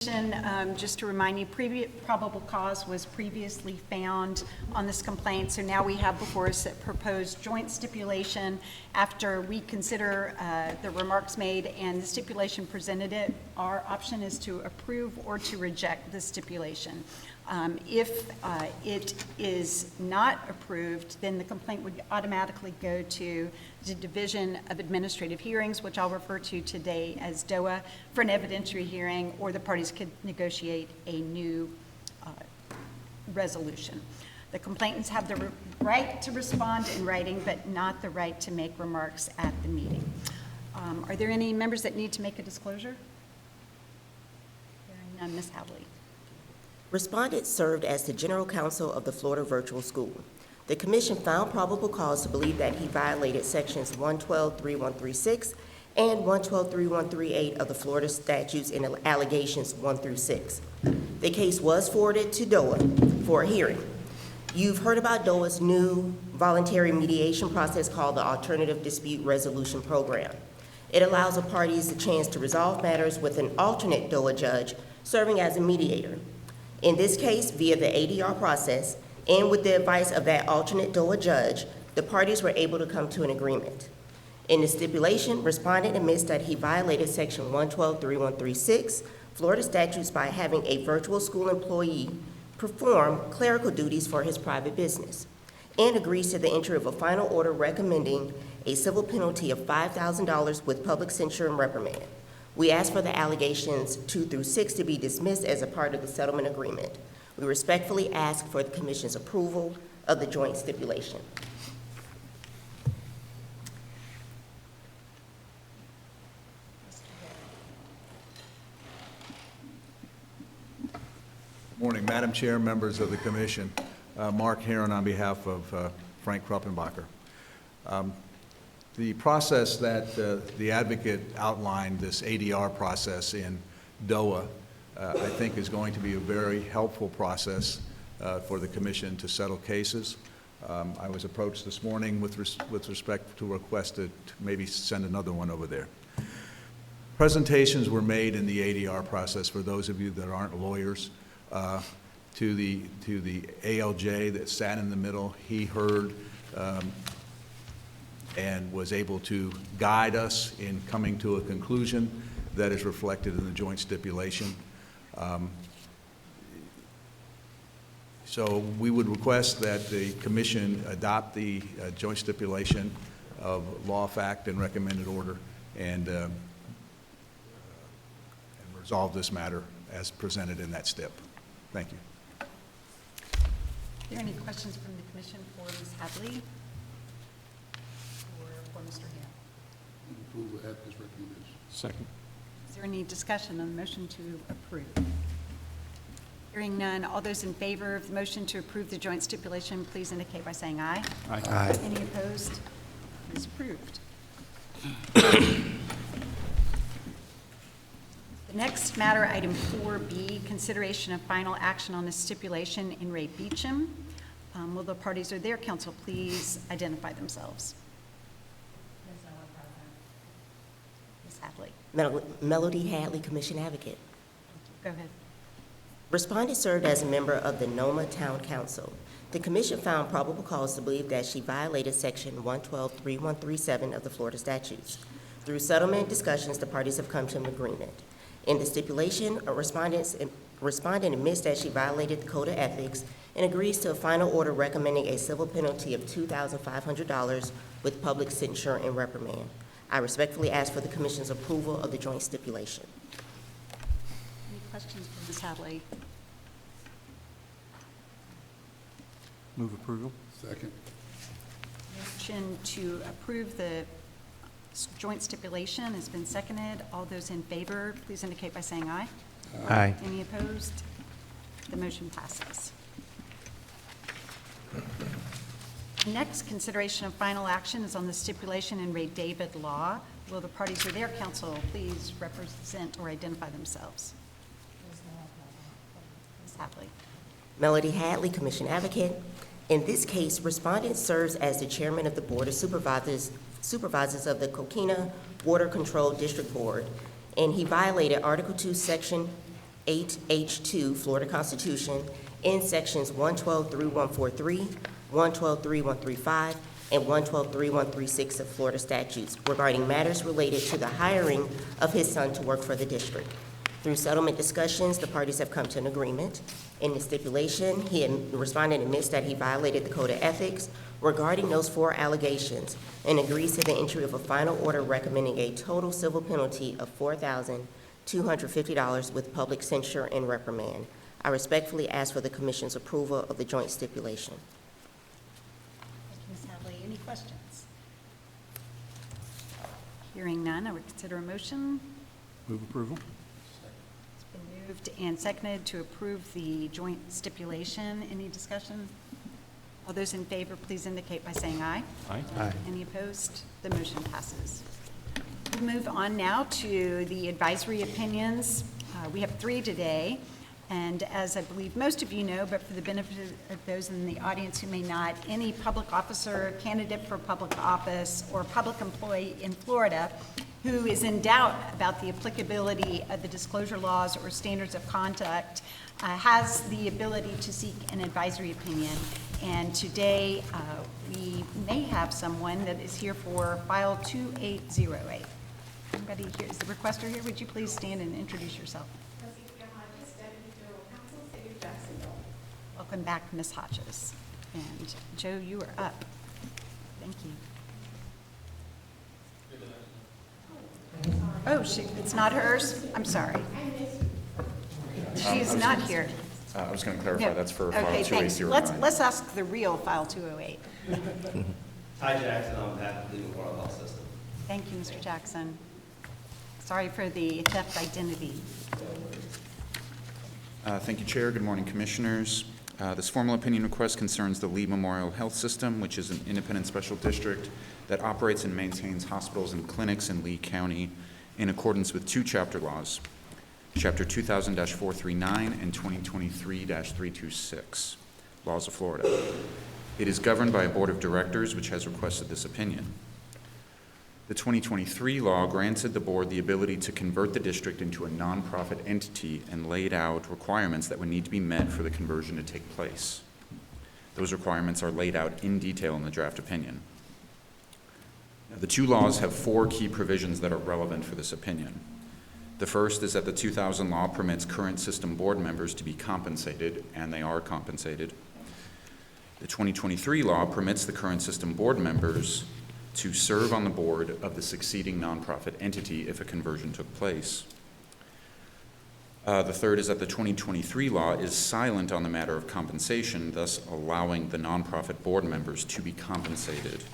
Just to remind you, probable cause was previously found on this complaint, so now we have before us a proposed joint stipulation. After we consider the remarks made and the stipulation presented, our option is to approve or to reject the stipulation. If it is not approved, then the complaint would automatically go to the Division of Administrative Hearings, which I'll refer to today as DOA, for an evidentiary hearing, or the parties could negotiate a new resolution. The complainants have the right to respond in writing, but not the right to make remarks at the meeting. Are there any members that need to make a disclosure? Hearing none, Ms. Hadley. Respondent served as the General Counsel of the Florida Virtual School. The Commission found probable cause to believe that he violated Sections 112.3136 and 112.3138 of the Florida statutes in allegations 1 through 6. The case was forwarded to DOA for a hearing. You've heard about DOA's new voluntary mediation process called the Alternative Dispute Resolution Program. It allows the parties a chance to resolve matters with an alternate DOA judge serving as a mediator. In this case, via the ADR process, and with the advice of that alternate DOA judge, the parties were able to come to an agreement. In the stipulation, respondent admits that he violated Section 112.3136 Florida statutes by having a virtual school employee perform clerical duties for his private business, and agrees to the entry of a final order recommending a civil penalty of $5,000 with public censure and reprimand. We ask for the allegations 2 through 6 to be dismissed as a part of the settlement agreement. We respectfully ask for the Commission's approval of the joint stipulation. Morning, Madam Chair, members of the Commission. Mark Heron on behalf of Frank Kruppenbacher. The process that the advocate outlined, this ADR process in DOA, I think is going to be a very helpful process for the Commission to settle cases. I was approached this morning with respect to a request to maybe send another one over there. Presentations were made in the ADR process, for those of you that aren't lawyers, to the ALJ that sat in the middle. He heard and was able to guide us in coming to a conclusion that is reflected in the joint stipulation. So we would request that the Commission adopt the joint stipulation of law, fact, and recommended order, and resolve this matter as presented in that stip. Thank you. Are there any questions from the Commission for Ms. Hadley or for Mr. Hale? Approval at this recommendation. Second. Is there any discussion on the motion to approve? Hearing none, all those in favor of the motion to approve the joint stipulation, please indicate by saying aye. Aye. Aye. Any opposed? It is approved. The next matter, item 4B, consideration of final action on the stipulation in Ray Beecham. Will the parties or their counsel please identify themselves? Ms. Hadley. Melody Hadley, Commission Advocate. Go ahead. Respondent served as a member of the NOMA Town Council. The Commission found probable cause to believe that she violated Section 112.3137 of the Florida statutes. Through settlement discussions, the parties have come to an agreement. In the stipulation, a respondent admits that she violated the Code of Ethics and agrees to a final order recommending a civil penalty of $2,500 with public censure and reprimand. I respectfully ask for the Commission's approval of the joint stipulation. Any questions for Ms. Hadley? Move approval. Second. Motion to approve the joint stipulation has been seconded. All those in favor, please indicate by saying aye. Aye. Any opposed? The motion passes. Next, consideration of final action is on the stipulation in Ray David Law. Will the parties or their counsel please represent or identify themselves? Ms. Hadley. Melody Hadley, Commission Advocate. In this case, respondent serves as the chairman of the Board of Supervisors of the Coquina Water Control District Board, and he violated Article 2, Section 8H2 Florida Constitution in sections 112.3143, 112.3135, and 112.3136 of Florida statutes regarding matters related to the hiring of his son to work for the district. Through settlement discussions, the parties have come to an agreement. In the stipulation, respondent admits that he violated the Code of Ethics regarding those 4 allegations and agrees to the entry of a final order recommending a total civil penalty of $4,250 with public censure and reprimand. I respectfully ask for the Commission's approval of the joint stipulation. Thank you, Ms. Hadley. Any questions? Hearing none, I would consider a motion. Move approval. It's been moved and seconded to approve the joint stipulation. Any discussion? All those in favor, please indicate by saying aye. Aye. Any opposed? The motion passes. We'll move on now to the advisory opinions. We have 3 today, and as I believe most of you know, but for the benefit of those in the audience who may not, any public officer, candidate for public office, or public employee in Florida who is in doubt about the applicability of the disclosure laws or standards of conduct has the ability to seek an advisory opinion. And today, we may have someone that is here for file 2808. Anybody here? Is the requester here? Would you please stand and introduce yourself? Welcome back, Ms. Hodges. And Joe, you are up. Thank you. Oh, it's not hers? I'm sorry. She's not here. I was going to clarify, No. that's for file Okay, thanks. 2809. Let's ask the real file 208. Ty Jackson on behalf of the Legal Memorial Health System. Thank you, Mr. Jackson. Sorry for the theft identity. Thank you, Chair. Good morning, Commissioners. This formal opinion request concerns the Lee Memorial Health System, which is an independent special district that operates and maintains hospitals and clinics in Lee County in accordance with 2 chapter laws, Chapter 2000-439 and 2023-326, Laws of Florida. It is governed by a board of directors which has requested this opinion. The 2023 law granted the board the ability to convert the district into a nonprofit entity and laid out requirements that would need to be met for the conversion to take place. Those requirements are laid out in detail in the draft opinion. Now, the 2 laws have 4 key provisions that are relevant for this opinion. The first is that the 2000 law permits current system board members to be compensated, and they are compensated. The 2023 law permits the current system board members to serve on the board of the succeeding nonprofit entity if a conversion took place. The third is that the 2023 law is silent on the matter of compensation, thus allowing the nonprofit board members to be compensated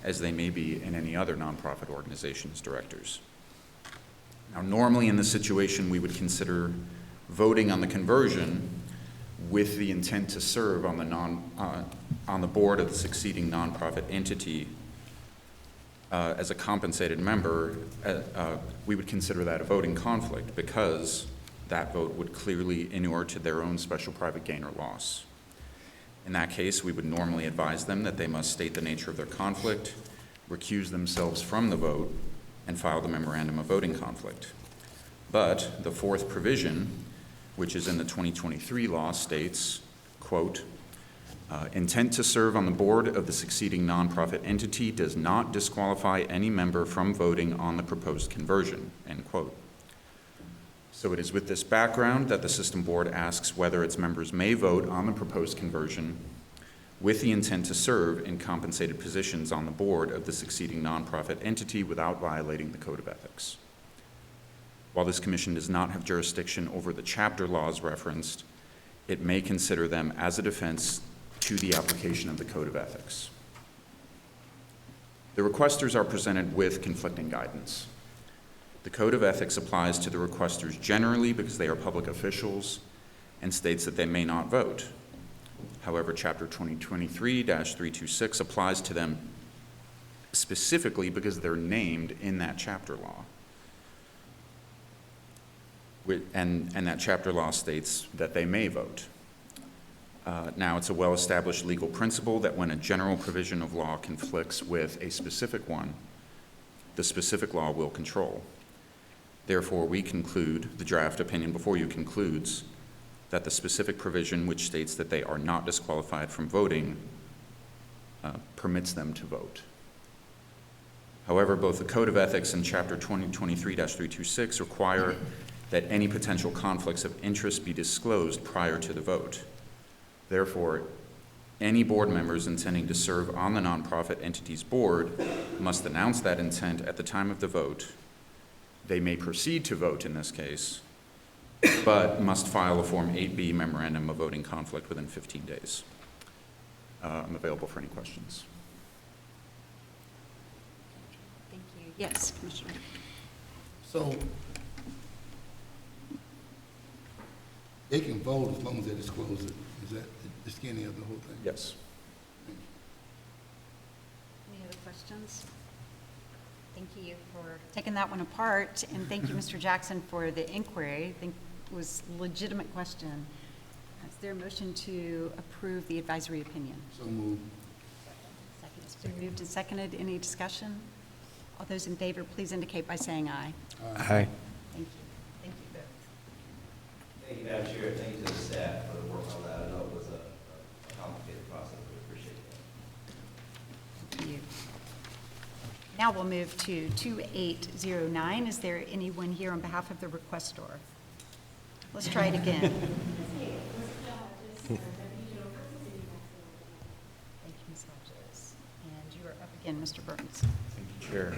as they may be in any other nonprofit organization's directors. Now, normally in this situation, we would consider voting on the conversion with the intent to serve on the board of the succeeding nonprofit entity as a compensated member. We would consider that a voting conflict because that vote would clearly inure to their own special private gain or loss. In that case, we would normally advise them that they must state the nature of their conflict, recuse themselves from the vote, and file the memorandum of voting conflict. But the 4th provision, which is in the 2023 law, states, quote, intent to serve on the board of the succeeding nonprofit entity does not disqualify any member from voting on the proposed conversion, end quote. So it is with this background that the system board asks whether its members may vote on the proposed conversion with the intent to serve in compensated positions on the board of the succeeding nonprofit entity without violating the Code of Ethics. While this commission does not have jurisdiction over the chapter laws referenced, it may consider them as a defense to the application of the Code of Ethics. The requesters are presented with conflicting guidance. The Code of Ethics applies to the requesters generally because they are public officials and states that they may not vote. However, Chapter 2023-326 applies to them specifically because they're named in that chapter law. And that chapter law states that they may vote. Now, it's a well-established legal principle that when a general provision of law conflicts with a specific one, the specific law will control. Therefore, we conclude, the draft opinion before you concludes, that the specific provision which states that they are not disqualified from voting permits them to vote. However, both the Code of Ethics and Chapter 2023-326 require that any potential conflicts of interest be disclosed prior to the vote. Therefore, any board members intending to serve on the nonprofit entity's board must announce that intent at the time of the vote. They may proceed to vote in this case, but must file a Form 8B memorandum of voting conflict within 15 days. I'm available for any questions. Thank you. Yes, Commissioner. So they can vote as long as they disclose it. Is that the skinny of the whole thing? Yes. Any other questions? Thank you for taking that one apart, and thank you, Mr. Jackson, for the inquiry. I think it was a legitimate question. Is there a motion to approve the advisory opinion? So moved. Second. It's been moved and seconded. Any discussion? All those in favor, please indicate by saying aye. Aye. Thank you. Thank you both. Thank you, Madam Chair, thank you to the staff for the work on that. I know it was a complicated process, we appreciate that. Thank you. Now we'll move to 2809. Is there anyone here on behalf of the requestor? Let's try it again. Thank you, Ms. Hodges. And you are up again, Mr. Burns. Thank you, Chair.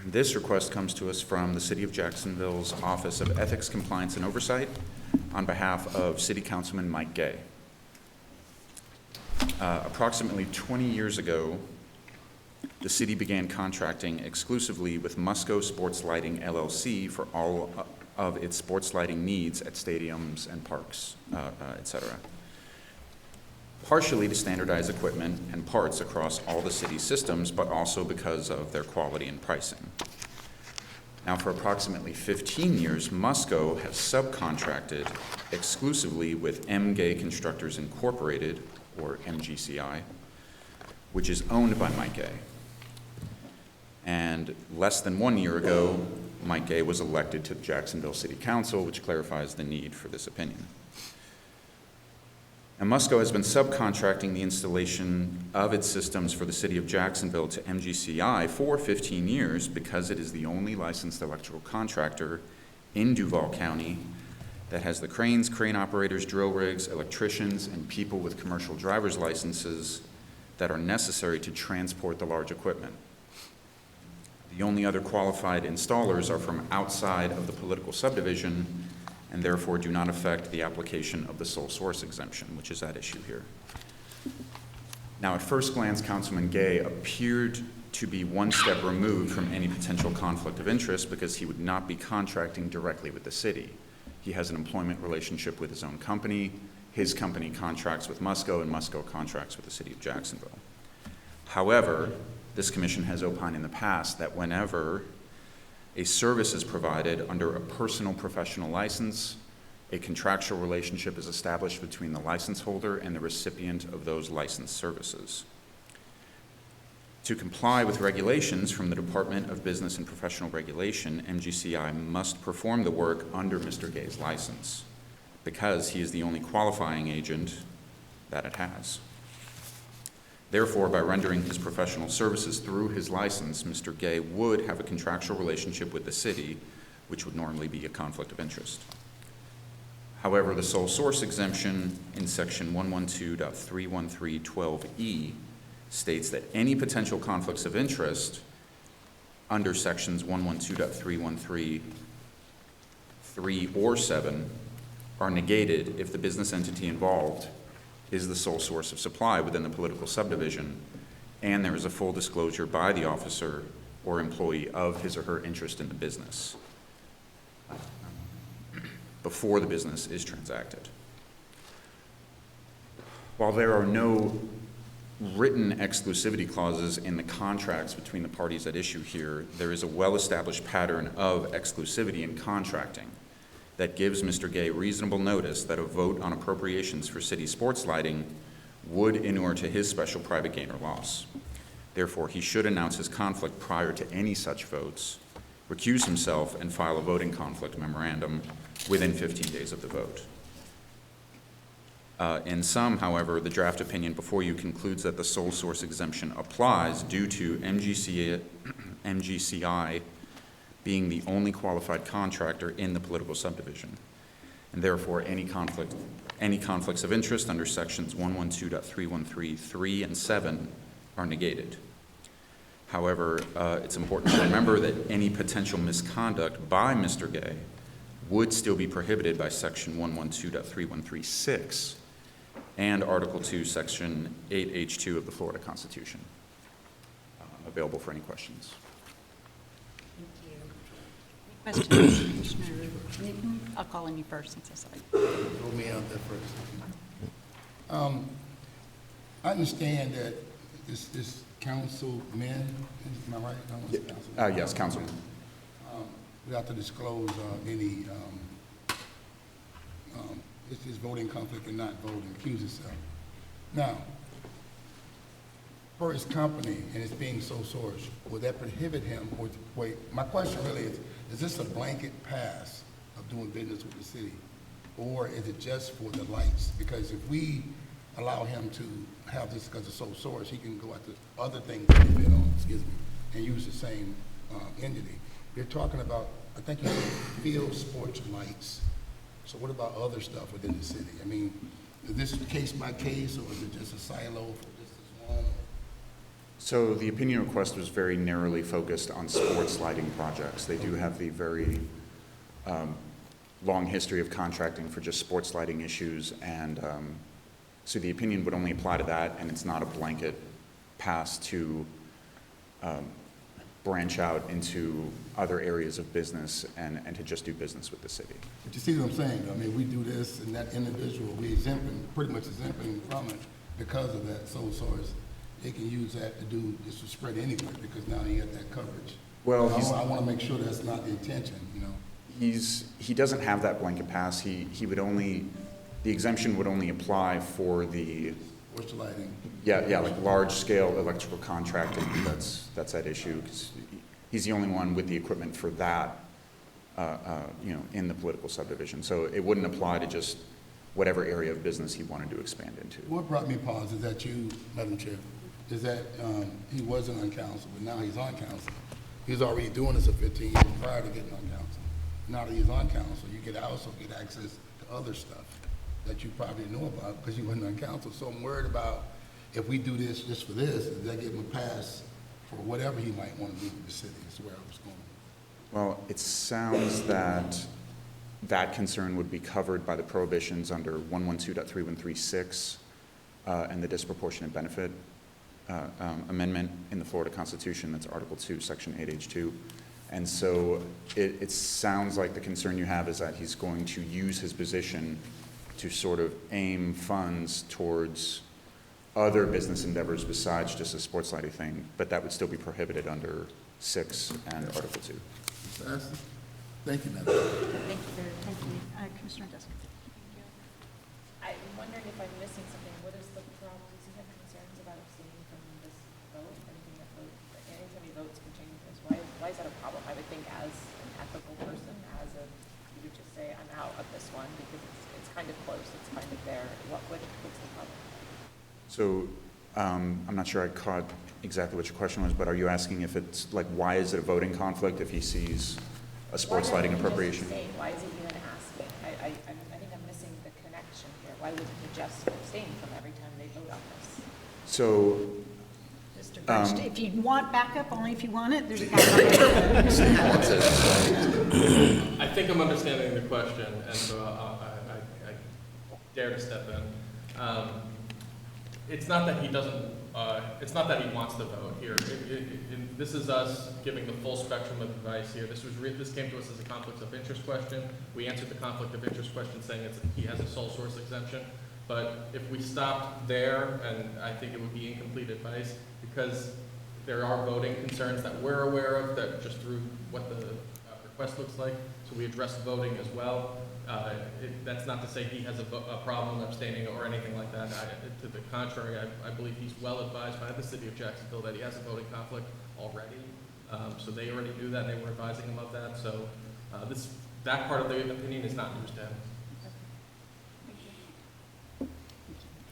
This request comes to us from the City of Jacksonville's Office of Ethics, Compliance, and Oversight on behalf of City Councilman Mike Gay. Approximately 20 years ago, the city began contracting exclusively with Musco Sports Lighting LLC for all of its sports lighting needs at stadiums and parks, et cetera. Partially to standardize equipment and parts across all the city's systems, but also because of their quality and pricing. Now, for approximately 15 years, Musco has subcontracted exclusively with M. Gay Constructors Incorporated, or MGCI, which is owned by Mike Gay. And less than 1 year ago, Mike Gay was elected to the Jacksonville City Council, which clarifies the need for this opinion. And Musco has been subcontracting the installation of its systems for the city of Jacksonville to MGCI for 15 years because it is the only licensed electrical contractor in Duval County that has the cranes, crane operators, drill rigs, electricians, and people with commercial driver's licenses that are necessary to transport the large equipment. The only other qualified installers are from outside of the political subdivision and therefore do not affect the application of the sole source exemption, which is at issue here. Now, at first glance, Councilman Gay appeared to be one step removed from any potential conflict of interest because he would not be contracting directly with the city. He has an employment relationship with his own company. His company contracts with Musco, and Musco contracts with the city of Jacksonville. However, this commission has opined in the past that whenever a service is provided under a personal professional license, a contractual relationship is established between the license holder and the recipient of those licensed services. To comply with regulations from the Department of Business and Professional Regulation, MGCI must perform the work under Mr. Gay's license because he is the only qualifying agent that it has. Therefore, by rendering his professional services through his license, Mr. Gay would have a contractual relationship with the city, which would normally be a conflict of interest. However, the sole source exemption in section 112.31312E states that any potential conflicts of interest under sections 112.313 3 or 7 are negated if the business entity involved is the sole source of supply within the political subdivision, and there is a full disclosure by the officer or employee of his or her interest in the business before the business is transacted. While there are no written exclusivity clauses in the contracts between the parties at issue here, there is a well-established pattern of exclusivity in contracting that gives Mr. Gay reasonable notice that a vote on appropriations for city sports lighting would inure to his special private gain or loss. Therefore, he should announce his conflict prior to any such votes recuse himself and file a voting conflict memorandum within 15 days of the vote. In sum, however, the draft opinion before you concludes that the sole source exemption applies due to MGCI being the only qualified contractor in the political subdivision, and therefore any conflicts of interest under sections 112.313(3) and 7 are negated. However, it's important to remember that any potential misconduct by Mr. Gay would still be prohibited by section 112.3136 and Article 2, Section 8H2 of the Florida Constitution. Available for any questions. Any questions, Commissioner Newton? I'll call on you first since I saw you. Throw me out there first. I understand that this councilman, am I right? I don't want to say councilman. Yes, Councilman. We have to disclose any, his voting conflict and not voting, accuse himself. Now, for his company and it's being sole source, would that prohibit him, or, wait, my question really is this a blanket pass of doing business with the city? Or is it just for the lights? Because if we allow him to have this because it's sole source, he can go after other things that he bid on, and use the same entity. You're talking about, I think you said field sports lights. So what about other stuff within the city? I mean, is this case by case, or is it just a silo for just this one? So the opinion request was very narrowly focused on sports lighting projects. They do have the very long history of contracting for just sports lighting issues, and so the opinion would only apply to that, and it's not a blanket pass to branch out into other areas of business and to just do business with the city. But you see what I'm saying? I mean, we do this, and that individual, we pretty much exempting from it because of that sole source. They can use that to do, just to spread anyway, because now you have that coverage. Well, I want to make sure that's not the intention, you know? he doesn't have that blanket pass. He would only, the exemption would only apply for the, What's the lighting? yeah, like large-scale electrical contracting that's at issue. 'Cause he's the only one with the equipment for that, in the political subdivision. So it wouldn't apply to just whatever area of business he wanted to expand into. What brought me pause is that you, Madam Chair, is that he wasn't on council, but now he's on council. He was already doing this for 15 years prior to getting on council. Now that he's on council, you could also get access to other stuff that you probably know about because you wasn't on council. So I'm worried about if we do this just for this, does that give him a pass for whatever he might want to do with the city? Is where I was going. Well, it sounds that that concern would be covered by the prohibitions under 112.3136 and the disproportionate benefit amendment in the Florida Constitution. That's Article 2, Section 8H2. And so it sounds like the concern you have is that he's going to use his position to sort of aim funds towards other business endeavors besides just a sports lighting thing, but that would still be prohibited under 6 and Article 2. Mr. Aston? Thank you, Madam. Thank you. Commissioner Desker. I'm wondering if I'm missing something. What is the problem? Does he have concerns about abstaining from this vote? Anytime he votes can change this. Why is that a problem? I would think as an ethical person, you would just say, I'm out of this one because it's kind of close, it's kind of there. What's the problem? So I'm not sure I caught exactly what your question was, but are you asking if it's like, why is it a voting conflict if he sees a sports lighting appropriation? Why is he even asking? I think I'm missing the connection here. Why wouldn't he just abstain from every time they vote on this? So Mr. Burst, if you want backup, only if you want it, there's a guy right there. I think I'm understanding the question, and so I dare to step in. It's not that he doesn't, it's not that he wants to vote here. This is us giving the full spectrum of advice here. This came to us as a conflict of interest question. We answered the conflict of interest question saying he has a sole source exemption. But if we stopped there, and I think it would be incomplete advice, because there are voting concerns that we're aware of that just through what the request looks like. So we addressed voting as well. That's not to say he has a problem abstaining or anything like that. To the contrary, I believe he's well advised by the city of Jacksonville that he has a voting conflict already. So they already knew that, and they were advising him of that, so that part of the opinion is not news to him.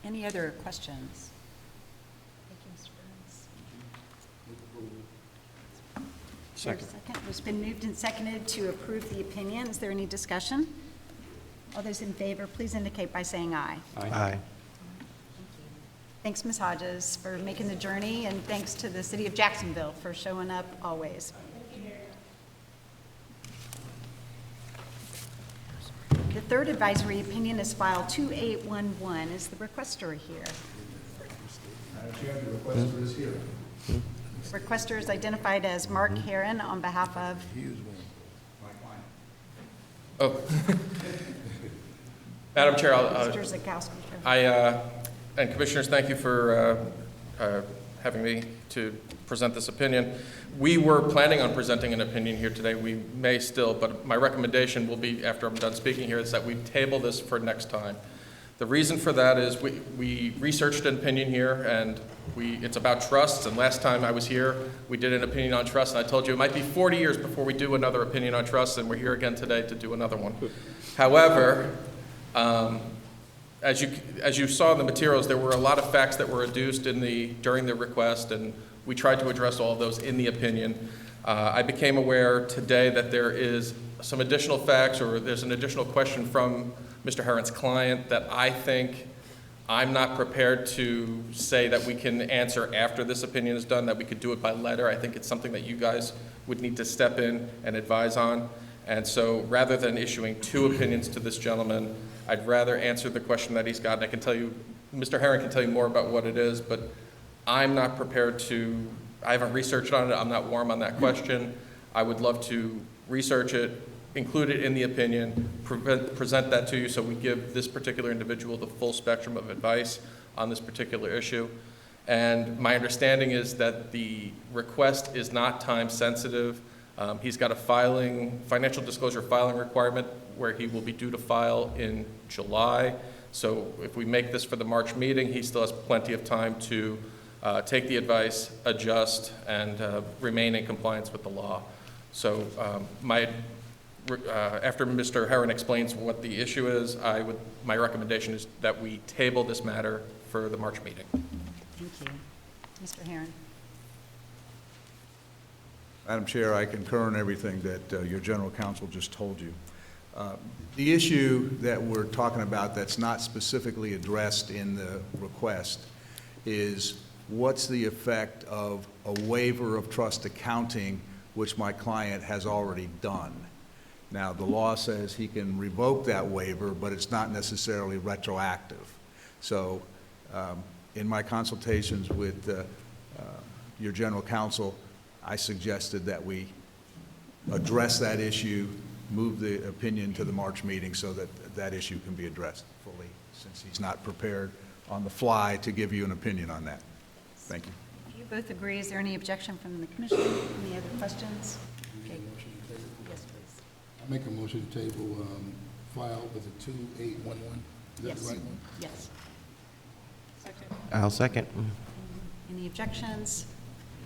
Any other questions? Thank you, Mr. Burns. Second. It's been moved and seconded to approve the opinion. Is there any discussion? All those in favor, please indicate by saying aye. Aye. Thanks, Ms. Hodges, for making the journey, and thanks to the City of Jacksonville for showing up always. The third advisory opinion is file 2811. Is the requester here? Madam Chair, the requester is here. Requester is identified as Mark Heron on behalf of, Oh. Madam Chair, Mr. Zakowski. And Commissioners, thank you for having me to present this opinion. We were planning on presenting an opinion here today. We may still, but my recommendation will be, after I'm done speaking here, is that we table this for next time. The reason for that is we researched an opinion here, and it's about trusts, and last time I was here, we did an opinion on trusts, and I told you it might be 40 years before we do another opinion on trusts, and we're here again today to do another one. However, as you saw in the materials, there were a lot of facts that were adduced during the request, and we tried to address all of those in the opinion. I became aware today that there is some additional facts, or there's an additional question from Mr. Heron's client that I think I'm not prepared to say that we can answer after this opinion is done, that we could do it by letter. I think it's something that you guys would need to step in and advise on. And so rather than issuing two opinions to this gentleman, I'd rather answer the question that he's got. And I can tell you, Mr. Heron can tell you more about what it is, but I'm not prepared to, I haven't researched on it, I'm not warm on that question. I would love to research it, include it in the opinion, present that to you so we give this particular individual the full spectrum of advice on this particular issue. And my understanding is that the request is not time sensitive. He's got a financial disclosure filing requirement where he will be due to file in July. So if we make this for the March meeting, he still has plenty of time to take the advice, adjust, and remain in compliance with the law. So after Mr. Heron explains what the issue is, my recommendation is that we table this matter for the March meeting. Thank you. Mr. Heron. Madam Chair, I concur in everything that your general counsel just told you. The issue that we're talking about that's not specifically addressed in the request is what's the effect of a waiver of trust accounting, which my client has already done. Now, the law says he can revoke that waiver, but it's not necessarily retroactive. So in my consultations with your general counsel, I suggested that we address that issue, move the opinion to the March meeting so that that issue can be addressed fully, since he's not prepared on the fly to give you an opinion on that. Thank you. Do you both agree? Is there any objection from the commission? Any other questions? Okay. Yes, please. I make a motion to table file, was it 2811? Is that Yes. the right one? Yes. I'll second. Any objections?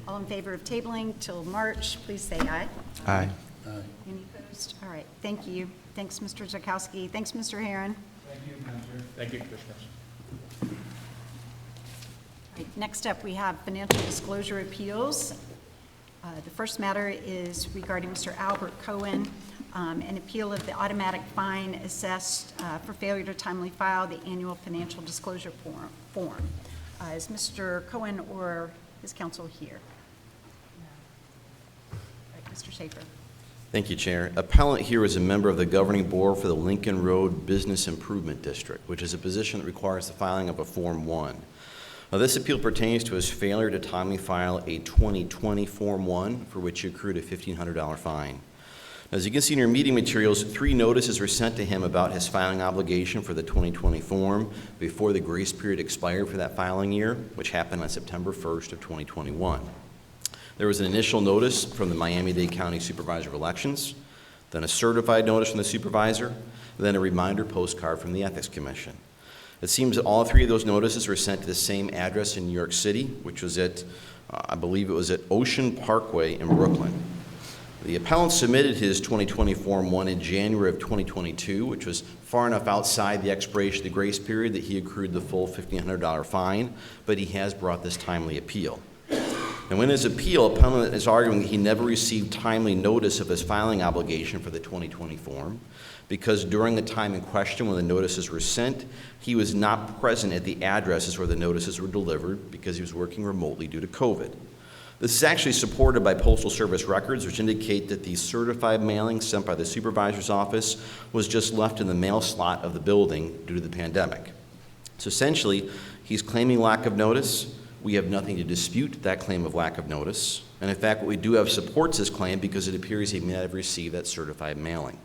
All in favor of tabling till March, please say aye. Aye. Aye. Any opposed? All right, thank you. Thanks, Mr. Zakowski. Thanks, Mr. Heron. Thank you, Commissioners. All right, next up, we have financial disclosure appeals. The first matter is regarding Mr. Albert Cohen, an appeal of the automatic fine assessed for failure to timely file the annual financial disclosure form. Is Mr. Cohen or his counsel here? All right, Mr. Schaefer. Thank you, Chair. Appellant here is a member of the governing board for the Lincoln Road Business Improvement District, which is a position that requires the filing of a Form 1. Now, this appeal pertains to his failure to timely file a 2020 Form 1, for which he accrued a $1,500 fine. As you can see in your meeting materials, 3 notices were sent to him about his filing obligation for the 2020 form before the grace period expired for that filing year, which happened on September 1st of 2021. There was an initial notice from the Miami-Dade County Supervisor of Elections, then a certified notice from the supervisor, and then a reminder postcard from the Ethics Commission. It seems that all three of those notices were sent to the same address in New York City, which was at, I believe it was at Ocean Parkway in Brooklyn. The appellant submitted his 2020 Form 1 in January of 2022, which was far enough outside the expiration of the grace period that he accrued the full $1,500 fine, but he has brought this timely appeal. Now, in his appeal, appellant is arguing that he never received timely notice of his filing obligation for the 2020 form because during the time in question when the notices were sent, he was not present at the addresses where the notices were delivered because he was working remotely due to COVID. This is actually supported by Postal Service records, which indicate that the certified mailing sent by the supervisor's office was just left in the mail slot of the building due to the pandemic. So essentially, he's claiming lack of notice. We have nothing to dispute that claim of lack of notice. And in fact, what we do have supports his claim because it appears he may have received that certified mailing.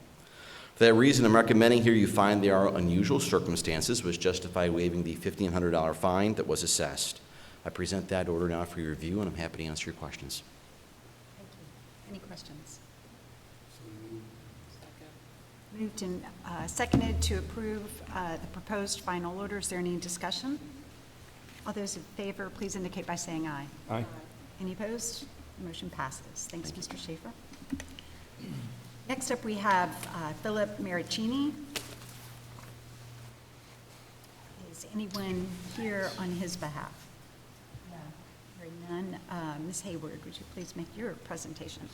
For that reason, I'm recommending here you find there are unusual circumstances which justify waiving the $1,500 fine that was assessed. I present that order now for your review, and I'm happy to answer your questions. Thank you. Any questions? Second. Moved and seconded to approve the proposed final order. Is there any discussion? All those in favor, please indicate by saying aye. Aye. Any opposed? The motion passes. Thanks, Mr. Schaefer. Next up, we have Philip Maricini. Is anyone here on his behalf? No. Hearing none. Ms. Hayward, would you please make your presentation?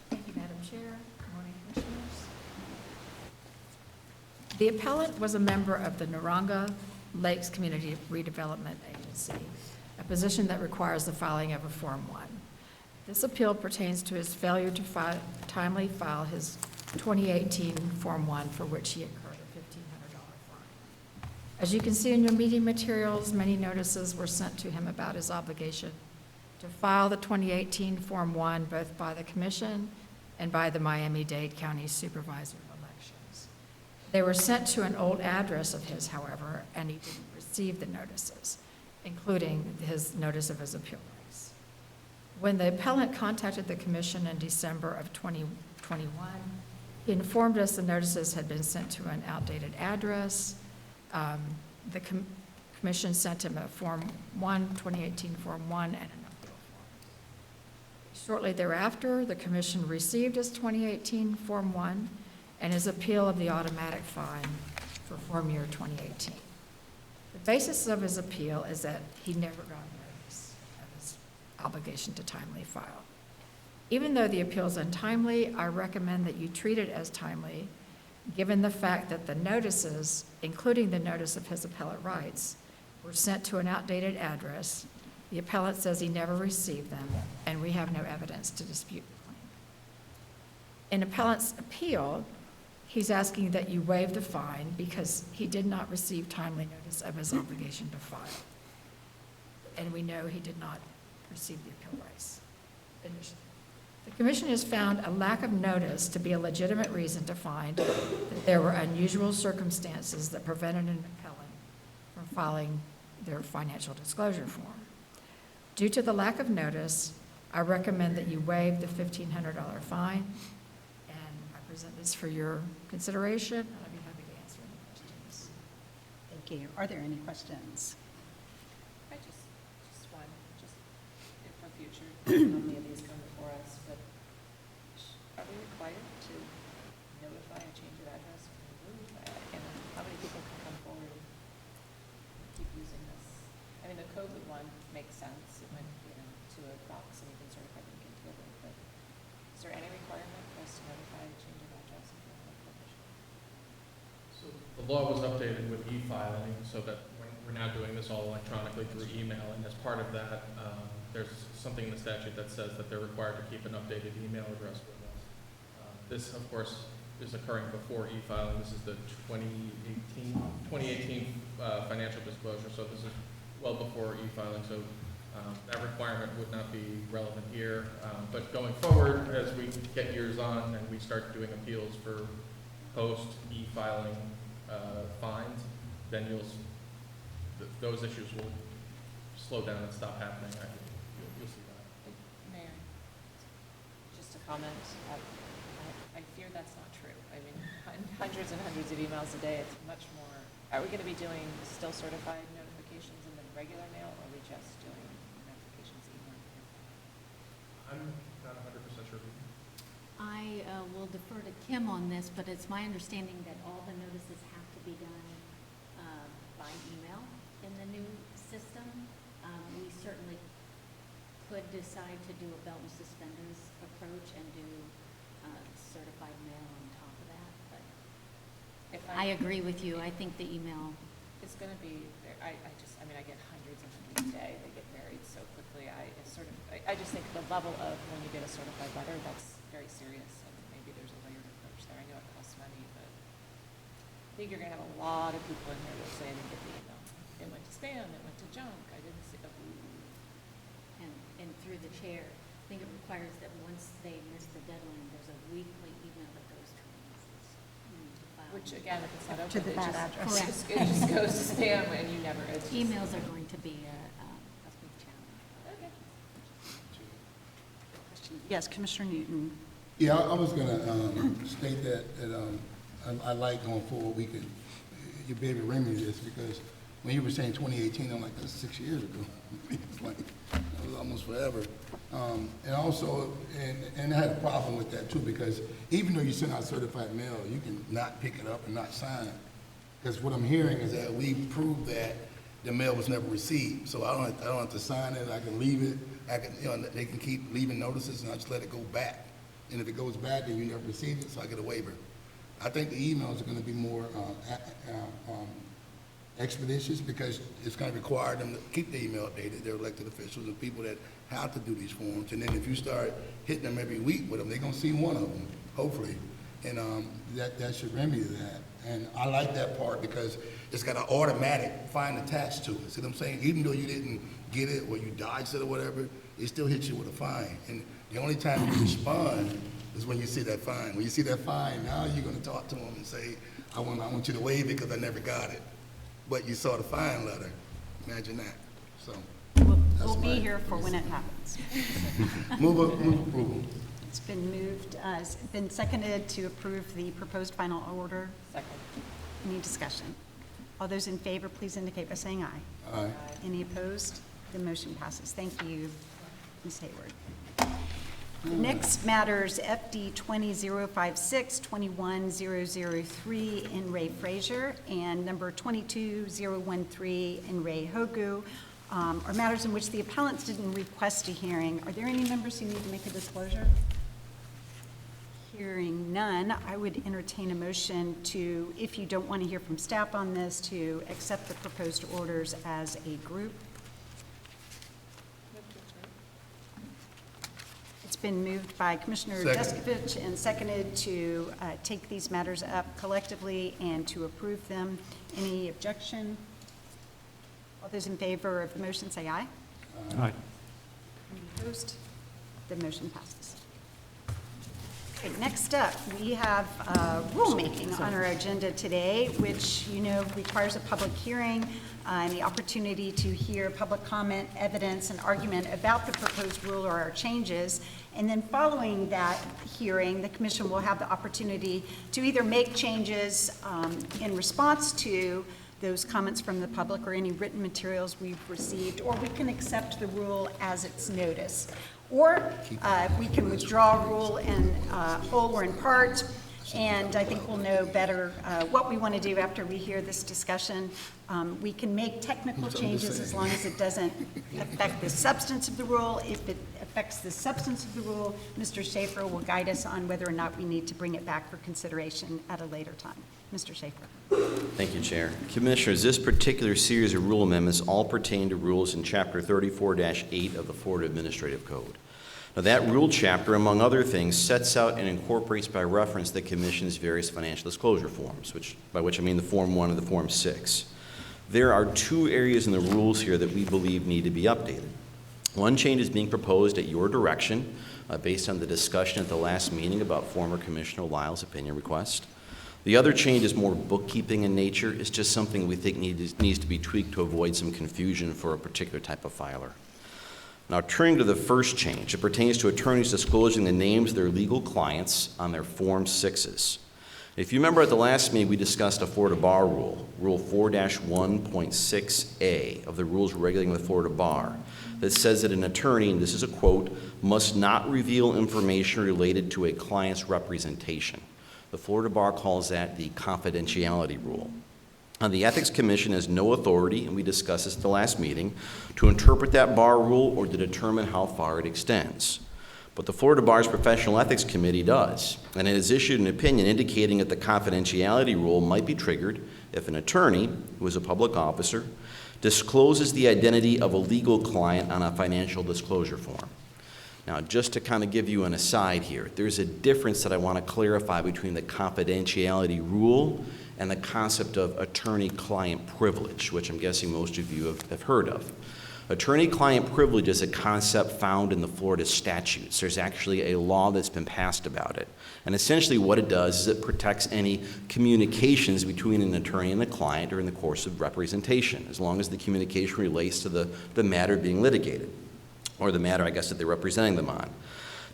Thank you, Madam Chair. Good morning, Commissioners. The appellant was a member of the Naranga Lakes Community Redevelopment Agency, a position that requires the filing of a Form 1. This appeal pertains to his failure to timely file his 2018 Form 1, for which he incurred a $1,500 fine. As you can see in your meeting materials, many notices were sent to him about his obligation to file the 2018 Form 1, both by the Commission and by the Miami-Dade County Supervisor of Elections. They were sent to an old address of his, however, and he didn't receive the notices, including his notice of his appeal rights. When the appellant contacted the Commission in December of 2021, he informed us the notices had been sent to an outdated address. The Commission sent him a Form 1, 2018 Form 1, and an appeal form. Shortly thereafter, the Commission received his 2018 Form 1 and his appeal of the automatic fine for form year 2018. The basis of his appeal is that he never got notice of his obligation to timely file. Even though the appeal is untimely, I recommend that you treat it as timely, given the fact that the notices, including the notice of his appellate rights, were sent to an outdated address. The appellant says he never received them, and we have no evidence to dispute the claim. In appellant's appeal, he's asking that you waive the fine because he did not receive timely notice of his obligation to file. And we know he did not receive the appeal rights initially. The Commission has found a lack of notice to be a legitimate reason to find that there were unusual circumstances that prevented an appellant from filing their financial disclosure form. Due to the lack of notice, I recommend that you waive the $1,500 fine, and I present this for your consideration, and I'd be happy to answer any questions. Thank you. Are there any questions? I just one, just if for future, how many of these come before us, but are we required to notify a change of address? And how many people can come forward and keep using this? I mean, the COVID one makes sense. It went, to a box and you can certify them again together, but is there any requirement for us to notify a change of address if we have permission? So the law was updated with e-filing so that we're now doing this all electronically through email, and as part of that, there's something in the statute that says that they're required to keep an updated email address with us. This, of course, is occurring before e-filing. This is the 2018 financial disclosure, so this is well before e-filing, so that requirement would not be relevant here. But going forward, as we get years on and we start doing appeals for post e-filing fines, then those issues will slow down and stop happening. You'll see that. Mayor, just a comment. I fear that's not true. I mean, hundreds and hundreds of emails a day, it's much more Are we gonna be doing still certified notifications in the regular mail, or are we just doing notifications email? I'm not 100% sure. I will defer to Kim on this, but it's my understanding that all the notices have to be done by email in the new system. We certainly could decide to do a belt and suspenders approach and do certified mail on top of that, but If I agree with you. I think the email, It's gonna be, I get hundreds and hundreds a day, they get buried so quickly, I just think the level of when you get a certified letter, that's very serious, and maybe there's a layered approach there, I know it costs money, but I think you're gonna have a lot of people in here that say they didn't get the email. It went to spam, it went to junk, I didn't see, and through the chair, I think it requires that once they miss the deadline, there's a weekly email that goes to them. which again, if it's not open, To the it bad just, address. it just goes to spam and you never, it's just. Emails are going to be a big challenge. Okay. Yes, Commissioner Newton. Yeah, I was gonna state that I like going forward, we could, you be able to remedy this, because when you were saying 2018, I'm like, that's 6 years ago. It's like, that was almost forever. And also, and I had a problem with that too, because even though you send out certified mail, you can not pick it up and not sign it. Because what I'm hearing is that we proved that the mail was never received, so I don't have to sign it, I can leave it, they can keep leaving notices, and I just let it go back. And if it goes back, then you never received it, so I get a waiver. I think the emails are gonna be more expeditious, because it's gonna require them to keep the email updated, they're elected officials and people that have to do these forms. And then if you start hitting them every week with them, they're gonna see one of them, hopefully. And that should remedy that. And I like that part because it's got an automatic fine attached to it. See what I'm saying? Even though you didn't get it or you dodged it or whatever, it still hits you with a fine. And the only time you respond is when you see that fine. When you see that fine, now you're gonna talk to them and say, I want you to waive it because I never got it. But you saw the fine letter. Imagine that. So, We'll be here for when it happens. move approval. It's been moved, it's been seconded to approve the proposed final order. Second. Any discussion? All those in favor, please indicate by saying aye. Aye. Any opposed? The motion passes. Thank you, Ms. Hayward. The next matters FD 20056, 21003 in Ray Frazier, and number 22013 in Ray Hogu, are matters in which the appellants didn't request a hearing. Are there any members who need to make a disclosure? Hearing none, I would entertain a motion to, if you don't want to hear from staff on this, to accept the proposed orders as a group. It's been moved by Commissioner Second. Deskovich and seconded to take these matters up collectively and to approve them. Any objection? All those in favor of the motion say aye. Aye. Any opposed? The motion passes. Okay, next up, we have rulemaking on our agenda today, which, you know, requires a public hearing and the opportunity to hear public comment, evidence, and argument about the proposed rule or our changes. And then following that hearing, the commission will have the opportunity to either make changes in response to those comments from the public or any written materials we've received, or we can accept the rule as it's noticed. Or we can withdraw a rule in whole or in part, and I think we'll know better what we want to do after we hear this discussion. We can make technical changes as long as it doesn't affect the substance of the rule. If it affects the substance of the rule, Mr. Schaefer will guide us on whether or not we need to bring it back for consideration at a later time. Mr. Schaefer. Thank you, Chair. Commissioners, this particular series of rule amendments all pertain to rules in Chapter 34-8 of the Florida Administrative Code. Now, that rule chapter, among other things, sets out and incorporates by reference the Commission's various financial disclosure forms, by which I mean the Form 1 and the Form 6. There are two areas in the rules here that we believe need to be updated. One change is being proposed at your direction based on the discussion at the last meeting about former Commissioner Lyle's opinion request. The other change is more bookkeeping in nature. It's just something we think needs to be tweaked to avoid some confusion for a particular type of filer. Now, turning to the first change, it pertains to attorneys disclosing the names of their legal clients on their Form 6s. If you remember at the last meeting, we discussed a Florida Bar Rule, Rule 4-1.6A of the rules regulating the Florida Bar, that says that an attorney, and this is a quote, must not reveal information related to a client's representation. The Florida Bar calls that the confidentiality rule. Now, the Ethics Commission has no authority, and we discussed this at the last meeting, to interpret that bar rule or to determine how far it extends. But the Florida Bar's Professional Ethics Committee does, and it has issued an opinion indicating that the confidentiality rule might be triggered if an attorney, who is a public officer, discloses the identity of a legal client on a financial disclosure form. Now, just to kind of give you an aside here, there's a difference that I want to clarify between the confidentiality rule and the concept of attorney-client privilege, which I'm guessing most of you have heard of. Attorney-client privilege is a concept found in the Florida statutes. There's actually a law that's been passed about it. And essentially what it does is it protects any communications between an attorney and the client during the course of representation, as long as the communication relates to the matter being litigated, or the matter, I guess, that they're representing them on.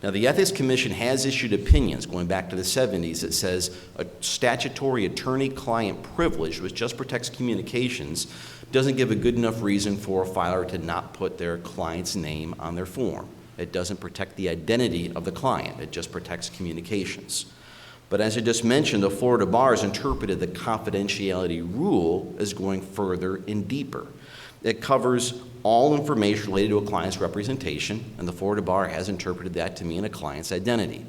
Now, the Ethics Commission has issued opinions going back to the 70s that says a statutory attorney-client privilege, which just protects communications, doesn't give a good enough reason for a filer to not put their client's name on their form. It doesn't protect the identity of the client. It just protects communications. But as I just mentioned, the Florida Bar has interpreted the confidentiality rule as going further and deeper. It covers all information related to a client's representation, and the Florida Bar has interpreted that to mean a client's identity.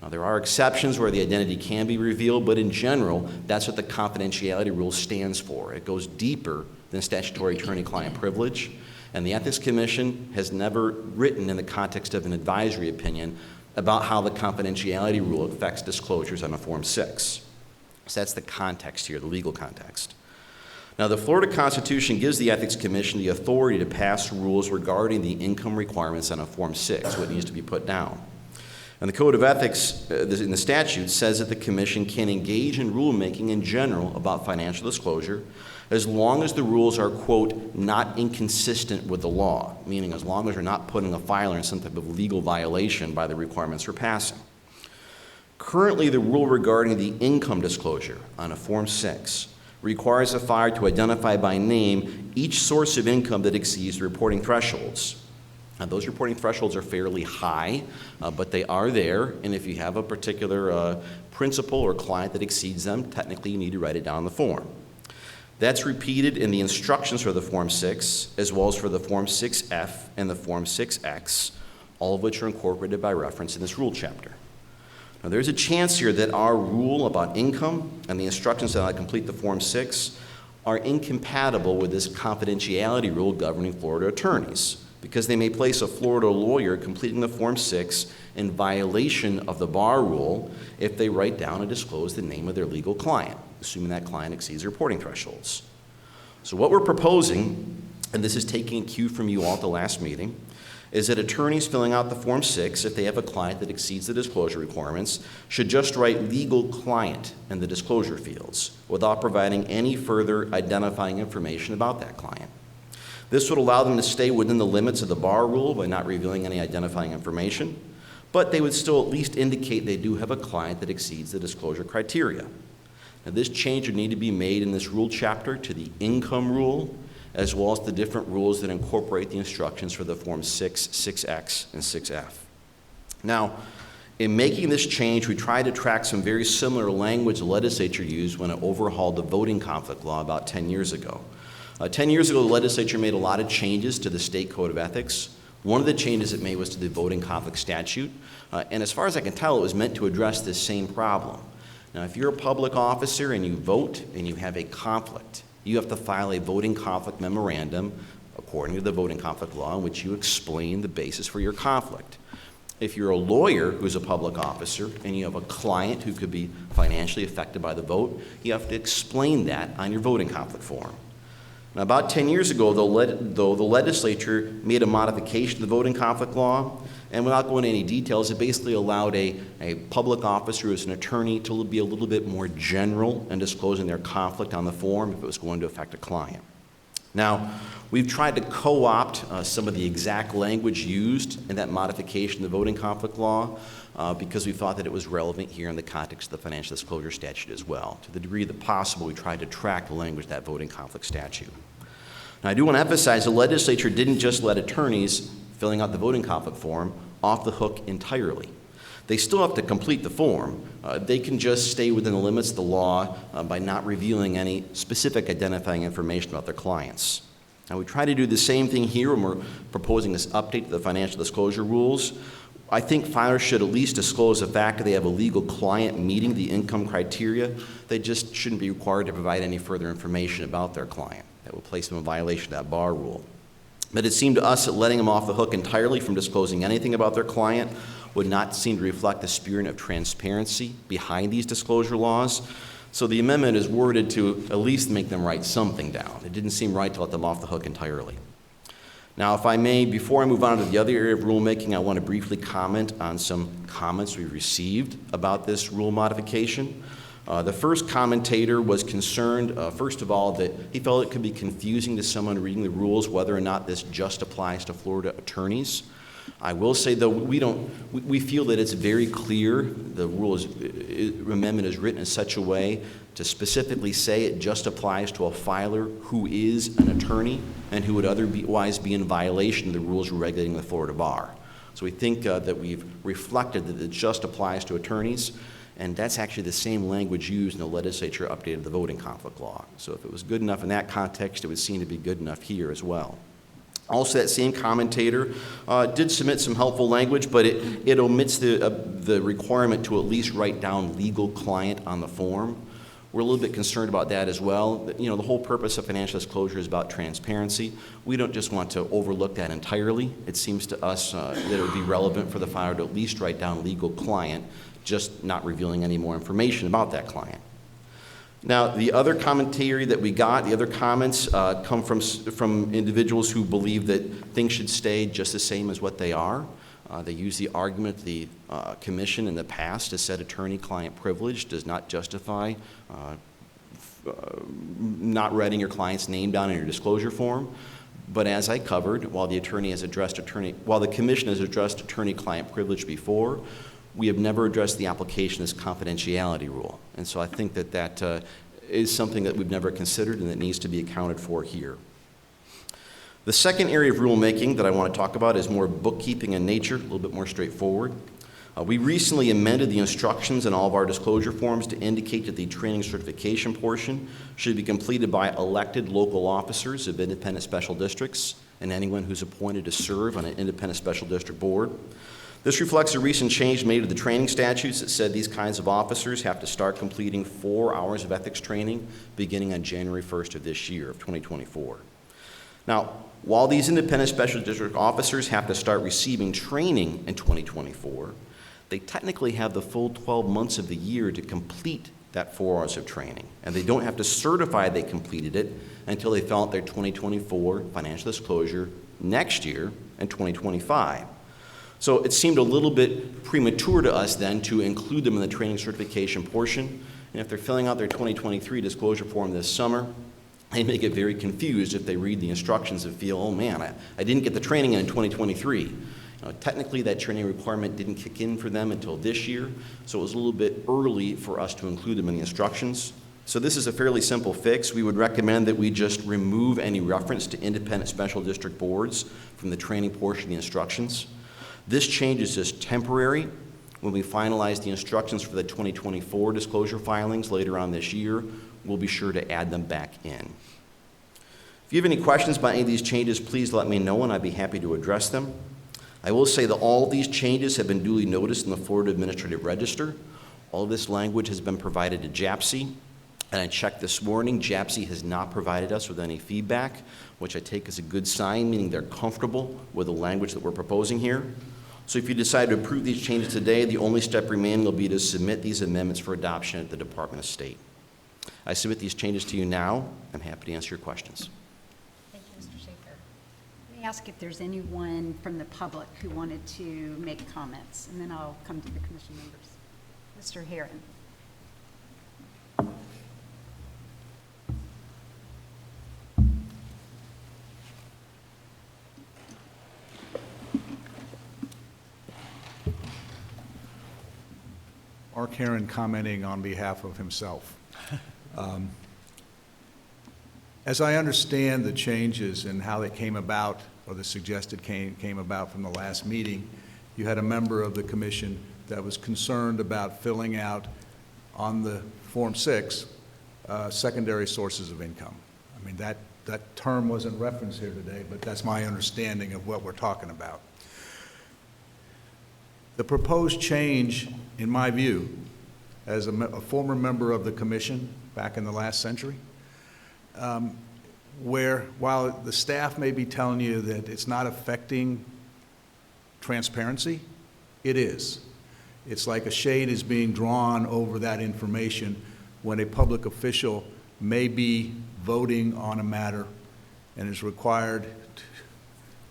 Now, there are exceptions where the identity can be revealed, but in general, that's what the confidentiality rule stands for. It goes deeper than statutory attorney-client privilege, and the Ethics Commission has never written in the context of an advisory opinion about how the confidentiality rule affects disclosures on a Form 6. So that's the context here, the legal context. Now, the Florida Constitution gives the Ethics Commission the authority to pass rules regarding the income requirements on a Form 6, what needs to be put down. And the Code of Ethics in the statute says that the Commission can engage in rulemaking in general about financial disclosure as long as the rules are, quote, not inconsistent with the law, meaning as long as you're not putting a filer in some type of legal violation by the requirements for passing. Currently, the rule regarding the income disclosure on a Form 6 requires a filer to identify by name each source of income that exceeds the reporting thresholds. Now, those reporting thresholds are fairly high, but they are there, and if you have a particular principal or client that exceeds them, technically you need to write it down on the form. That's repeated in the instructions for the Form 6, as well as for the Form 6F and the Form 6X, all of which are incorporated by reference in this rule chapter. Now, there's a chance here that our rule about income and the instructions that I complete the Form 6 are incompatible with this confidentiality rule governing Florida attorneys, because they may place a Florida lawyer completing the Form 6 in violation of the bar rule if they write down and disclose the name of their legal client, assuming that client exceeds the reporting thresholds. So what we're proposing, and this is taking a cue from you all at the last meeting, is that attorneys filling out the Form 6, if they have a client that exceeds the disclosure requirements, should just write legal client in the disclosure fields without providing any further identifying information about that client. This would allow them to stay within the limits of the bar rule by not revealing any identifying information, but they would still at least indicate they do have a client that exceeds the disclosure criteria. Now, this change would need to be made in this rule chapter to the income rule, as well as the different rules that incorporate the instructions for the Form 6, 6X, and 6F. Now, in making this change, we tried to track some very similar language the legislature used when it overhauled the voting conflict law about 10 years ago. 10 years ago, the legislature made a lot of changes to the state code of ethics. One of the changes it made was to the voting conflict statute, and as far as I can tell, it was meant to address this same problem. Now, if you're a public officer and you vote and you have a conflict, you have to file a voting conflict memorandum according to the voting conflict law in which you explain the basis for your conflict. If you're a lawyer who's a public officer and you have a client who could be financially affected by the vote, you have to explain that on your voting conflict form. Now, about 10 years ago, though, the legislature made a modification to the voting conflict law, and without going into any details, it basically allowed a public officer who is an attorney to be a little bit more general in disclosing their conflict on the form if it was going to affect a client. Now, we've tried to co-opt some of the exact language used in that modification of the voting conflict law because we thought that it was relevant here in the context of the financial disclosure statute as well. To the degree that possible, we tried to track the language of that voting conflict statute. Now, I do want to emphasize the legislature didn't just let attorneys filling out the voting conflict form off the hook entirely. They still have to complete the form. They can just stay within the limits of the law by not revealing any specific identifying information about their clients. Now, we try to do the same thing here when we're proposing this update to the financial disclosure rules. I think filers should at least disclose the fact that they have a legal client meeting the income criteria. They just shouldn't be required to provide any further information about their client. That would place them in violation of that bar rule. But it seemed to us that letting them off the hook entirely from disclosing anything about their client would not seem to reflect the spirit of transparency behind these disclosure laws. So the amendment is worded to at least make them write something down. It didn't seem right to let them off the hook entirely. Now, if I may, before I move on to the other area of rulemaking, I want to briefly comment on some comments we received about this rule modification. The first commentator was concerned, first of all, that he felt it could be confusing to someone reading the rules whether or not this just applies to Florida attorneys. I will say, though, we feel that it's very clear. The amendment is written in such a way to specifically say it just applies to a filer who is an attorney and who would otherwise be in violation of the rules regulating the Florida bar. So we think that we've reflected that it just applies to attorneys, and that's actually the same language used in the legislature updated the voting conflict law. So if it was good enough in that context, it would seem to be good enough here as well. Also, that same commentator did submit some helpful language, but it omits the requirement to at least write down legal client on the form. We're a little bit concerned about that as well. You know, the whole purpose of financial disclosure is about transparency. We don't just want to overlook that entirely. It seems to us that it would be relevant for the filer to at least write down legal client, just not revealing any more information about that client. Now, the other commentary that we got, the other comments come from individuals who believe that things should stay just the same as what they are. They use the argument that the commission in the past has said attorney-client privilege does not justify not writing your client's name down in your disclosure form. But as I covered, while the commission has addressed attorney-client privilege before, we have never addressed the application of this confidentiality rule. And so I think that that is something that we've never considered and that needs to be accounted for here. The second area of rulemaking that I want to talk about is more bookkeeping in nature, a little bit more straightforward. We recently amended the instructions in all of our disclosure forms to indicate that the training certification portion should be completed by elected local officers of independent special districts and anyone who's appointed to serve on an independent special district board. This reflects a recent change made to the training statutes that said these kinds of officers have to start completing 4 hours of ethics training beginning on January 1st of this year, of 2024. Now, while these independent special district officers have to start receiving training in 2024, they technically have the full 12 months of the year to complete that 4 hours of training. And they don't have to certify they completed it until they fill out their 2024 financial disclosure next year in 2025. So it seemed a little bit premature to us then to include them in the training certification portion. And if they're filling out their 2023 disclosure form this summer, they may get very confused if they read the instructions and feel, oh man, I didn't get the training in 2023. Technically, that training requirement didn't kick in for them until this year, so it was a little bit early for us to include them in the instructions. So this is a fairly simple fix. We would recommend that we just remove any reference to independent special district boards from the training portion of the instructions. This change is just temporary. When we finalize the instructions for the 2024 disclosure filings later on this year, we'll be sure to add them back in. If you have any questions about any of these changes, please let me know and I'd be happy to address them. I will say that all of these changes have been duly noticed in the Florida Administrative Register. All of this language has been provided to JAPSI, and I checked this morning. JAPSI has not provided us with any feedback, which I take as a good sign, meaning they're comfortable with the language that we're proposing here. So if you decide to approve these changes today, the only step remaining will be to submit these amendments for adoption at the Department of State. I submit these changes to you now. I'm happy to answer your questions. Thank you, Mr. Schaefer. Let me ask if there's anyone from the public who wanted to make comments, and then I'll come to the commission members. Mr. Herron. Mark Heron commenting on behalf of himself. As I understand the changes and how they came about, or the suggested came about from the last meeting, you had a member of the commission that was concerned about filling out on the Form 6, secondary sources of income. I mean, that term wasn't referenced here today, but that's my understanding of what we're talking about. The proposed change, in my view, as a former member of the commission back in the last century, where while the staff may be telling you that it's not affecting transparency, it is. It's like a shade is being drawn over that information when a public official may be voting on a matter and is required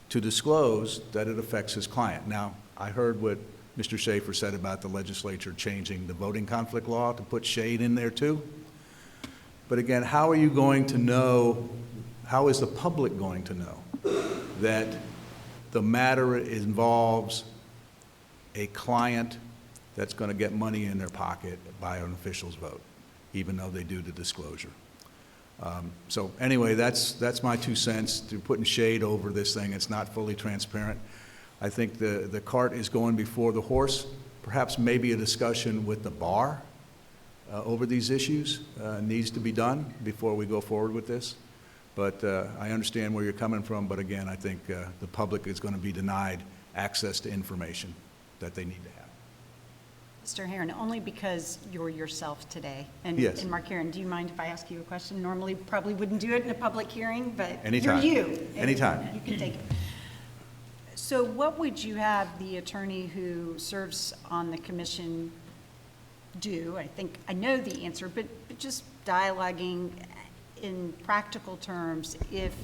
to disclose that it affects his client. Now, I heard what Mr. Schaefer said about the legislature changing the voting conflict law to put shade in there too. But again, how are you going to know, how is the public going to know that the matter involves a client that's going to get money in their pocket by an official's vote, even though they do the disclosure? So anyway, that's my 2 cents to putting shade over this thing. It's not fully transparent. I think the cart is going before the horse. Perhaps maybe a discussion with the bar over these issues needs to be done before we go forward with this. But I understand where you're coming from, but again, I think the public is going to be denied access to information that they need to have. Mr. Heron, only because you're yourself today. And, Yes. and Mark Heron, do you mind if I ask you a question? Normally, probably wouldn't do it in a public hearing, but Anytime. you're you. Anytime. You can take it. So what would you have the attorney who serves on the commission do? I think I know the answer, but just dialoguing in practical terms, if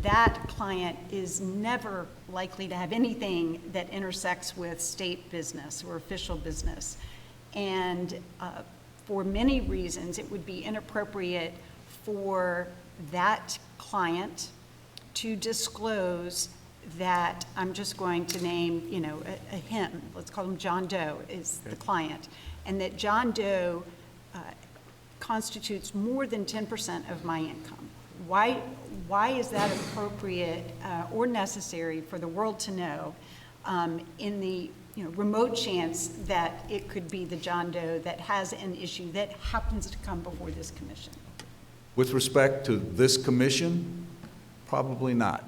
that client is never likely to have anything that intersects with state business or official business, and for many reasons, it would be inappropriate for that client to disclose that, I'm just going to name, you know, a him, let's call him John Doe is the client, and that John Doe constitutes more than 10% of my income. Why is that appropriate or necessary for the world to know in the remote chance that it could be the John Doe that has an issue that happens to come before this commission? With respect to this commission, probably not.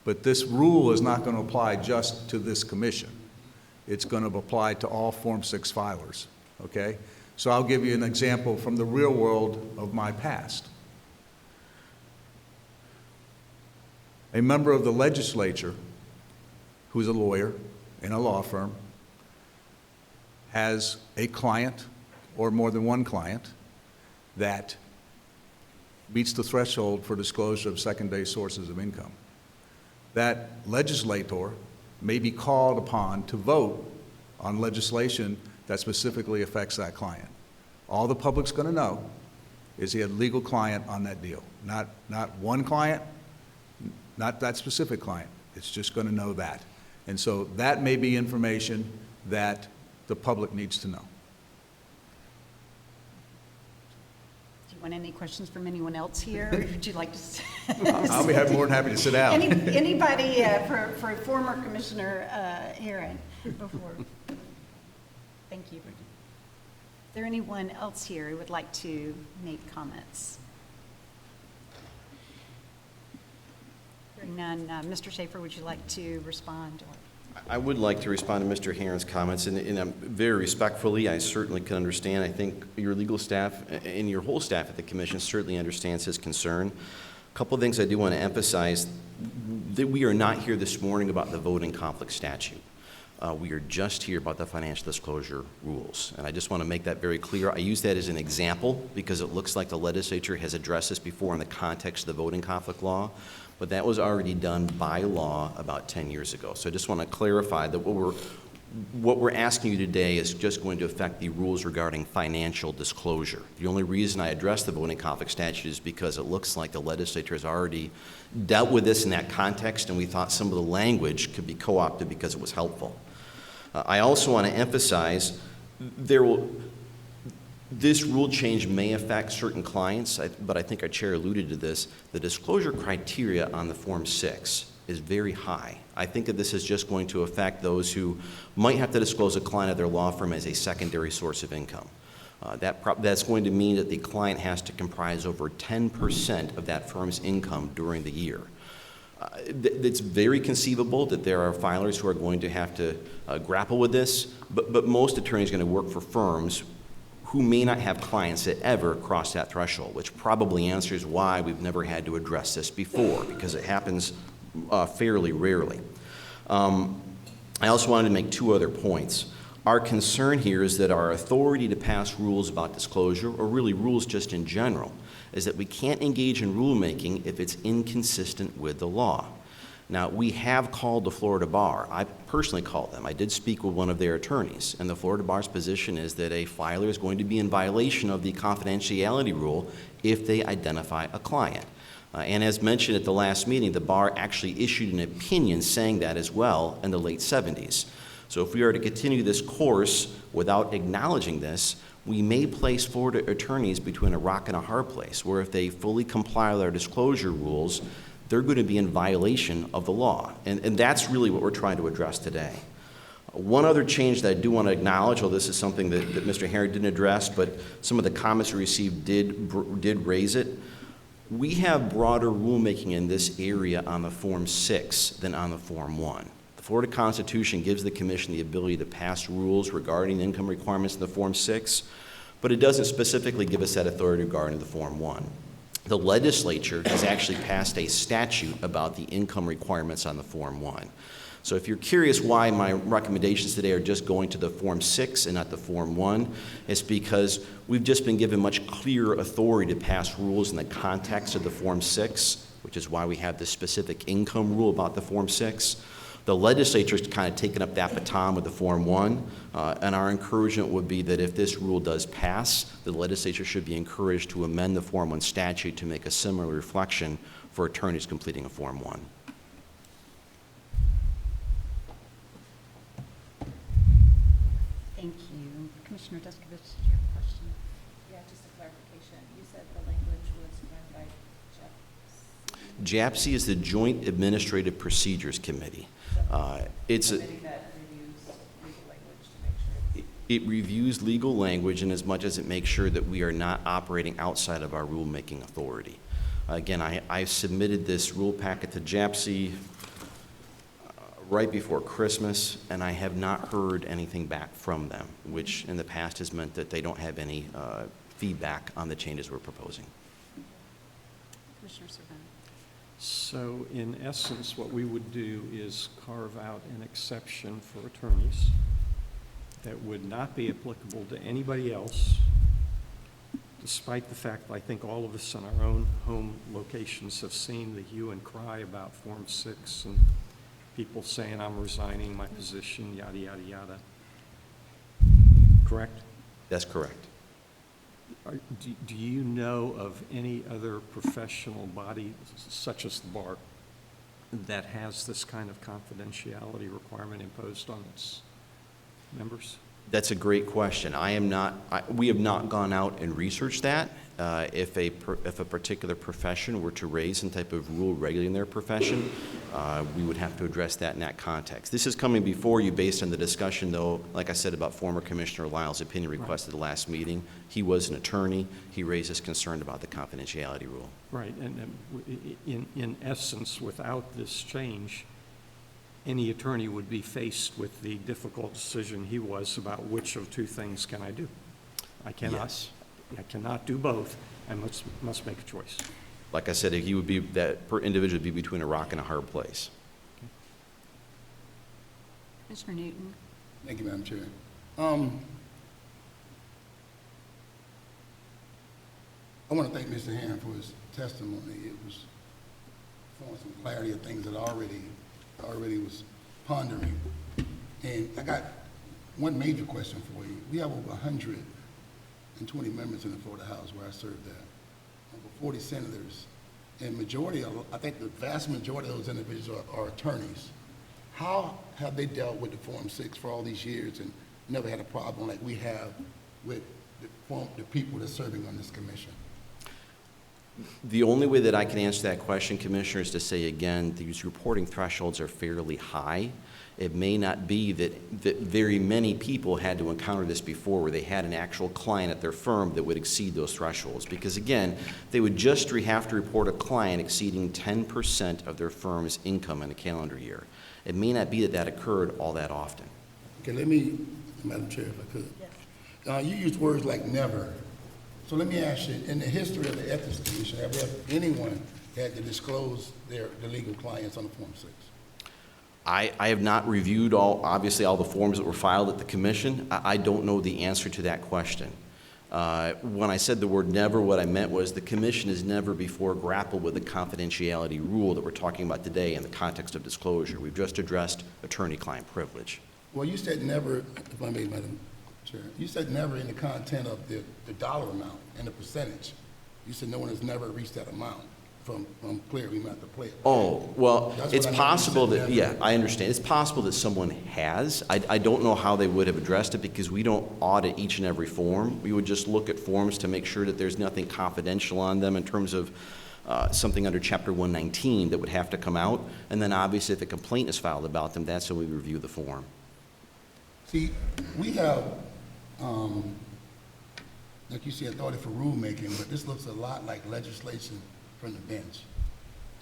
But this rule is not going to apply just to this commission. It's going to apply to all Form 6 filers, okay? So I'll give you an example from the real world of my past. A member of the legislature who's a lawyer in a law firm has a client or more than one client that meets the threshold for disclosure of secondary sources of income. That legislator may be called upon to vote on legislation that specifically affects that client. All the public's going to know is he had a legal client on that deal. Not one client, not that specific client. It's just going to know that. And so that may be information that the public needs to know. Do you want any questions from anyone else here? Or would you like to? I'll be more than happy to sit down. Anybody for former Commissioner Heron before? Thank you. Is there anyone else here who would like to make comments? Hearing none, Mr. Schaefer, would you like to respond? I would like to respond to Mr. Heron's comments, and very respectfully, I certainly can understand. I think your legal staff and your whole staff at the commission certainly understands his concern. A couple of things I do want to emphasize, that we are not here this morning about the voting conflict statute. We are just here about the financial disclosure rules, and I just want to make that very clear. I use that as an example because it looks like the legislature has addressed this before in the context of the voting conflict law, but that was already done by law about 10 years ago. So I just want to clarify that what we're asking you today is just going to affect the rules regarding financial disclosure. The only reason I address the voting conflict statute is because it looks like the legislature has already dealt with this in that context, and we thought some of the language could be co-opted because it was helpful. I also want to emphasize This rule change may affect certain clients, but I think our chair alluded to this. The disclosure criteria on the Form 6 is very high. I think that this is just going to affect those who might have to disclose a client of their law firm as a secondary source of income. That's going to mean that the client has to comprise over 10% of that firm's income during the year. It's very conceivable that there are filers who are going to have to grapple with this, but most attorneys are going to work for firms who may not have clients that ever cross that threshold, which probably answers why we've never had to address this before, because it happens fairly rarely. I also wanted to make two other points. Our concern here is that our authority to pass rules about disclosure, or really rules just in general, is that we can't engage in rulemaking if it's inconsistent with the law. Now, we have called the Florida Bar. I personally called them. I did speak with one of their attorneys, and the Florida Bar's position is that a filer is going to be in violation of the confidentiality rule if they identify a client. And as mentioned at the last meeting, the Bar actually issued an opinion saying that as well in the late 70s. So if we are to continue this course without acknowledging this, we may place Florida attorneys between a rock and a hard place, where if they fully comply with our disclosure rules, they're going to be in violation of the law. And that's really what we're trying to address today. One other change that I do want to acknowledge, although this is something that Mr. Herring didn't address, but some of the comments we received did raise it. We have broader rulemaking in this area on the Form 6 than on the Form 1. The Florida Constitution gives the Commission the ability to pass rules regarding income requirements in the Form 6, but it doesn't specifically give us that authority regarding the Form 1. The legislature has actually passed a statute about the income requirements on the Form 1. So if you're curious why my recommendations today are just going to the Form 6 and not the Form 1, it's because we've just been given much clearer authority to pass rules in the context of the Form 6, which is why we have this specific income rule about the Form 6. The legislature's kind of taken up that baton with the Form 1, and our encouragement would be that if this rule does pass, the legislature should be encouraged to amend the Form 1 statute to make a similar reflection for attorneys completing a Form 1. Thank you. Commissioner Deskovich, did you have a question? Yeah, just a clarification. You said the language was run by JAPC is the Joint Administrative Procedures Committee. It's a, committee that reviews legal language to make sure. it reviews legal language in as much as it makes sure that we are not operating outside of our rulemaking authority. Again, I submitted this rule packet to JAPC right before Christmas, and I have not heard anything back from them, which in the past has meant that they don't have any feedback on the changes we're proposing. Commissioner Servant. So in essence, what we would do is carve out an exception for attorneys that would not be applicable to anybody else, despite the fact I think all of us in our own home locations have seen the hue and cry about Form 6 and people saying I'm resigning my position, yada, yada, yada. Correct? That's correct. Do you know of any other professional body, such as the Bar, that has this kind of confidentiality requirement imposed on its members? That's a great question. We have not gone out and researched that. If a particular profession were to raise some type of rule regulating their profession, we would have to address that in that context. This is coming before you based on the discussion, though, like I said, about former Commissioner Lyle's opinion request at the last meeting. He was an attorney. He raised his concern about the confidentiality rule. Right, and in essence, without this change, any attorney would be faced with the difficult decision he was about which of two things can I do. I cannot do both. I must make a choice. Like I said, he would be, that per individual would be between a rock and a hard place. Commissioner Newton. Thank you, Madam Chair. I want to thank Mr. Herring for his testimony. It was showing some clarity of things that I already was pondering. And I got one major question for you. We have over 120 members in the Florida House where I served at, over 40 senators, and I think the vast majority of those individuals are attorneys. How have they dealt with the Form 6 for all these years and never had a problem like we have with the people that's serving on this commission? The only way that I can answer that question, Commissioner, is to say again, these reporting thresholds are fairly high. It may not be that very many people had to encounter this before where they had an actual client at their firm that would exceed those thresholds. Because again, they would just have to report a client exceeding 10% of their firm's income in a calendar year. It may not be that that occurred all that often. Okay, let me, Madam Chair, if I could. You used words like never. So let me ask you, in the history of the Ethics Commission, have we had anyone had to disclose their legal clients on the Form 6? I have not reviewed obviously all the forms that were filed at the commission. I don't know the answer to that question. When I said the word never, what I meant was the commission has never before grappled with the confidentiality rule that we're talking about today in the context of disclosure. We've just addressed attorney-client privilege. Well, you said never, if I may, Madam Chair, you said never in the content of the dollar amount and the percentage. You said no one has never reached that amount. From clear, we might have to play it. Oh, well, That's it's what I meant. possible You said that, never. yeah, I understand. It's possible that someone has. I don't know how they would have addressed it because we don't audit each and every form. We would just look at forms to make sure that there's nothing confidential on them in terms of something under Chapter 119 that would have to come out. And then obviously if a complaint is filed about them, that's when we review the form. See, we have, like you said, authority for rulemaking, but this looks a lot like legislation from the bench,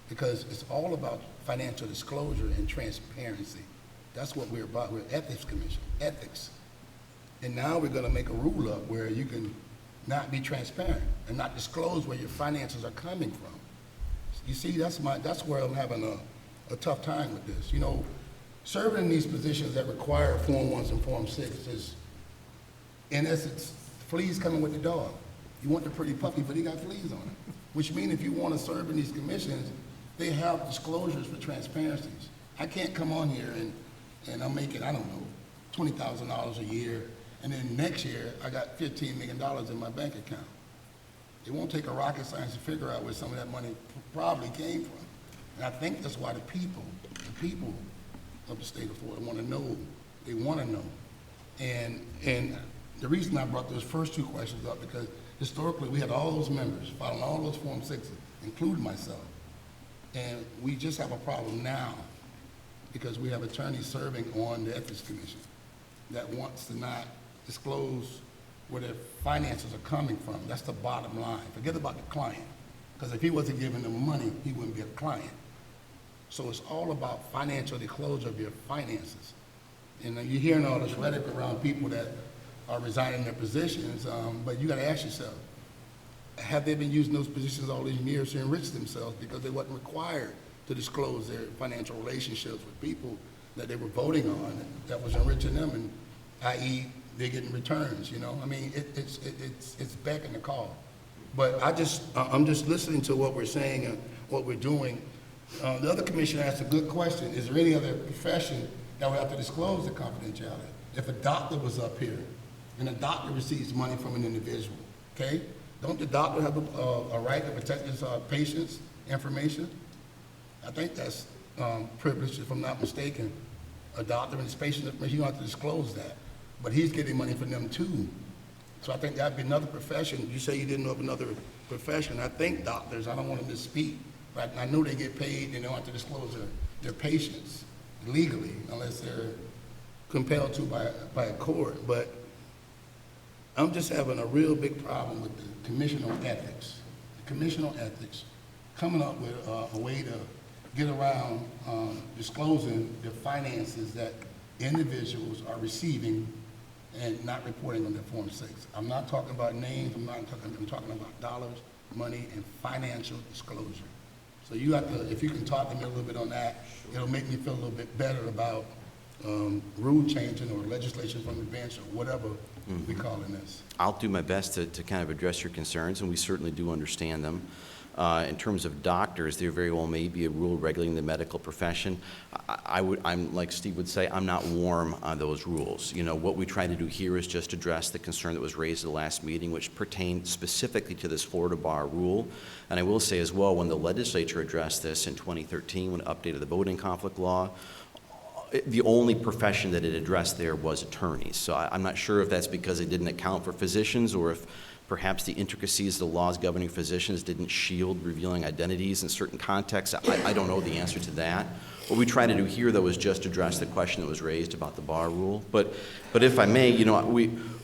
because it's all about financial disclosure and transparency. That's what we're about. We're Ethics Commission, ethics. And now we're gonna make a rule up where you can not be transparent and not disclose where your finances are coming from. You see, that's where I'm having a tough time with this. You know, serving in these positions that require Form 1s and Form 6 is, in essence, fleas coming with the dog. You want the pretty puppy, but he got fleas on it. Which means if you want to serve in these commissions, they have disclosures for transparencies. I can't come on here and I'm making, I don't know, $20,000 a year, and then next year I got $15 million in my bank account. It won't take a rocket science to figure out where some of that money probably came from. And I think that's why the people of the state of Florida want to know. They want to know. And the reason I brought those first two questions up, because historically, we had all those members filing all those Form 6s, including myself. And we just have a problem now because we have attorneys serving on the Ethics Commission that wants to not disclose where their finances are coming from. That's the bottom line. Forget about the client, because if he wasn't giving them money, he wouldn't be a client. So it's all about financial disclosure of your finances. And you're hearing all this rhetoric around people that are resigning their positions, but you got to ask yourself, have they been using those positions all these years to enrich themselves because they wasn't required to disclose their financial relationships with people that they were voting on that was enriching them, and i.e. they're getting returns, you know? I mean, it's back in the call. But I'm just listening to what we're saying and what we're doing. The other commissioner asked a good question. Is there any other profession that would have to disclose the confidentiality? If a doctor was up here, and a doctor receives money from an individual, okay? Don't the doctor have a right to protect his patient's information? I think that's privileged, if I'm not mistaken. A doctor and his patient's information, you don't have to disclose that. But he's getting money from them too. So I think that'd be another profession. You say you didn't know of another profession. I think doctors, I don't want to misspeak, but I know they get paid and they don't have to disclose their patients legally unless they're compelled to by a court. But I'm just having a real big problem with the Commission on Ethics. The Commission on Ethics coming up with a way to get around disclosing the finances that individuals are receiving and not reporting on their Form 6. I'm not talking about names, I'm talking about dollars, money, and financial disclosure. So you have to, if you can talk to me a little bit on that, it'll make me feel a little bit better about rule changing or legislation from the bench or whatever we calling this. I'll do my best to kind of address your concerns, and we certainly do understand them. In terms of doctors, there very well may be a rule regulating the medical profession. I'm like Steve would say, I'm not warm on those rules. You know, what we try to do here is just address the concern that was raised at the last meeting, which pertained specifically to this Florida bar rule. And I will say as well, when the legislature addressed this in 2013, when it updated the voting conflict law, the only profession that it addressed there was attorneys. So I'm not sure if that's because it didn't account for physicians, or if perhaps the intricacies of the laws governing physicians didn't shield revealing identities in certain contexts. I don't know the answer to that. What we try to do here, though, is just address the question that was raised about the bar rule. But if I may,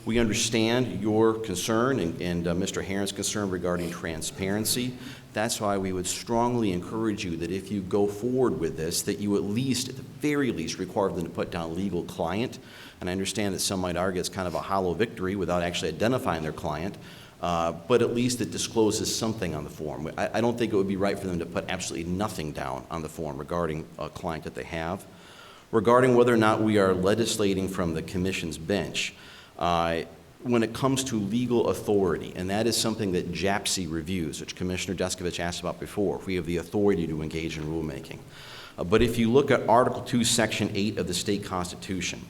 we understand your concern and Mr. Herron's concern regarding transparency. That's why we would strongly encourage you that if you go forward with this, that you at least, at the very least, require them to put down legal client. And I understand that some might argue it's kind of a hollow victory without actually identifying their client, but at least it discloses something on the form. I don't think it would be right for them to put absolutely nothing down on the form regarding a client that they have. Regarding whether or not we are legislating from the commission's bench, when it comes to legal authority, and that is something that JAPSI reviews, which Commissioner Deskovich asked about before, if we have the authority to engage in rulemaking. But if you look at Article 2, Section 8 of the state constitution,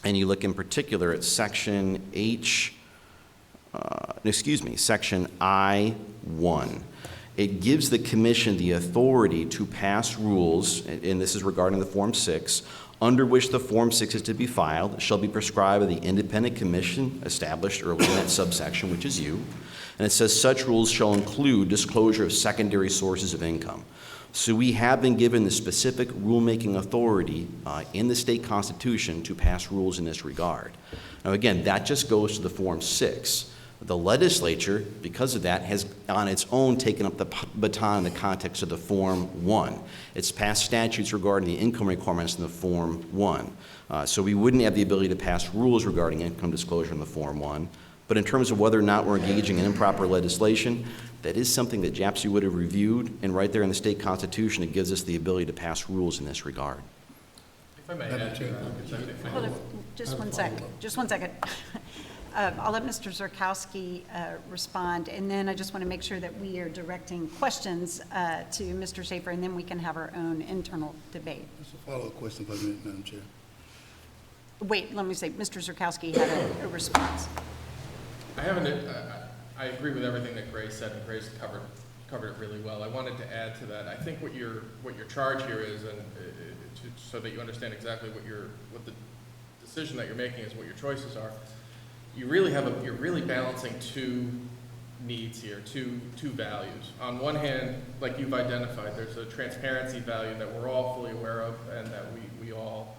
and you look in particular at Section Section I-1, it gives the commission the authority to pass rules, and this is regarding the Form 6, under which the Form 6 is to be filed, shall be prescribed by the independent commission established early in that subsection, which is you. And it says such rules shall include disclosure of secondary sources of income. So we have been given the specific rulemaking authority in the state constitution to pass rules in this regard. Now again, that just goes to the Form 6. The legislature, because of that, has on its own taken up the baton in the context of the Form 1. It's passed statutes regarding the income requirements in the Form 1. So we wouldn't have the ability to pass rules regarding income disclosure in the Form 1. But in terms of whether or not we're engaging in improper legislation, that is something that JAPSI would have reviewed, and right there in the state constitution, it gives us the ability to pass rules in this regard. If I may add to that. Hold on, just one second. I'll let Mr. Zurkowski respond, and then I just want to make sure that we are directing questions to Mr. Schaefer, and then we can have our own internal debate. Just a follow-up question, if I may, Madam Chair. Wait, let me say, Mr. Zurkowski had a response. I agree with everything that Grace said, and Grace covered it really well. I wanted to add to that. I think what your charge here is, and so that you understand exactly what the decision that you're making is, what your choices are. You're really balancing two needs here, two values. On one hand, like you've identified, there's a transparency value that we're all fully aware of, and that we all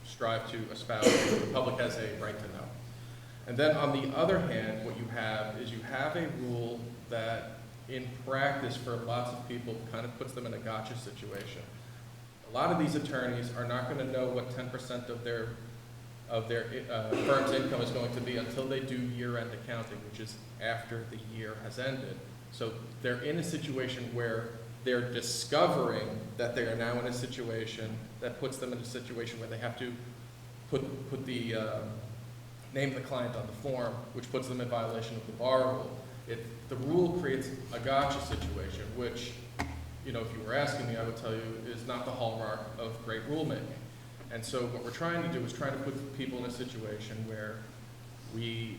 strive to espouse. The public has a right to know. And then on the other hand, what you have is you have a rule that in practice for lots of people kind of puts them in a gotcha situation. A lot of these attorneys are not going to know what 10% of their firm's income is going to be until they do year-end accounting, which is after the year has ended. So they're in a situation where they're discovering that they are now in a situation that puts them in a situation where they have to put the name of the client on the form, which puts them in violation of the bar rule. The rule creates a gotcha situation, which, if you were asking me, I would tell you is not the hallmark of great rulemaking. And so what we're trying to do is try to put people in a situation where we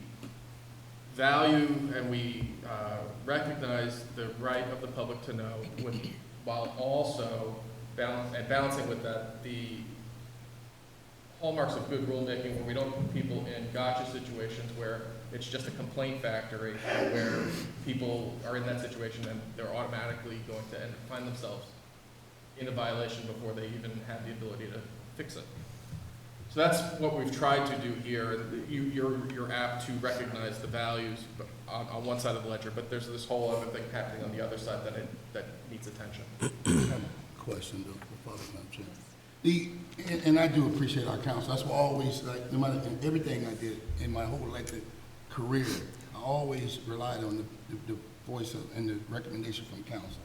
value and we recognize the right of the public to know, while also balancing with that the hallmarks of good rulemaking, where we don't put people in gotcha situations where it's just a complaint factory, where people are in that situation and they're automatically going to find themselves in a violation before they even have the ability to fix it. So that's what we've tried to do here. You're apt to recognize the values on one side of the ledger, but there's this whole other thing happening on the other side that needs attention. I have a question, though, for Father, Madam Chair. And I do appreciate our counsel. That's why I always, like, no matter in everything I did in my whole elected career, I always relied on the voice and the recommendation from counsel.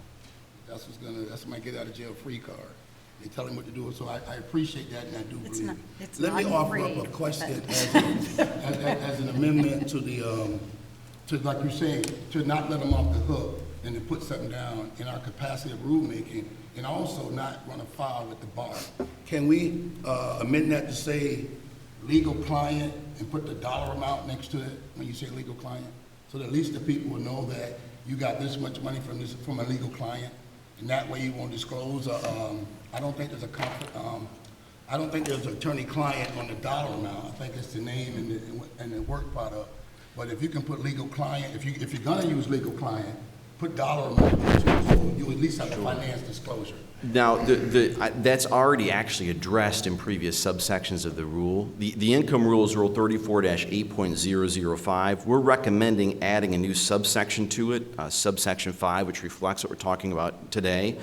That's what might get out of jail free card. They tell him what to do, so I appreciate that, and I do believe it. Let me offer up a question as an amendment to like you're saying, to not let them off the hook and to put something down in our capacity of rulemaking, and also not run afoul with the bar. Can we amend that to say legal client and put the dollar amount next to it when you say legal client? So that at least the people will know that you got this much money from a legal client, and that way you won't disclose. I don't think there's a conflict. I don't think there's an attorney-client on the dollar amount. I think it's the name and the work product. But if you can put legal client, if you're gonna use legal client, put dollar amount, so you at least have a finance disclosure. Now, that's already actually addressed in previous subsections of the rule. The income rule is Rule 34-8.005. We're recommending adding a new subsection to it, subsection 5, which reflects what we're talking about today.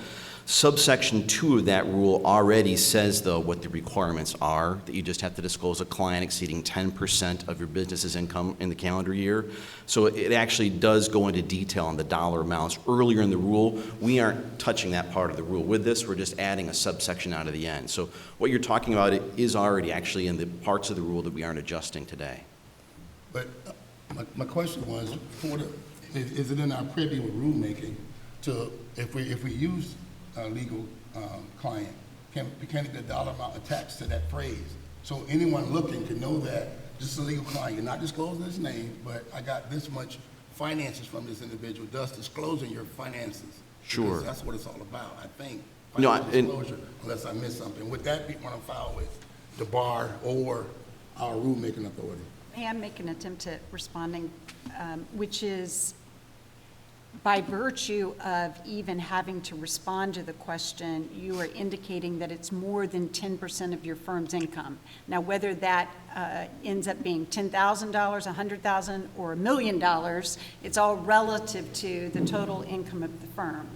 Subsection 2 of that rule already says, though, what the requirements are, that you just have to disclose a client exceeding 10% of your business's income in the calendar year. So it actually does go into detail on the dollar amounts earlier in the rule. We aren't touching that part of the rule with this. We're just adding a subsection out of the end. So what you're talking about is already actually in the parts of the rule that we aren't adjusting today. But my question was, is it in our privy with rulemaking to, if we use a legal client, can the dollar amount attached to that phrase? So anyone looking can know that this is a legal client. You're not disclosing his name, but I got this much finances from this individual, thus disclosing your finances. Sure. Because that's what it's all about, I think. No, Financial disclosure, unless I missed something. Would that be one on file with the bar or our rulemaking authority? May I make an attempt at responding, which is, by virtue of even having to respond to the question, you are indicating that it's more than 10% of your firm's income. Now, whether that ends up being $10,000, $100,000, or $1 million, it's all relative to the total income of the firm.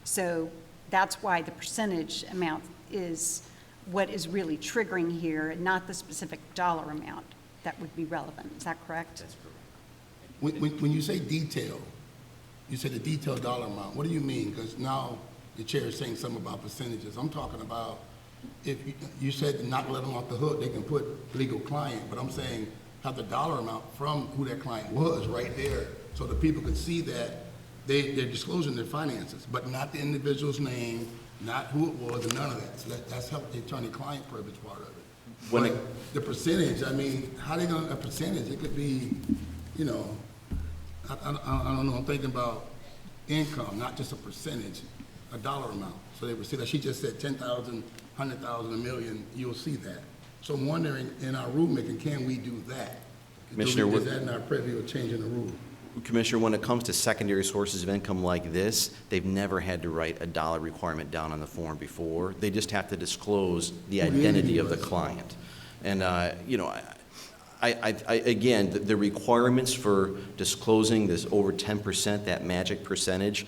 So that's why the percentage amount is what is really triggering here, not the specific dollar amount that would be relevant. Is that correct? That's correct. When you say detail, you said the detailed dollar amount. What do you mean? Because now the chair is saying something about percentages. I'm talking about, if you said not let them off the hook, they can put legal client, but I'm saying have the dollar amount from who that client was right there, so that people could see that they're disclosing their finances, but not the individual's name, not who it was, and none of that. So that's helped the attorney-client privilege part of it. But the percentage, I mean, how they gonna, a percentage, it could be, you know, I don't know, I'm thinking about income, not just a percentage, a dollar amount. So they would see that, she just said 10,000, 100,000, a million, you'll see that. So I'm wondering, in our rulemaking, can we do that? Commissioner, Is that in our preview of changing the rule? Commissioner, when it comes to secondary sources of income like this, they've never had to write a dollar requirement down on the form before. They just have to disclose the identity of the client. And, you know, again, the requirements for disclosing this over 10%, that magic percentage,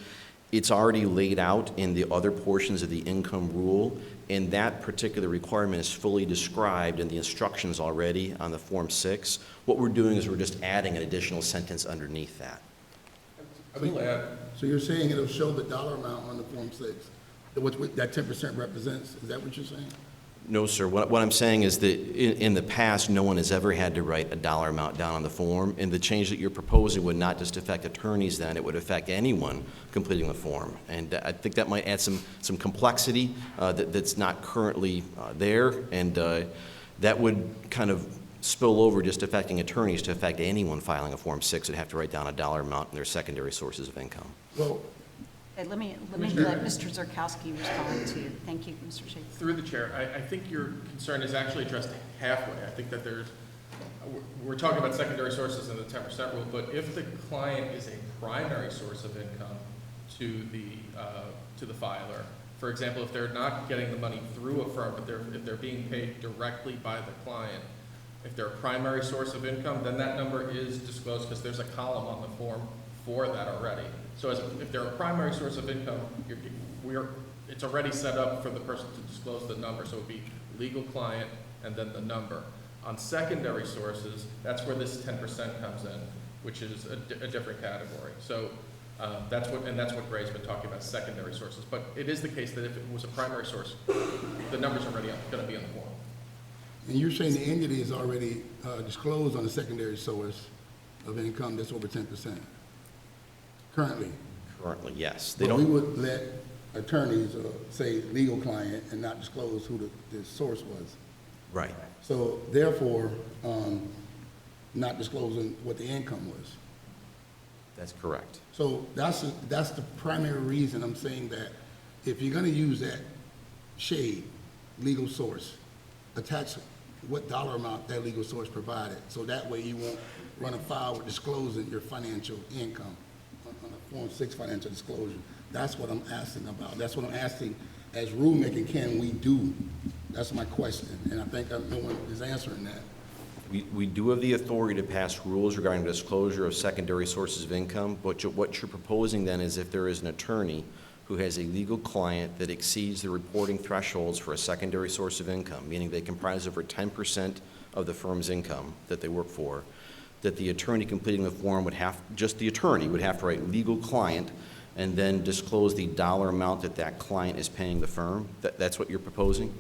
it's already laid out in the other portions of the income rule, and that particular requirement is fully described in the instructions already on the Form 6. What we're doing is we're just adding an additional sentence underneath that. I will add, So you're saying it'll show the dollar amount on the Form 6, what that 10% represents? Is that what you're saying? No, sir. What I'm saying is that in the past, no one has ever had to write a dollar amount down on the form, and the change that you're proposing would not just affect attorneys then, it would affect anyone completing the form. And I think that might add some complexity that's not currently there, and that would kind of spill over just affecting attorneys to affect anyone filing a Form 6 would have to write down a dollar amount in their secondary sources of income. Well, Let me let Mr. Zerkowski respond to. Thank you, Mr. Shea. through the chair, I think your concern is actually addressed halfway. I think that we're talking about secondary sources in the 10% rule, but if the client is a primary source of income to the filer, for example, if they're not getting the money through a firm, but if they're being paid directly by the client, if they're a primary source of income, then that number is disclosed because there's a column on the form for that already. So if they're a primary source of income, it's already set up for the person to disclose the number. So it would be legal client and then the number. On secondary sources, that's where this 10% comes in, which is a different category. So that's what Gray's been talking about, secondary sources. But it is the case that if it was a primary source, the number's already going to be on the form. and you're saying the entity is already disclosed on the secondary source of income that's over 10%? Currently? Currently, yes. But we would let attorneys say legal client and not disclose who the source was. Right. So therefore, not disclosing what the income was. That's correct. So that's the primary reason I'm saying that if you're gonna use that shade, legal source, attach what dollar amount that legal source provided, so that way you won't run afoul with disclosing your financial income on a Form 6 financial disclosure. That's what I'm asking about. That's what I'm asking as rulemaking, can we do? That's my question, and I think no one is answering that. We do have the authority to pass rules regarding disclosure of secondary sources of income, but what you're proposing then is if there is an attorney who has a legal client that exceeds the reporting thresholds for a secondary source of income, meaning they comprise over 10% of the firm's income that they work for, that the attorney completing the form would have, just the attorney would have to write legal client and then disclose the dollar amount that that client is paying the firm? That's what you're proposing?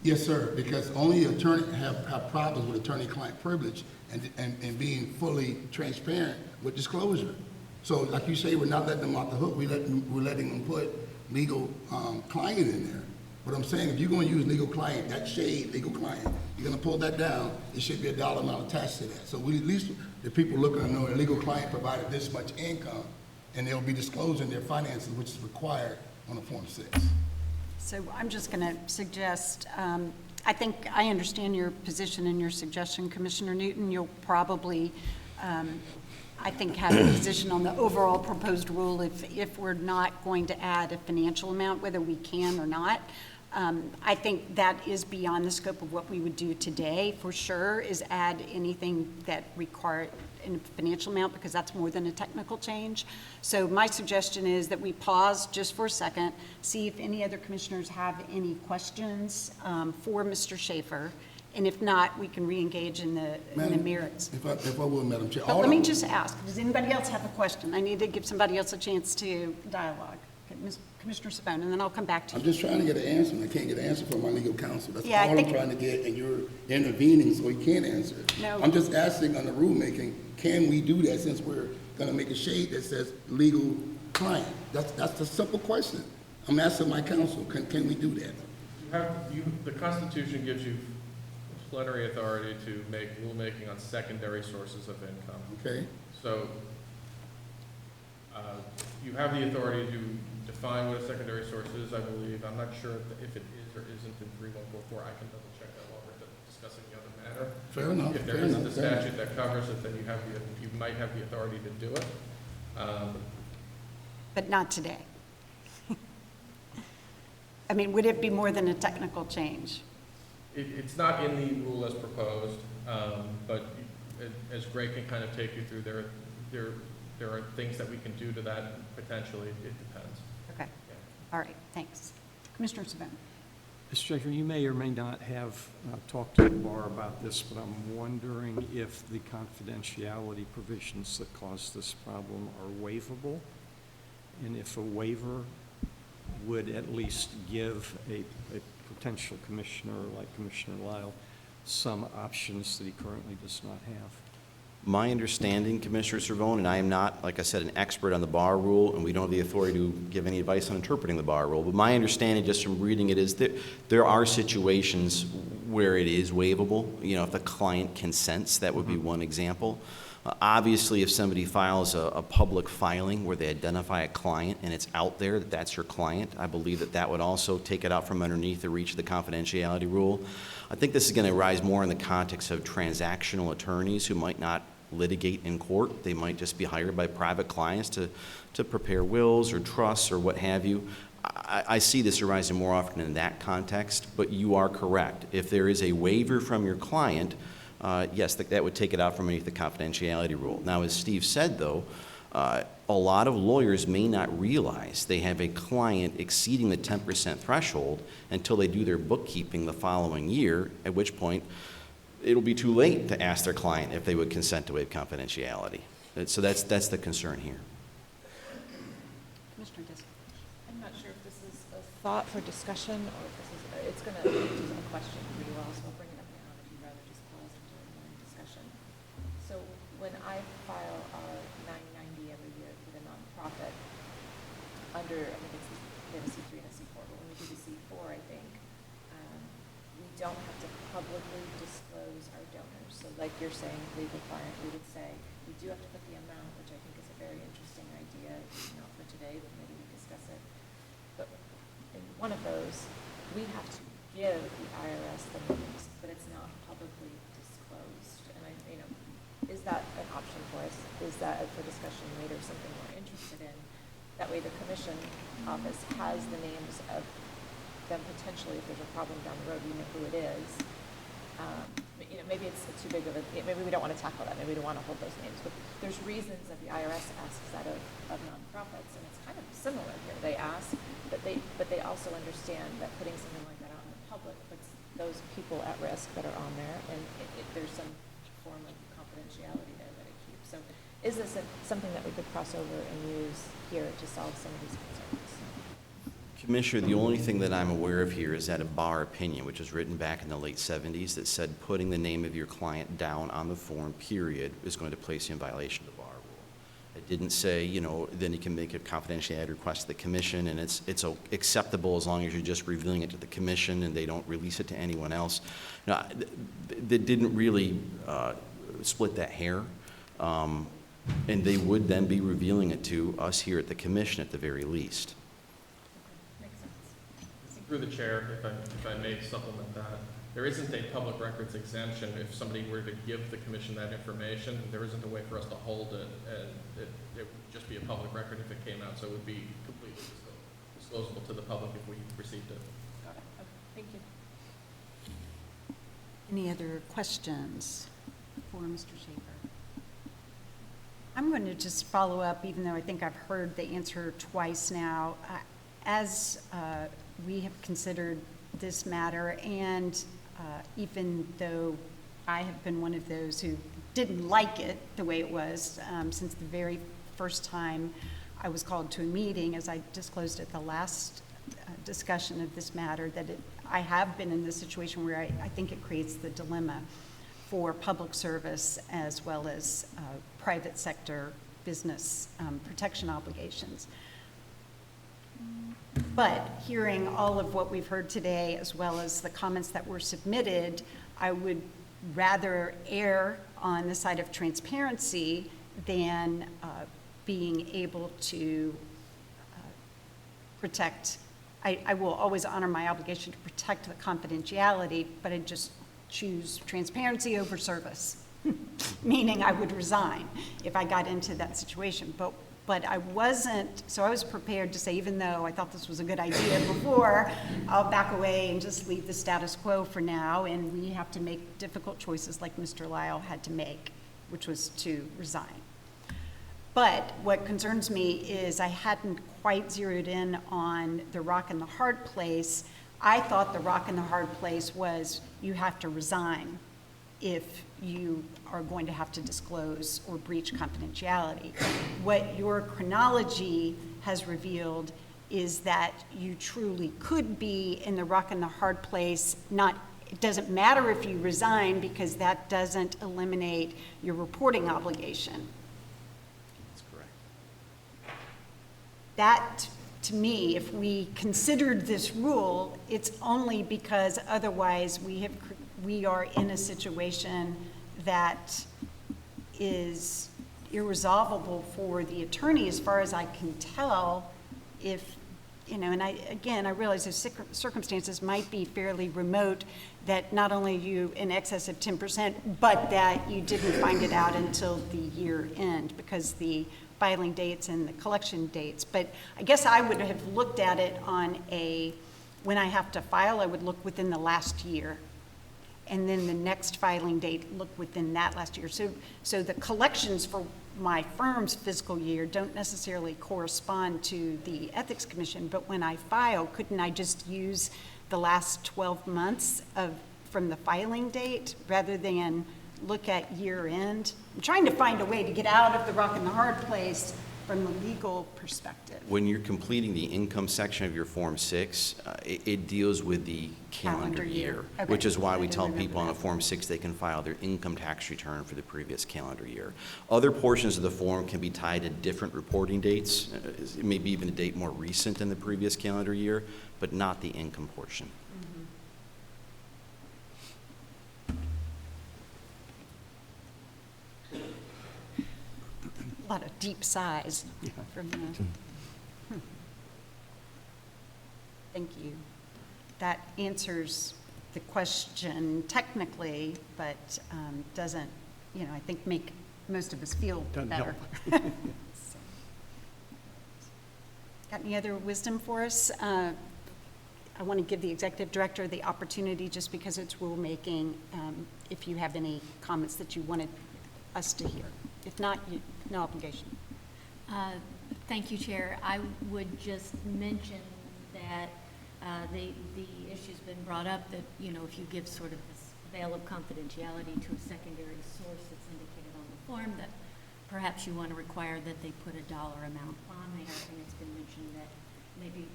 Yes, sir, because only attorney have problems with attorney-client privilege and being fully transparent with disclosure. So like you say, we're not letting them off the hook, we're letting them put legal client in there. But I'm saying, if you're gonna use legal client, that shade, legal client, you're gonna pull that down, it should be a dollar amount attached to that. So we, at least the people looking to know a legal client provided this much income, and they'll be disclosing their finances, which is required on a Form 6. So I'm just going to suggest, I think I understand your position and your suggestion, Commissioner Newton. You'll probably, I think, have a position on the overall proposed rule if we're not going to add a financial amount, whether we can or not. I think that is beyond the scope of what we would do today, for sure, is add anything that require a financial amount, because that's more than a technical change. So my suggestion is that we pause just for a second, see if any other commissioners have any questions for Mr. Schaefer, and if not, we can re-engage in the merits. If I will, Madam Chair. But let me just ask, does anybody else have a question? I need to give somebody else a chance to dialogue. Okay, Commissioner Savone, and then I'll come back to you. I'm just trying to get an answer, and I can't get an answer from my legal counsel. That's Yeah, I all I'm think- trying to get, and you're intervening, so you can't answer. No. I'm just asking on the rulemaking, can we do that since we're gonna make a shade that says legal client? That's a simple question. I'm asking my counsel, can we do that? The Constitution gives you plenary authority to make rulemaking on secondary sources of income. Okay? So, you have the authority to define what a secondary source is, I believe. I'm not sure if it is or isn't in 3144. I can double check that while we're discussing the other matter. Fair enough, If there fair isn't enough, a fair enough. statute that covers it, then you might have the authority to do it. But not today. I mean, would it be more than a technical change? It's not in the rule as proposed, but as Greg can kind of take you through, there are things that we can do to that potentially. It depends. Okay, all right, thanks. Commissioner Savone. Mr. Schaefer, you may or may not have talked to the bar about this, but I'm wondering if the confidentiality provisions that cause this problem are waivable, and if a waiver would at least give a potential commissioner like Commissioner Lyle some options that he currently does not have. My understanding, Commissioner Cervone, and I am not, like I said, an expert on the bar rule, and we don't have the authority to give any advice on interpreting the bar rule, but my understanding just from reading it is that there are situations where it is waivable. You know, if the client consents, that would be one example. Obviously, if somebody files a public filing where they identify a client and it's out there that that's your client, I believe that that would also take it out from underneath the reach of the confidentiality rule. I think this is going to arise more in the context of transactional attorneys who might not litigate in court. They might just be hired by private clients to prepare wills or trusts or what have you. I see this arising more often in that context, but you are correct. If there is a waiver from your client, yes, that would take it out from underneath the confidentiality rule. Now, as Steve said, though, a lot of lawyers may not realize they have a client exceeding the 10% threshold until they do their bookkeeping the following year, at which point it'll be too late to ask their client if they would consent to waive confidentiality. So that's the concern here. Commissioner Disk. I'm not sure if this is a thought for discussion or if this is, it's going to be a question pretty well, so I'll bring it up now if you'd rather just pause and do it more in discussion. So when I file our 990 every year for the nonprofit, under, I think it's we have a C3 and a C4, but when we do the C4, I think, we don't have to publicly disclose our donors. So like you're saying, legal client, we would say, we do have to put the amount, which I think is a very interesting idea, not for today, but maybe we discuss it. But in one of those, we have to give the IRS the names, but it's not publicly disclosed. And is that an option for us? Is that for discussion later something we're interested in? That way the commission office has the names of them potentially, if there's a problem down the road, we know who it is. Maybe it's too big of maybe we don't want to tackle that, maybe we don't want to hold those names, but there's reasons that the IRS asks that of nonprofits, and it's kind of similar here. They ask, but they also understand that putting something like that out in the public puts those people at risk that are on there, and there's some form of confidentiality there that it keeps. So is this something that we could cross over and use here to solve some of these concerns? Commissioner, the only thing that I'm aware of here is that a bar opinion, which was written back in the late 70s, that said putting the name of your client down on the form, period, is going to place you in violation of the bar rule. It didn't say, then you can make a confidentiality request to the commission, and it's acceptable as long as you're just revealing it to the commission and they don't release it to anyone else. Now, they didn't really split that hair, and they would then be revealing it to us here at the commission at the very least. Through the chair, if I may supplement that, there isn't a public records exemption if somebody were to give the commission that information. There isn't a way for us to hold it, and it would just be a public record if it came out, so it would be completely disclosable to the public if we received it. Got it. Okay. Thank you. Any other questions for Mr. Schaefer? I'm going to just follow up, even though I think I've heard the answer twice now. As we have considered this matter, and even though I have been one of those who didn't like it the way it was since the very first time I was called to a meeting, as I disclosed at the last discussion of this matter, that I have been in this situation where I think it creates the dilemma for public service as well as private sector business protection obligations. But hearing all of what we've heard today, as well as the comments that were submitted, I would rather err on the side of transparency than being able to protect. I will always honor my obligation to protect the confidentiality, but I just choose transparency over service, meaning I would resign if I got into that situation. But I wasn't, so I was prepared to say, even though I thought this was a good idea before, I'll back away and just leave the status quo for now, and we have to make difficult choices like Mr. Lyle had to make, which was to resign. But what concerns me is I hadn't quite zeroed in on the rock and the hard place. I thought the rock and the hard place was you have to resign if you are going to have to disclose or breach confidentiality. What your chronology has revealed is that you truly could be in the rock and the hard place. It doesn't matter if you resign, because that doesn't eliminate your reporting obligation. That's correct. That, to me, if we considered this rule, it's only because otherwise we are in a situation that is irresolvable for the attorney, as far as I can tell. If, and I realize those circumstances might be fairly remote, that not only you in excess of 10%, but that you didn't find it out until the year end, because the filing dates and the collection dates. But I guess I would have looked at it when I have to file, I would look within the last year. And then the next filing date, look within that last year. So the collections for my firm's fiscal year don't necessarily correspond to the Ethics Commission, but when I file, couldn't I just use the last 12 months from the filing date rather than look at year end? I'm trying to find a way to get out of the rock and the hard place from the legal perspective. When you're completing the income section of your Form 6, it deals with the calendar year, Okay. which is why we I tell didn't people on a remember Form 6 they can file their income tax return for the previous calendar year. Other portions of the form can be tied to different reporting dates, maybe even a date more recent than the previous calendar year, but not the income portion. A lot of deep sighs from the. Thank you. that answers the question technically, but doesn't, I think make most of us feel Doesn't better. help. So. Got any other wisdom for us? I want to give the executive director the opportunity, just because it's rulemaking, if you have any comments that you wanted us to hear. If not, no obligation. Thank you, Chair. I would just mention that the issue's been brought up that, if you give sort of this veil of confidentiality to a secondary source that's indicated on the form, that perhaps you want to require that they put a dollar amount on there, and it's been mentioned that maybe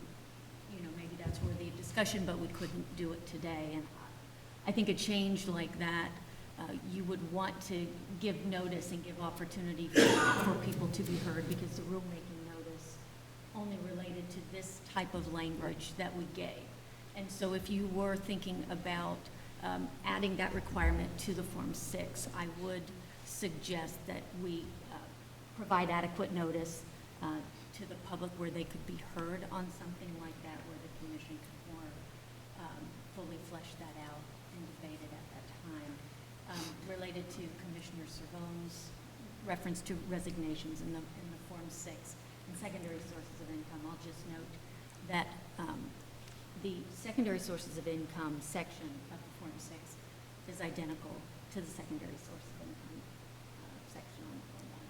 that's worthy of discussion, but we couldn't do it today. And I think a change like that, you would want to give notice and give opportunity for people to be heard, because the rulemaking notice only related to this type of language that we gave. And so if you were thinking about adding that requirement to the Form 6, I would suggest that we provide adequate notice to the public where they could be heard on something like that, where the commission could more fully flesh that out and debate it at that time. Related to Commissioner Cervone's reference to resignations in the Form 6 and secondary sources of income, I'll just note that the secondary sources of income section of the Form 6 is identical to the secondary source of income section on the Form 1.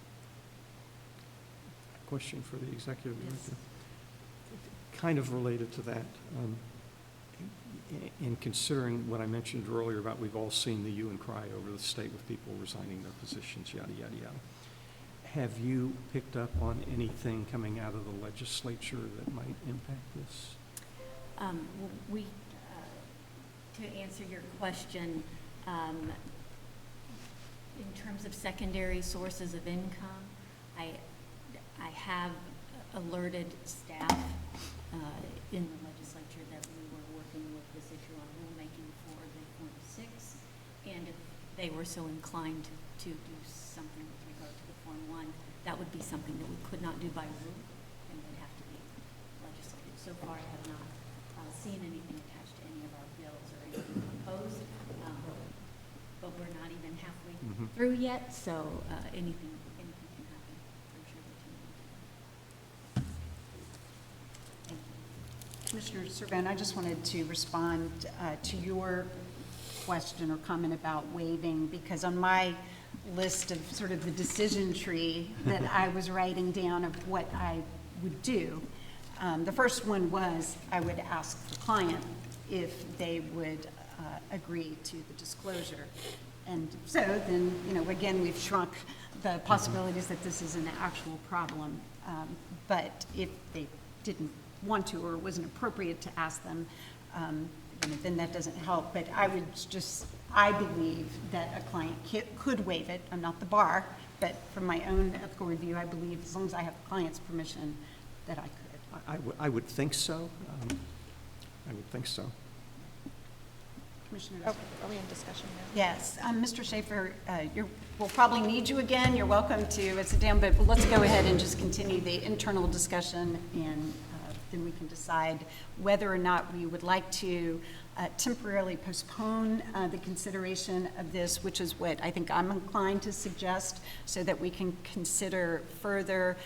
Question for the executive Yes. director. Kind of related to that, in considering what I mentioned earlier about we've all seen the hue and cry over the state with people resigning their positions, yada, yada, yada. Have you picked up on anything coming out of the legislature that might impact this? We, to answer your question, in terms of secondary sources of income, I have alerted staff in the legislature that we were working with this issue on rulemaking for the Form 6, and if they were so inclined to do something with regard to the Form 1, that would be something that we could not do by rule, and would have to be legislated. So far, I have not seen anything attached to any of our bills or anything proposed, but we're not even halfway through yet, so anything can happen. I'm sure the team will do that. Thank you. Commissioner Cervone, I just wanted to respond to your question or comment about waiving, because on my list of sort of the decision tree that I was writing down of what I would do, the first one was I would ask the client if they would agree to the disclosure. And so then, again, we've shrunk the possibilities that this is an actual problem. But if they didn't want to, or it wasn't appropriate to ask them, then that doesn't help. But I believe that a client could waive it. I'm not the bar, but from my own ethical review, I believe as long as I have the client's permission, that I could. I would think so. I would think so. Commissioner. Are we in discussion now? Yes, Mr. Schaefer, we'll probably need you again. You're welcome to sit down, but let's go ahead and just continue the internal discussion, and then we can decide whether or not we would like to temporarily postpone the consideration of this, which is what I think I'm inclined to suggest, so that we can consider further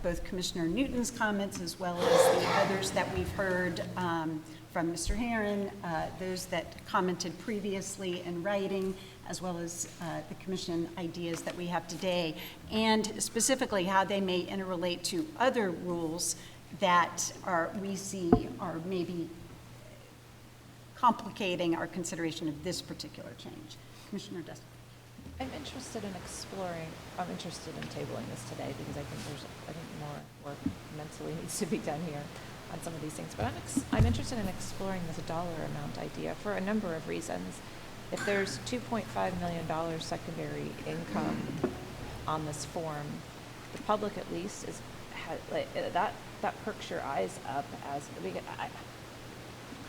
both Commissioner Newton's comments as well as the others that we've heard from Mr. Herron, those that commented previously in writing, as well as the commission ideas that we have today, and specifically how they may interrelate to other rules that we see are maybe complicating our consideration of this particular change. Commissioner Dustin. I'm interested in tabling this today, because I think more work mentally needs to be done here on some of these things. But I'm interested in exploring this dollar amount idea for a number of reasons. If there's $2.5 million secondary income on this form, the public at least that perks your eyes up as I'm kind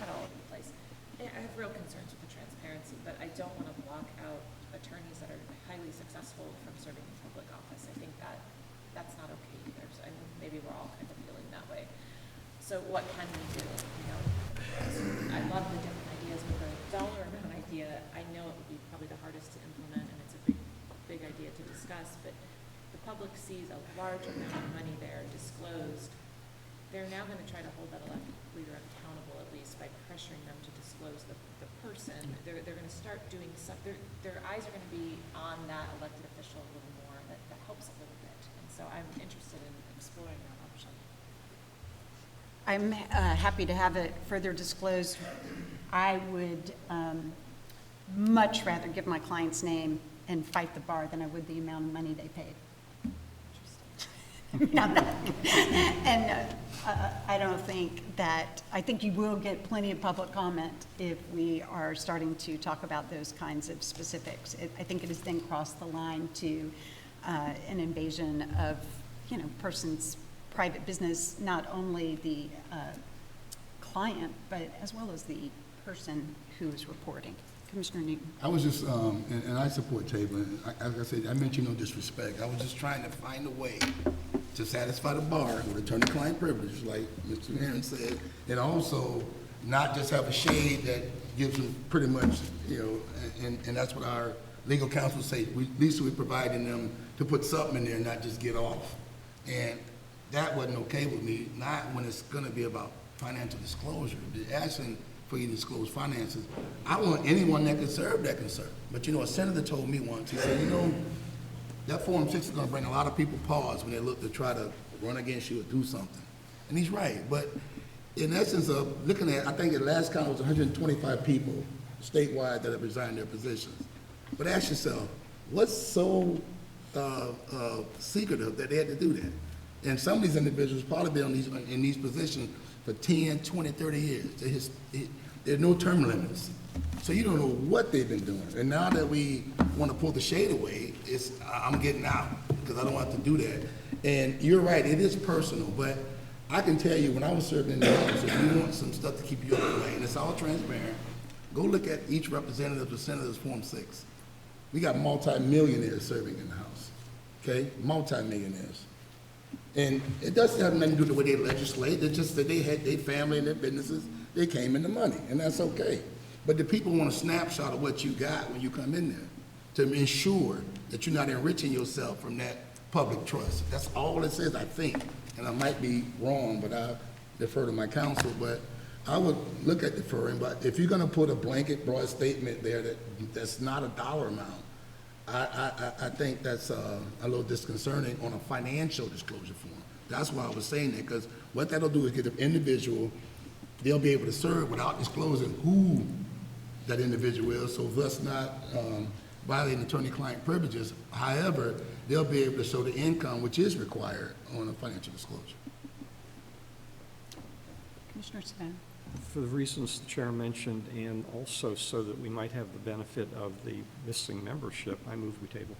of all over the place. I have real concerns with the transparency, but I don't want to block out attorneys that are highly successful from serving in public office. I think that's not okay either. So I mean, maybe we're all kind of feeling that way. So what can we do? I'm large amount of money there disclosed, they're now gonna try to hold that elected leader accountable, at least by pressuring them to disclose the person. They're gonna start doing some, their eyes are gonna be on that elected official a little more. That helps a little bit. And so I'm interested in exploring that option. I'm happy to have it further disclosed. I would much rather give my client's name and fight the bar than I would the amount of money they paid. And I don't think that, I think you will get plenty of public comment if we are starting to talk about those kinds of specifics. I think it has then crossed the line to an invasion of, person's private business, not only the client, but as well as the person who is reporting. Commissioner Newton. I was just, and I support tabling. As I said, I meant you no disrespect. I was just trying to find a way to satisfy the bar with attorney-client privilege, like Mr. Aaron said, and also not just have a shade that gives them pretty much, and that's what our legal counsel say. At least we're providing them to put something in there and not just get off. And that wasn't okay with me, not when it's gonna be about financial disclosure. They're asking for you to disclose finances. I want anyone that can serve that can serve. But a senator told me once, he said, that Form 6 is gonna bring a lot of people pause when they look to try to run against you or do something. And he's right, but in essence of looking at, I think at last count it was 125 people statewide that have resigned their positions. But ask yourself, what's so secretive that they had to do that? And some of these individuals probably been in these positions for 10, 20, 30 years. There's no term limits. So you don't know what they've been doing. And now that we want to pull the shade away, I'm getting out because I don't want to do that. And you're right, it is personal, but I can tell you when I was serving in the House, if you want some stuff to keep you up at night, and it's all transparent, go look at each representative or senator's Form 6. We got multi-millionaires serving in the House, okay? Multi-millionaires. And it doesn't have nothing to do with the way they legislate. It's just that they had their family and their businesses, they came into money, and that's okay. But the people want a snapshot of what you got when you come in there to ensure that you're not enriching yourself from that public trust. That's all it says, I think. And I might be wrong, but I defer to my counsel. But I would look at deferring, but if you're gonna put a blanket broad statement there that's not a dollar amount, I think that's a little disconcerting on a financial disclosure form. That's why I was saying that, because what that'll do is get the individual, they'll be able to serve without disclosing who that individual is, so thus not violating attorney-client privileges. However, they'll be able to show the income, which is required on a financial disclosure. Commissioner Savannah. For the reasons the chair mentioned, and also so that we might have the benefit of the missing membership, I move we table.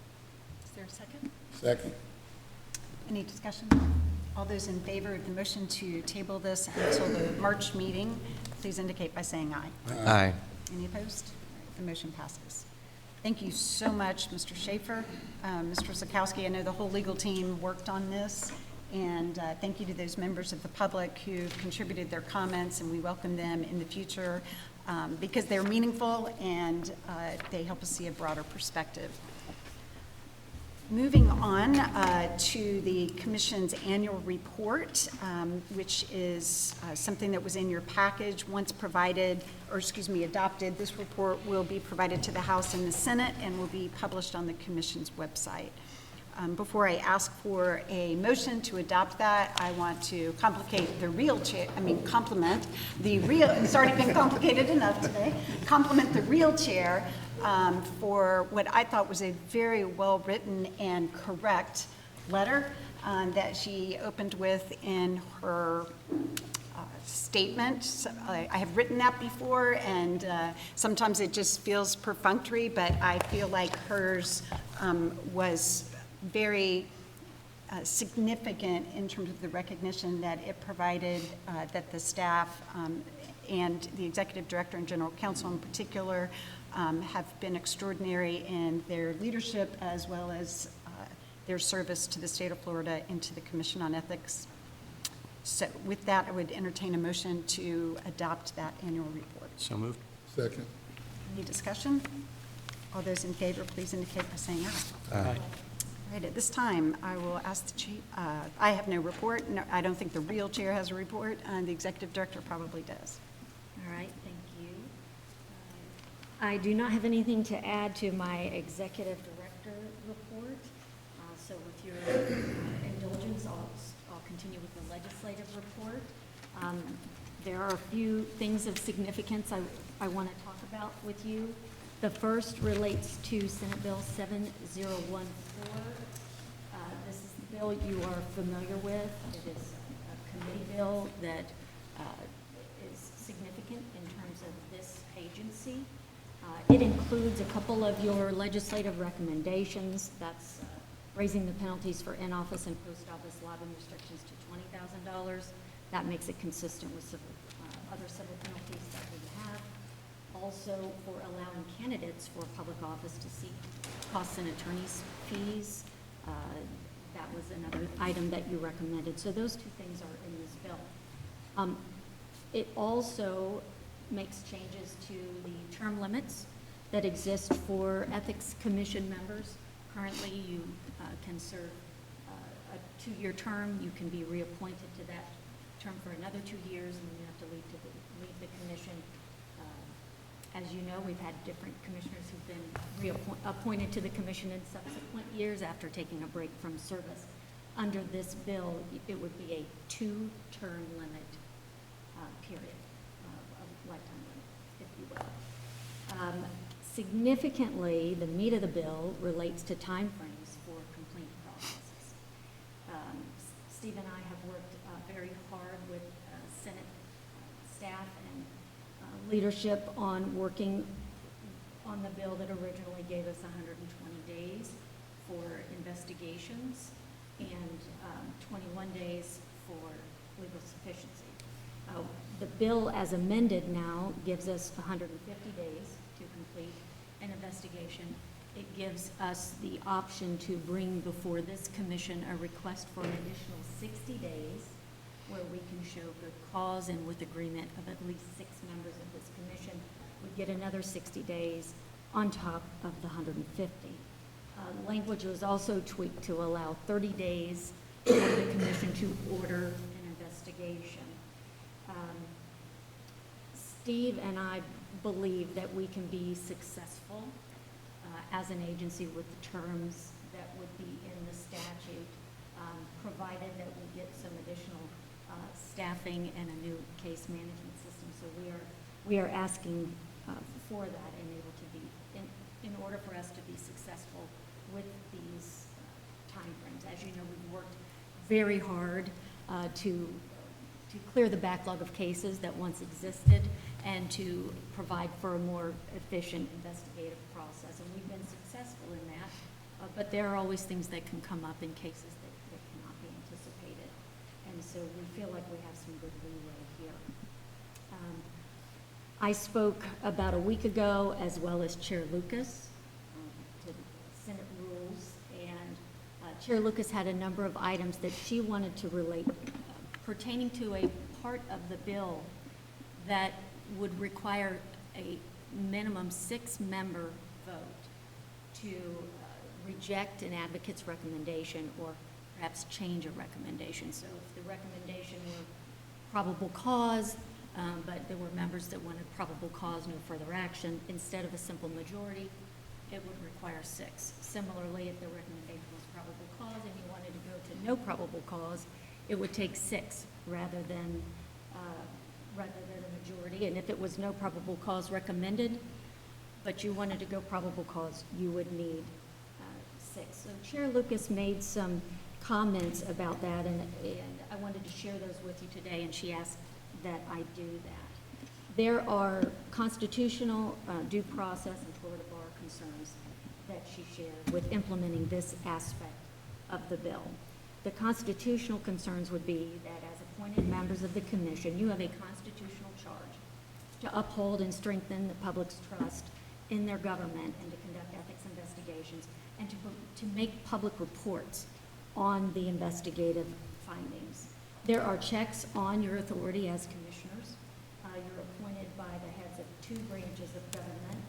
Is there a second? Second. Any discussion? All those in favor of the motion to table this until the March meeting, please indicate by saying aye. Aye. Any opposed? All right, the motion passes. Thank you so much, Mr. Schaefer. Mr. Zakowski, I know the whole legal team worked on this, and thank you to those members of the public who contributed their comments, and we welcome them in the future because they're meaningful and they help us see a broader perspective. Moving on to the Commission's annual report, which is something that was in your package. Once provided, or excuse me, adopted, this report will be provided to the House and the Senate and will be published on the Commission's website. Before I ask for a motion to adopt that, I want to compliment the real, it's already been complicated enough today, compliment the real chair for what I thought was a very well-written and correct letter that she opened with in her statement. I have written that before, and sometimes it just feels perfunctory, but I feel like hers was very significant in terms of the recognition that it provided, that the staff and the executive director and general counsel in particular have been extraordinary in their leadership as well as their service to the state of Florida and to the Commission on Ethics. So with that, I would entertain a motion to adopt that annual report. So moved. Second. Any discussion? All those in favor, please indicate by saying aye. Aye. Right, at this time, I will ask the chief, I have no report. No, I don't think the real chair has a report, and the executive director probably does. All right, thank you. I do not have anything to add to my executive director report. So with your indulgence, I'll continue with the legislative report. There are a few things of significance I want to talk about with you. The first relates to Senate Bill 7014. This is the bill you are familiar with. It is a committee bill that is significant in terms of this agency. It includes a couple of your legislative recommendations. That's raising the penalties for in-office and post-office lobbying restrictions to $20,000. That makes it consistent with other civil penalties that we have. Also, for allowing candidates for public office to seek costs and attorney's fees. That was another item that you recommended. So those two things are in this bill. It also makes changes to the term limits that exist for Ethics Commission members. Currently, you can serve a 2-year term. You can be reappointed to that term for another 2 years, and then you have to leave the commission. As you know, we've had different commissioners who've been appointed to the commission in subsequent years after taking a break from service. Under this bill, it would be a 2-term limit period, a lifetime limit, if you will. Significantly, the meat of the bill relates to timeframes for complaint processes. Steve and I have worked very hard with Senate staff and leadership on working on the bill that originally gave us 120 days for investigations and 21 days for legal sufficiency. The bill as amended now gives us 150 days to complete an investigation. It gives us the option to bring before this commission a request for an additional 60 days where we can show good cause, and with agreement of at least 6 members of this commission, we get another 60 days on top of the 150. Language was also tweaked to allow 30 days for the commission to order an investigation. Steve and I believe that we can be successful as an agency with the terms that would be in the statute, provided that we get some additional staffing and a new case management system. So we are asking for that and able to be, in order for us to be successful with these timeframes. As you know, we've worked very hard to clear the backlog of cases that once existed and to provide for a more efficient investigative process. And we've been successful in that, but there are always things that can come up in cases that cannot be anticipated. And so we feel like we have some good leeway here. I spoke about a week ago, as well as Chair Lucas, to the Senate rules, and Chair Lucas had a number of items that she wanted to relate pertaining to a part of the bill that would require a minimum 6-member vote to reject an advocate's recommendation or perhaps change a recommendation. So if the recommendation were probable cause, but there were members that wanted probable cause, no further action, instead of a simple majority, it would require 6. Similarly, if the recommendation was probable cause and you wanted to go to no probable cause, it would take 6 rather than a majority. And if it was no probable cause recommended, but you wanted to go probable cause, you would need 6. So Chair Lucas made some comments about that, and I wanted to share those with you today, and she asked that I do that. There are constitutional due process and Florida bar concerns that she shared with implementing this aspect of the bill. The constitutional concerns would be that as appointed members of the commission, you have a constitutional charge to uphold and strengthen the public's trust in their government and to conduct ethics investigations and to make public reports on the investigative findings. There are checks on your authority as commissioners. You're appointed by the heads of 2 branches of government.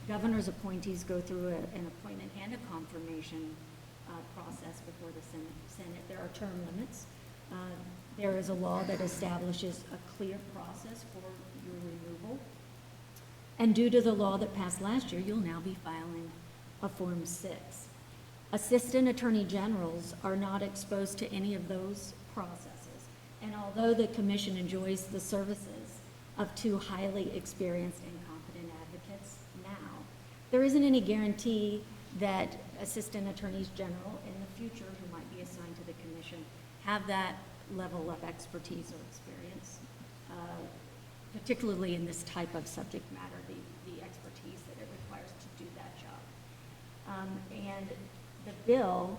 Governor's appointees go through an appointment and a confirmation process before the Senate. There are term limits. There is a law that establishes a clear process for your removal. And due to the law that passed last year, you'll now be filing a Form 6. Assistant Attorney Generals are not exposed to any of those processes. And although the commission enjoys the services of two highly experienced and competent advocates now, there isn't any guarantee that Assistant Attorneys General in the future who might be assigned to the commission have that level of expertise or experience, particularly in this type of subject matter, the expertise that it requires to do that job. And the bill,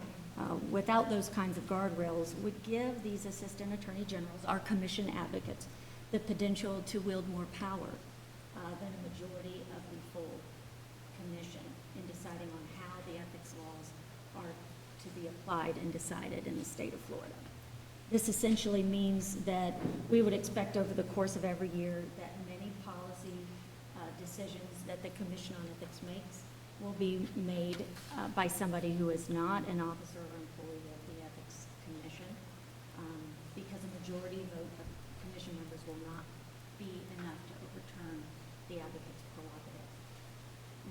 without those kinds of guardrails, would give these assistant attorney generals, our commission advocates, the potential to wield more power than a majority of the full commission in deciding on how the ethics laws are to be applied and decided in the state of Florida. This essentially means that we would expect over the course of every year that many policy decisions that the Commission on Ethics makes will be made by somebody who is not an officer or employee of the Ethics Commission, because a majority vote of commission members will not be enough to overturn the advocate's prerogative.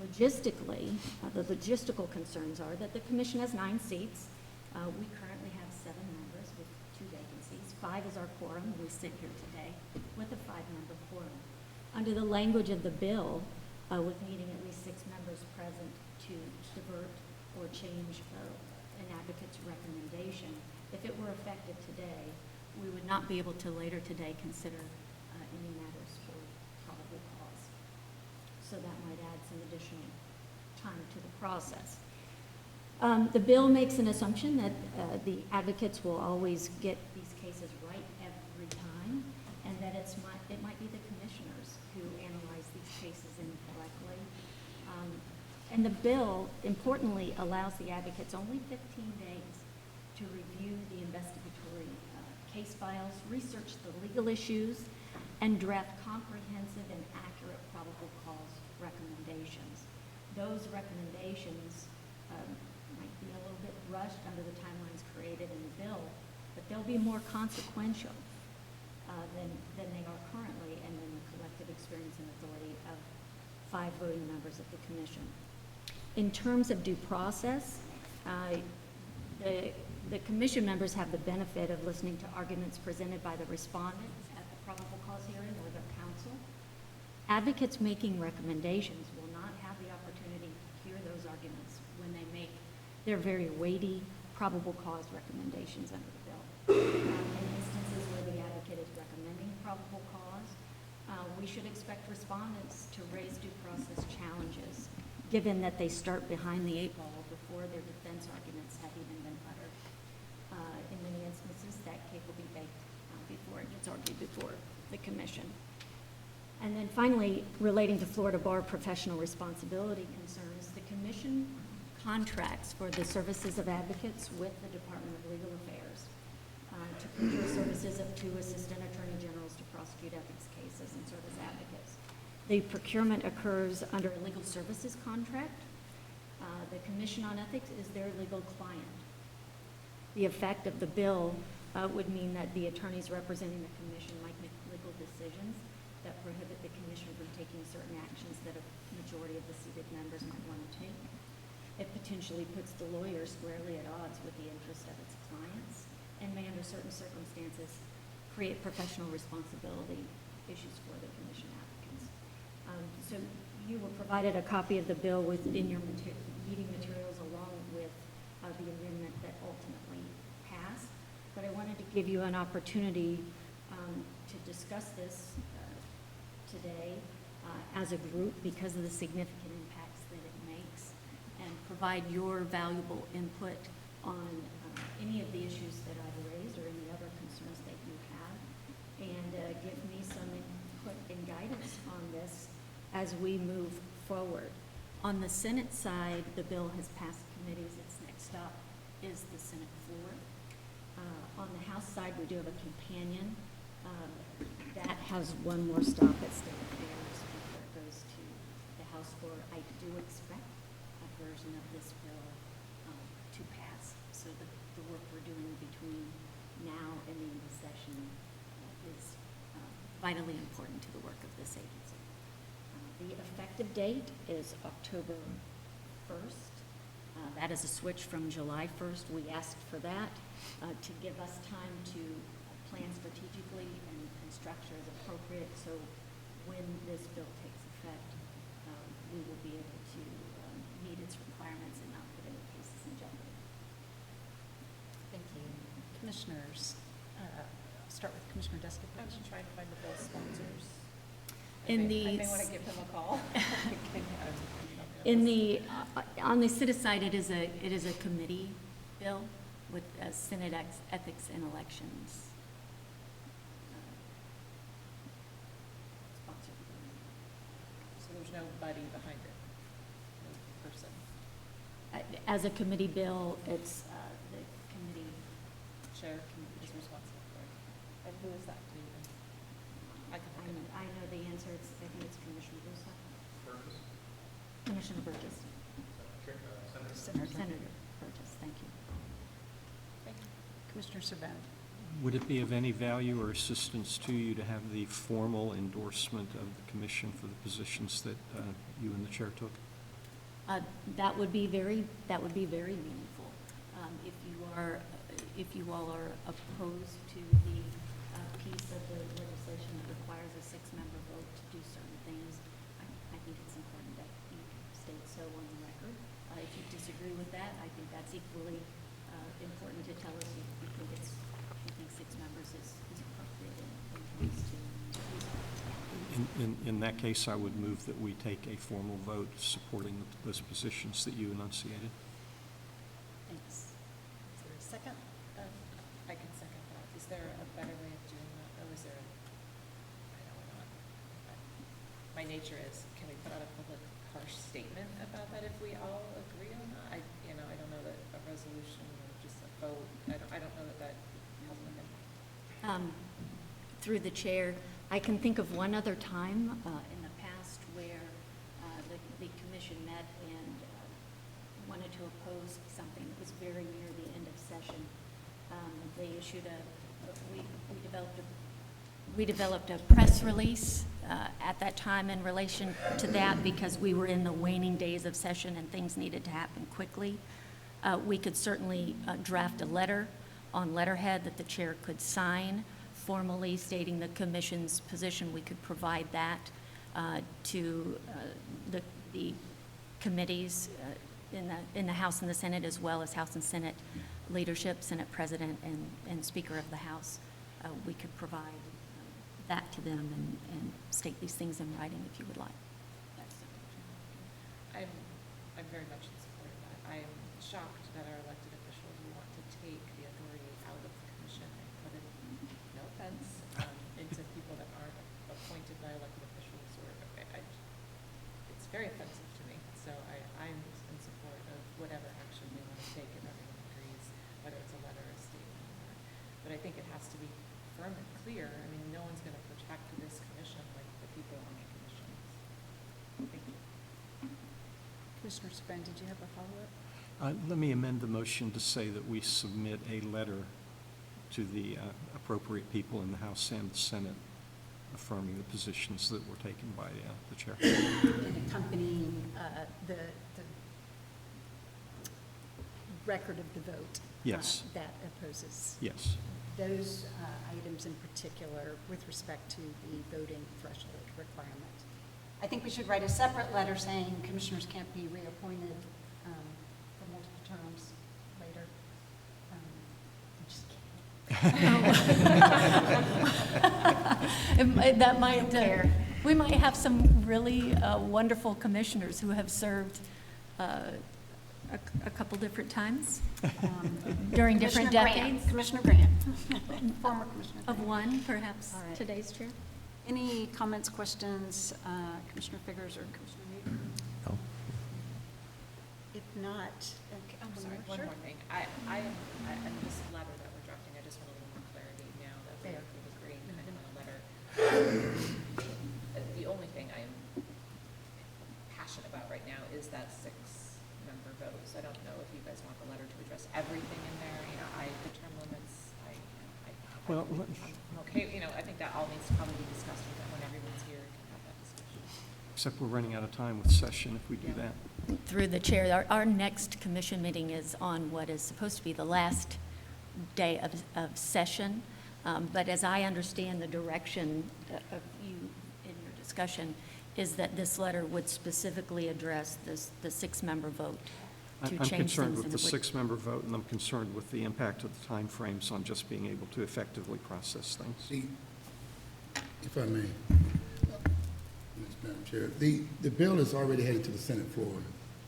Logistically, the logistical concerns are that the commission has 9 seats. We currently have 7 members with 2 vacancies. 5 is our quorum. We sit here today with a 5-member quorum. Under the language of the bill, with needing at least 6 members present to divert or change an advocate's recommendation, if it were effective today, we would not be able to later today consider any matters for probable cause. So that might add some additional time to the process. The bill makes an assumption that the advocates will always get these cases right every time, and that it might be the commissioners who analyze these cases incorrectly. And the bill, importantly, allows the advocates only 15 days to review the investigatory case files, research the legal issues, and draft comprehensive and accurate probable cause recommendations. Those recommendations might be a little bit rushed under the timelines created in the bill, but they'll be more consequential than they are currently, and than the collective experience and authority of 5 voting members of the commission. In terms of due process, the commission members have the benefit of listening to arguments presented by the respondent at the probable cause hearing or their counsel. Advocates making recommendations will not have the opportunity to hear those arguments when they make their very weighty probable cause recommendations under the bill. In instances where the advocate is recommending probable cause, we should expect respondents to raise due process challenges, given that they start behind the 8 ball before their defense arguments have even been uttered. In many instances, that cake will be baked before it gets argued before the commission. And then finally, relating to Florida Bar professional responsibility concerns, the commission contracts for the services of advocates with the Department of Legal Affairs to procure services of 2 assistant attorney generals to prosecute ethics cases and serve as advocates. The procurement occurs under a legal services contract. The Commission on Ethics is their legal client. The effect of the bill would mean that the attorneys representing the commission might make legal decisions that prohibit the commission from taking certain actions that a majority of the seated members might want to take. It potentially puts the lawyer squarely at odds with the interest of its clients, and may, under certain circumstances, create professional responsibility issues for the commission applicants. So you were provided a copy of the bill within your meeting materials, along with the amendment that ultimately passed. But I wanted to give you an opportunity to discuss this today as a group because of the significant impacts that it makes, and provide your valuable input on any of the issues that I've raised or any other concerns that you have, and give me some input and guidance on this as we move forward. On the Senate side, the bill has passed committees. Its next stop is the Senate floor. On the House side, we do have a companion that has one more stop at State Affairs before it goes to the House floor. I do expect a version of this bill to pass So the work we're doing between now and the end of session is vitally important to the work of this agency. The effective date is October 1st. That is a switch from July 1st. We asked for that to give us time to plan strategically and structure as appropriate, so when this bill takes effect, we will be able to meet its requirements and not put any cases in jeopardy. Thank you. Commissioners, I'll start with Commissioner Deska. I'm just trying to find the bill sponsors. In I may the- want to give them a call. In the, on the city side, it is a committee bill with Senate Ethics and Elections. Sponsored. So there's nobody behind it, no person. As a committee bill, it's the committee Chair is responsible for it. And who is that? Do you know? I can look it up. I know the answer. I think it's Commissioner Bosak. Commissioner Burgess. Senator Burgess, thank you. Thank you. Commissioner Servent. Would it be of any value or assistance to you to have the formal endorsement of the commission for the positions that you and the chair took? That would be very meaningful. If you all are opposed to the piece of the legislation that requires a 6-member vote to do certain things, I think it's important that you state so on the record. If you disagree with that, I think that's equally important to tell us if you think 6 members is appropriate and comes to In that case, I would move that we take a formal vote supporting those positions that you enunciated. Thanks. Is there a second? I can second that. Is there a better way of doing that, though? Is there, I know we're not, my nature is, can we put out a public harsh statement about that if we all agree on that? I don't know that a resolution or just a vote, I don't know that has an impact. Through the chair, I can think of one other time in the past where the commission met and wanted to oppose something that was very near the end of session. They issued we developed a press release at that time in relation to that because we were in the waning days of session and things needed to happen quickly. We could certainly draft a letter on letterhead that the chair could sign formally stating the commission's position. We could provide that to the committees in the House and the Senate, as well as House and Senate leadership, Senate President and Speaker of the House. We could provide that to them and state these things in writing if you would like. I'm very much in support of that. I am shocked that our elected officials want to take the authority out of the commission and put it, no offense, into people that aren't appointed by elected officials, or it's very offensive to me. So I'm in support of whatever action they want to take if everyone agrees, whether it's a letter, a statement, or, but I think it has to be firm and clear. I mean, no one's going to protect this commission like the people on the commission. Thank you. Commissioner Servent, did you have a follow-up? Let me amend the motion to say that we submit a letter to the appropriate people in the House and the Senate affirming the positions that were taken by the chair. And accompanying the record of the vote. Yes. That opposes. Yes. Those items in particular with respect to the voting threshold requirement. I think we should write a separate letter saying commissioners can't be reappointed for multiple terms later. I'm just kidding. That might, we might have some really wonderful commissioners who have served a couple different times during different decades. Commissioner Grant, former Commissioner Grant. Of one, perhaps, All right. today's chair. Any comments, questions, Commissioner Figurs or Commissioner Reed? No. If not, okay, I'm sorry, one more thing. And this letter that we're drafting, I just want a little more clarity now that we're agreeing kind of on a letter. The only thing I'm passionate about right now is that 6 member vote. So I don't know if you guys want the letter to address everything in there, the term limits, Well, I'm okay, I think that all needs to probably be discussed when everyone's here and can have that discussion. except we're running out of time with session if we do that. Through the chair, our next commission meeting is on what is supposed to be the last day of session. But as I understand the direction of you in your discussion, is that this letter would specifically address the six-member vote to I'm change things. concerned with and the it would- six-member vote, and I'm concerned with the impact of the timeframes on just being able to effectively process things. See, if I may, Madam Chair, the bill is already headed to the Senate floor,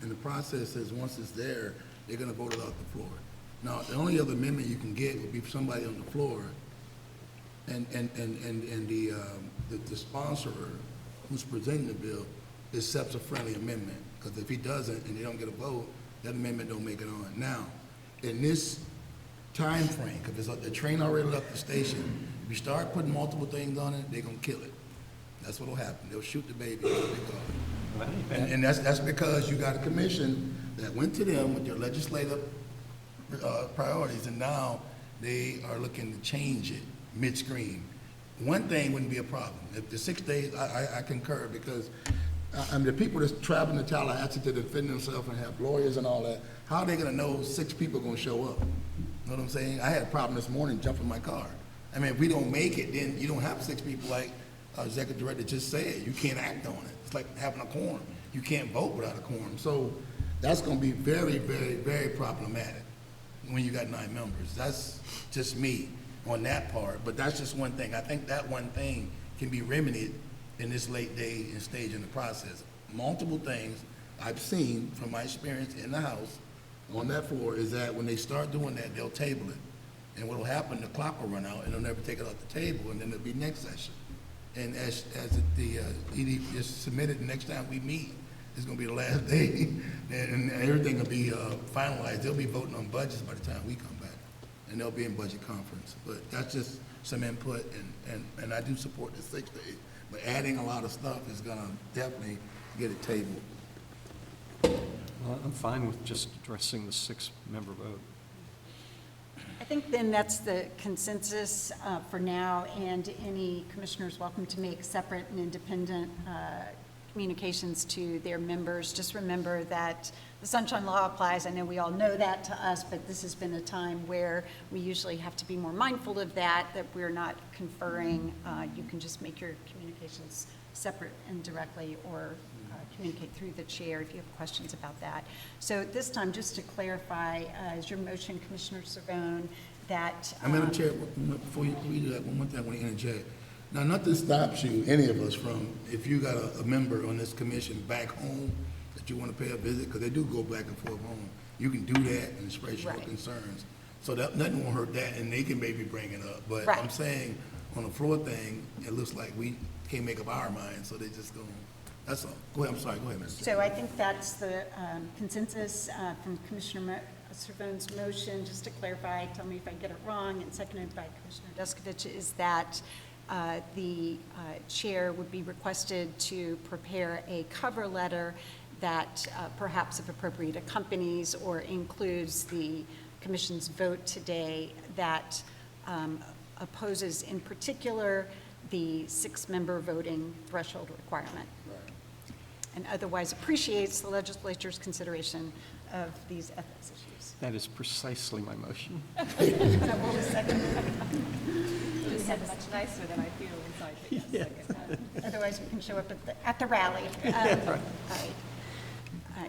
and the process is, once it's there, they're gonna vote it out the floor. Now, the only other amendment you can get would be from somebody on the floor, and the sponsor who's presenting the bill accepts a friendly amendment, because if he doesn't and they don't get a vote, that amendment don't make it on. Now, in this time frame, because the train already left the station, if you start putting multiple things on it, they're gonna kill it. That's what'll happen. They'll shoot the baby. And that's because you got a commission that went to them with their legislative priorities, and now they are looking to change it midstream. One thing wouldn't be a problem. If the 6 days, I concur, because the people that's traveling to Tallahassee to defend themselves and have lawyers and all that, how are they gonna know 6 people are gonna show up? You know what I'm saying? I had a problem this morning jumping in my car. I mean, if we don't make it, then you don't have 6 people like Executive Director just said. You can't act on it. It's like having a quorum. You can't vote without a quorum. So that's gonna be very, very, very problematic when you got 9 members. That's just me on that part, but that's just one thing. I think that one thing can be remedied in this late day and stage in the process. Multiple things I've seen from my experience in the House on that floor is that when they start doing that, they'll table it. And what'll happen, the clock will run out and they'll never take it off the table, and then it'll be next session. And as the ED is submitted, the next time we meet, it's gonna be the last day, and everything will be finalized. They'll be voting on budgets by the time we come back, and they'll be in budget conference. But that's just some input, and I do support the 6 days. But adding a lot of stuff is gonna definitely get it tabled. Well, I'm fine with just addressing the 6-member vote. I think then that's the consensus for now, and any commissioners welcome to make separate and independent communications to their members. Just remember that the Sunshine Law applies. I know we all know that to us, but this has been a time where we usually have to be more mindful of that we're not conferring. You can just make your communications separate and directly, or communicate through the chair if you have questions about that. So at this time, just to clarify, is your motion, Commissioner Cervone, that... Madam Chair, before you do that, one more thing I want to interject. Now, nothing stops you, any of us, from, if you got a member on this commission back home that you want to pay a visit, because they do go back and forth home, you can do that and express your Right. concerns. So that, nothing will hurt that, and they can maybe bring it up. But Right. I'm saying, on the floor thing, it looks like we can't make up our minds, so they just go, that's all. Go ahead, I'm sorry, go ahead, Mr. So I think that's the consensus from Commissioner Cervone's motion. Just to clarify, tell me if I get it wrong, and seconded by Commissioner Deskovich, is that the chair would be requested to prepare a cover letter that perhaps, if appropriate, accompanies or includes the commission's vote today that opposes in particular the 6-member voting threshold requirement, and otherwise appreciates the legislature's consideration of these ethics issues. That is precisely my motion. You said much nicer than I feel inside the yes second. Otherwise, we can show up at the rally. All right.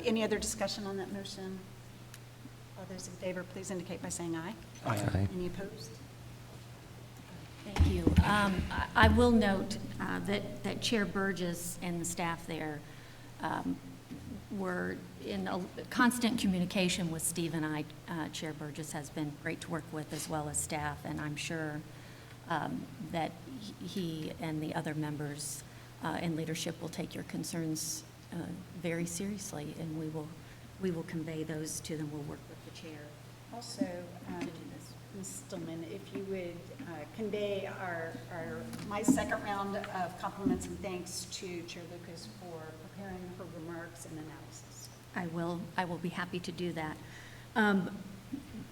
Any other discussion on that motion? All those in favor, please indicate by saying aye. Aye. Any opposed? Thank you. I will note that Chair Burgess and the staff there were in a constant communication with Steve and I. Chair Burgess has been great to work with, as well as staff, and I'm sure that he and the other members in leadership will take your concerns very seriously, and we will convey those to them. We'll work with the chair Also, to do this. Ms. Stillman, if you would convey my second round of compliments and thanks to Chair Lucas for preparing her remarks and analysis. I will be happy to do that.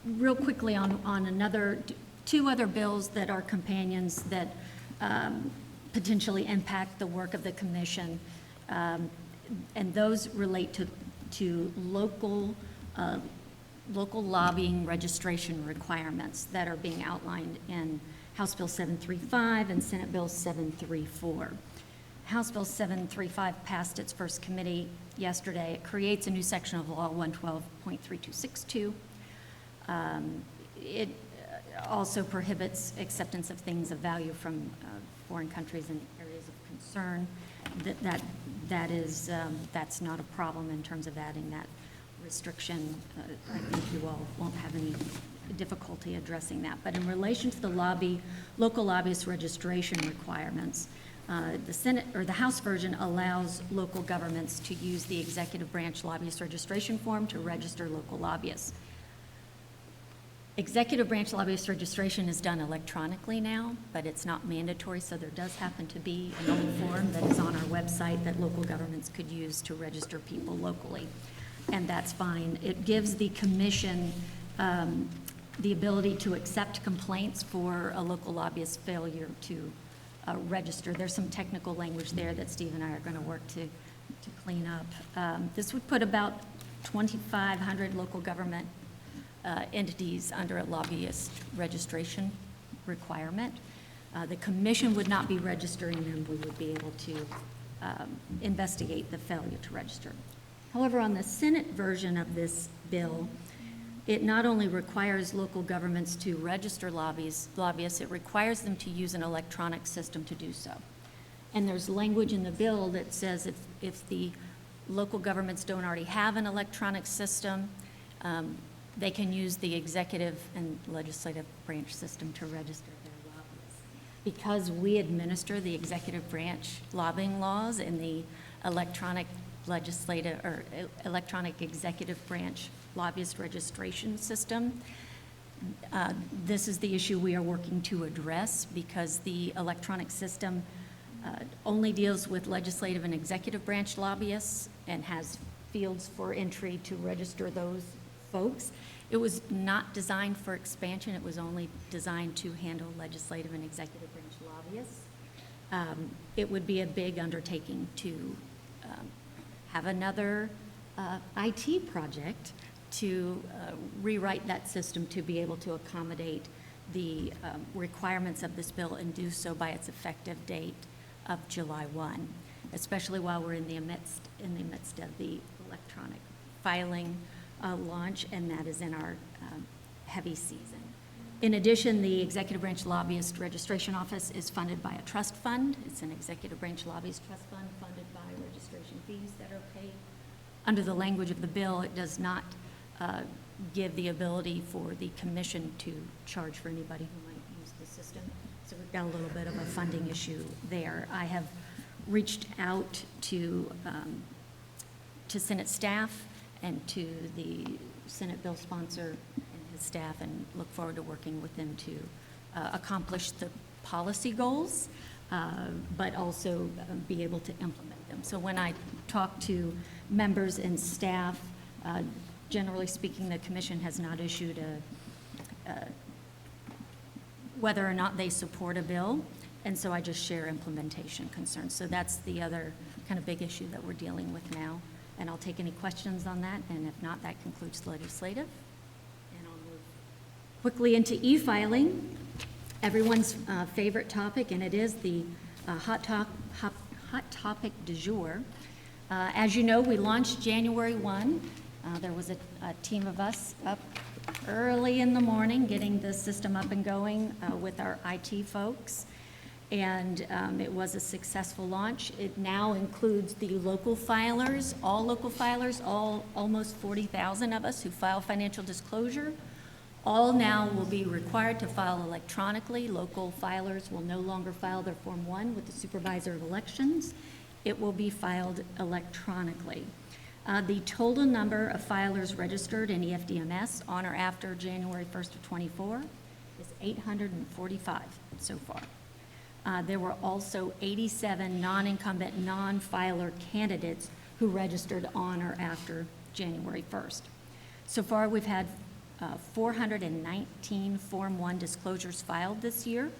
Real quickly on two other bills that are companions that potentially impact the work of the commission, and those relate to local lobbying registration requirements that are being outlined in House Bill 735 and Senate Bill 734. House Bill 735 passed its first committee yesterday. It creates a new section of Law 112.3262. It also prohibits acceptance of things of value from foreign countries in areas of concern. That's not a problem in terms of adding that restriction. I think you all won't have any difficulty addressing that. But in relation to the local lobbyist registration requirements, the Senate or the House version allows local governments to use the executive branch lobbyist registration form to register local lobbyists. Executive branch lobbyist registration is done electronically now, but it's not mandatory, so there does happen to be an old form that is on our website that local governments could use to register people locally, and that's fine. It gives the commission the ability to accept complaints for a local lobbyist's failure to register. There's some technical language there that Steve and I are going to work to clean up. This would put about 2,500 local government entities under a lobbyist registration requirement. The commission would not be registering them. We would be able to investigate the failure to register. However, on the Senate version of this bill, it not only requires local governments to register lobbyists, it requires them to use an electronic system to do so. And there's language in the bill that says if the local governments don't already have an electronic system, they can use the executive and legislative branch system to register their lobbyists. Because we administer the executive branch lobbying laws in the electronic executive branch lobbyist registration system, this is the issue we are working to address, because the electronic system only deals with legislative and executive branch lobbyists and has fields for entry to register those folks. It was not designed for expansion. It was only designed to handle legislative and executive branch lobbyists. It would be a big undertaking to have another IT project to rewrite that system to be able to accommodate the requirements of this bill and do so by its effective date of July 1, especially while we're in the midst of the electronic filing launch, and that is in our heavy season. In addition, the Executive Branch Lobbyist Registration Office is funded by a trust fund. It's an Executive Branch Lobbyist Trust Fund funded by registration fees that are paid. Under the language of the bill, it does not give the ability for the commission to charge for anybody who might use the system. So we've got a little bit of a funding issue there. I have reached out to Senate staff and to the Senate bill sponsor and his staff, and look forward to working with them to accomplish the policy goals, but also be able to implement them. So when I talk to members and staff, generally speaking, the commission has not issued whether or not they support a bill, and so I just share implementation concerns. So that's the other kind of big issue that we're dealing with now, and I'll take any questions on that, and if not, that concludes legislative. And I'll move quickly into e-filing, everyone's favorite topic, and it is the hot topic du jour. As you know, we launched January 1. There was a team of us up early in the morning getting the system up and going with our IT folks, and it was a successful launch. It now includes the local filers, almost 40,000 of us who file financial disclosure. All now will be required to file electronically. Local filers will no longer file their Form 1 with the Supervisor of Elections. It will be filed electronically. The total number of filers registered in EFDMS on or after January 1st of 24 is 845 so far. There were also 87 non-incumbent, non-filer candidates who registered on or after January 1st. So far, we've had 419 Form 1 disclosures filed this year.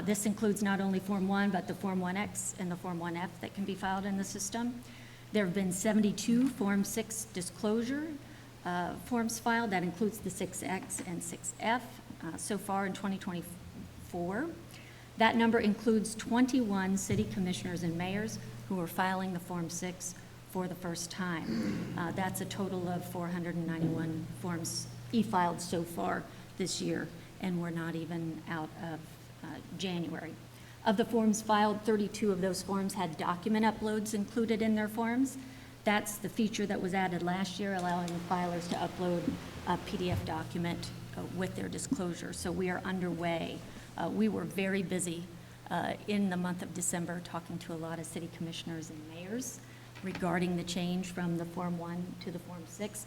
This includes not only Form 1, but the Form 1X and the Form 1F that can be filed in the system. There have been 72 Form 6 disclosure forms filed. That includes the 6X and 6F so far in 2024. That number includes 21 city commissioners and mayors who are filing the Form 6 for the first time. That's a total of 491 forms e-filed so far this year, and we're not even out of January. Of the forms filed, 32 of those forms had document uploads included in their forms. That's the feature that was added last year, allowing the filers to upload a PDF document with their disclosure. So we are underway. We were very busy in the month of December talking to a lot of city commissioners and mayors regarding the change from the Form 1 to the Form 6,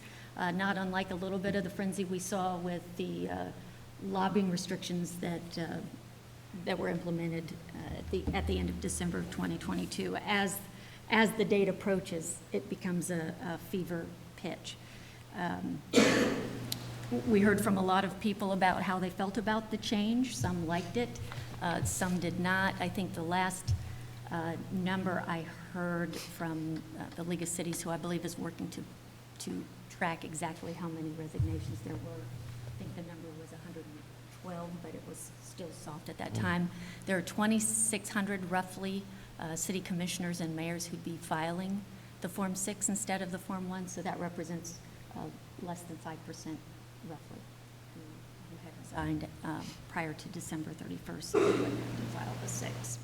not unlike a little bit of the frenzy we saw with the lobbying restrictions that were implemented at the end of December of 2022. As the date approaches, it becomes a fever pitch. We heard from a lot of people about how they felt about the change. Some liked it, some did not. I think the last number I heard from the League of Cities, who I believe is working to track exactly how many resignations there were. I think the number was 112, but it was still soft at that time. There are 2,600 roughly city commissioners and mayors who'd be filing the Form 6 instead of the Form 1, so that represents less than 5% roughly who had resigned prior to December 31st, so they wouldn't have to file the 6.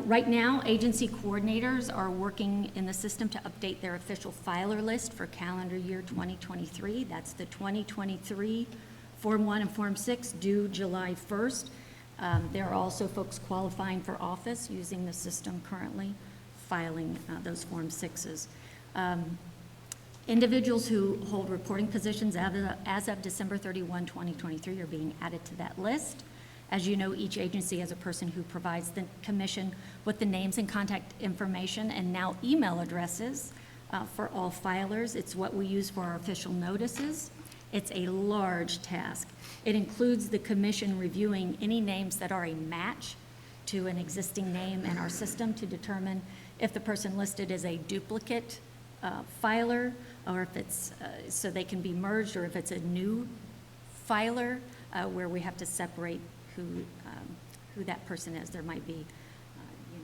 Right now, agency coordinators are working in the system to update their official filer list for calendar year 2023. That's the 2023 Form 1 and Form 6 due July 1st. There are also folks qualifying for office using the system currently, filing those Form 6s. Individuals who hold reporting positions as of December 31, 2023 are being added to that list. As you know, each agency has a person who provides the commission with the names and contact information and now email addresses for all filers. It's what we use for our official notices. It's a large task. It includes the commission reviewing any names that are a match to an existing name in our system to determine if the person listed is a duplicate filer, or if it's, so they can be merged, or if it's a new filer where we have to separate who that person is. There might be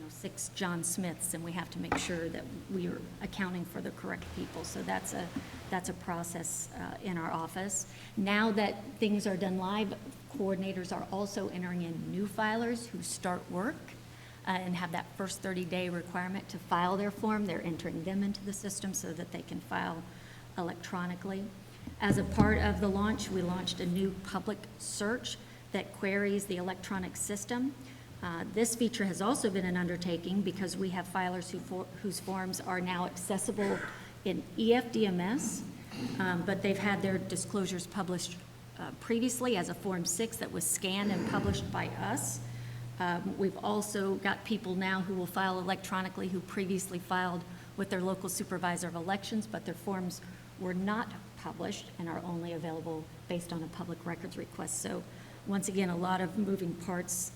6 John Smiths, and we have to make sure that we are accounting for the correct people. So that's a process in our office. Now that things are done live, coordinators are also entering in new filers who start work and have that first 30-day requirement to file their form. They're entering them into the system so that they can file electronically. As a part of the launch, we launched a new public search that queries the electronic system. This feature has also been an undertaking because we have filers whose forms are now accessible in EFDMS, but they've had their disclosures published previously as a Form 6 that was scanned and published by us. We've also got people now who will file electronically who previously filed with their local supervisor of elections, but their forms were not published and are only available based on a public records request. So once again, a lot of moving parts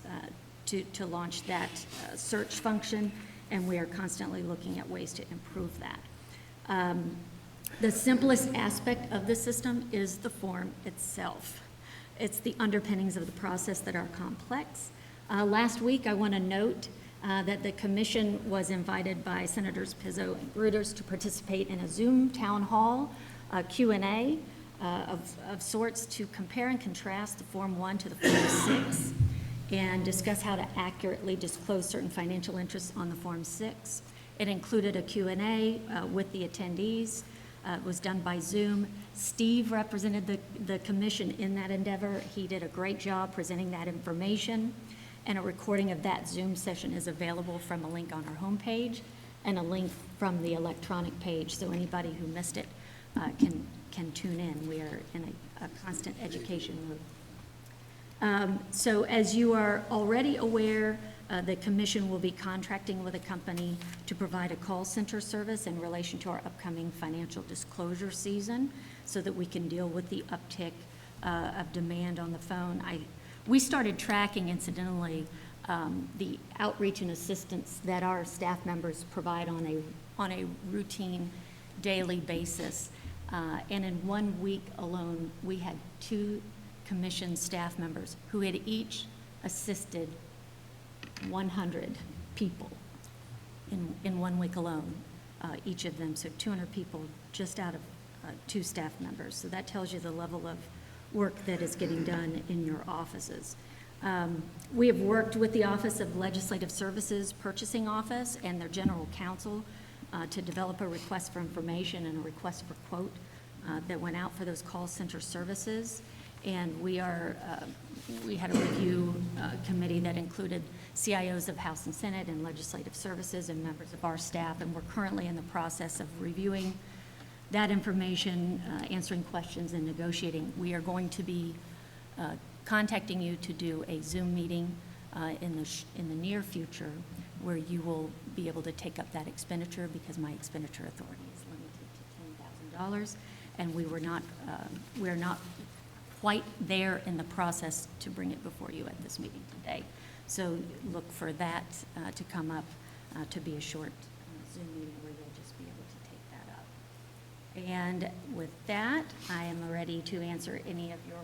to launch that search function, and we are constantly looking at ways to improve that. The simplest aspect of the system is the form itself. It's the underpinnings of the process that are complex. Last week, I want to note that the commission was invited by Senators Pizzo and Gruters to participate in a Zoom town hall Q&A of sorts to compare and contrast the Form 1 to the Form 6 and discuss how to accurately disclose certain financial interests on the Form 6. It included a Q&A with the attendees. It was done by Zoom. Steve represented the commission in that endeavor. He did a great job presenting that information, and a recording of that Zoom session is available from a link on our homepage and a link from the electronic page, so anybody who missed it can tune in. We are in a constant education mode. So as you are already aware, The commission will be contracting with a company to provide a call center service in relation to our upcoming financial disclosure season so that we can deal with the uptick of demand on the phone. We started tracking, incidentally, the outreach and assistance that our staff members provide on a routine, daily basis. And in 1 week alone, we had 2 commission staff members who had each assisted 100 people in 1 week alone, each of them. So 200 people just out of 2 staff members. So that tells you the level of work that is getting done in your offices. We have worked with the Office of Legislative Services Purchasing Office and their general counsel to develop a request for information and a request for quote that went out for those call center services. And we had a review committee that included CIOs of House and Senate and Legislative Services and members of our staff, and we're currently in the process of reviewing that information, answering questions, and negotiating. We are going to be contacting you to do a Zoom meeting in the near future where you will be able to take up that expenditure because my expenditure authority is limited to $10,000, and we're not quite there in the process to bring it before you at this meeting today. So look for that to come up to be a short Zoom meeting where you'll just be able to take that up. And with that, I am ready to answer any of your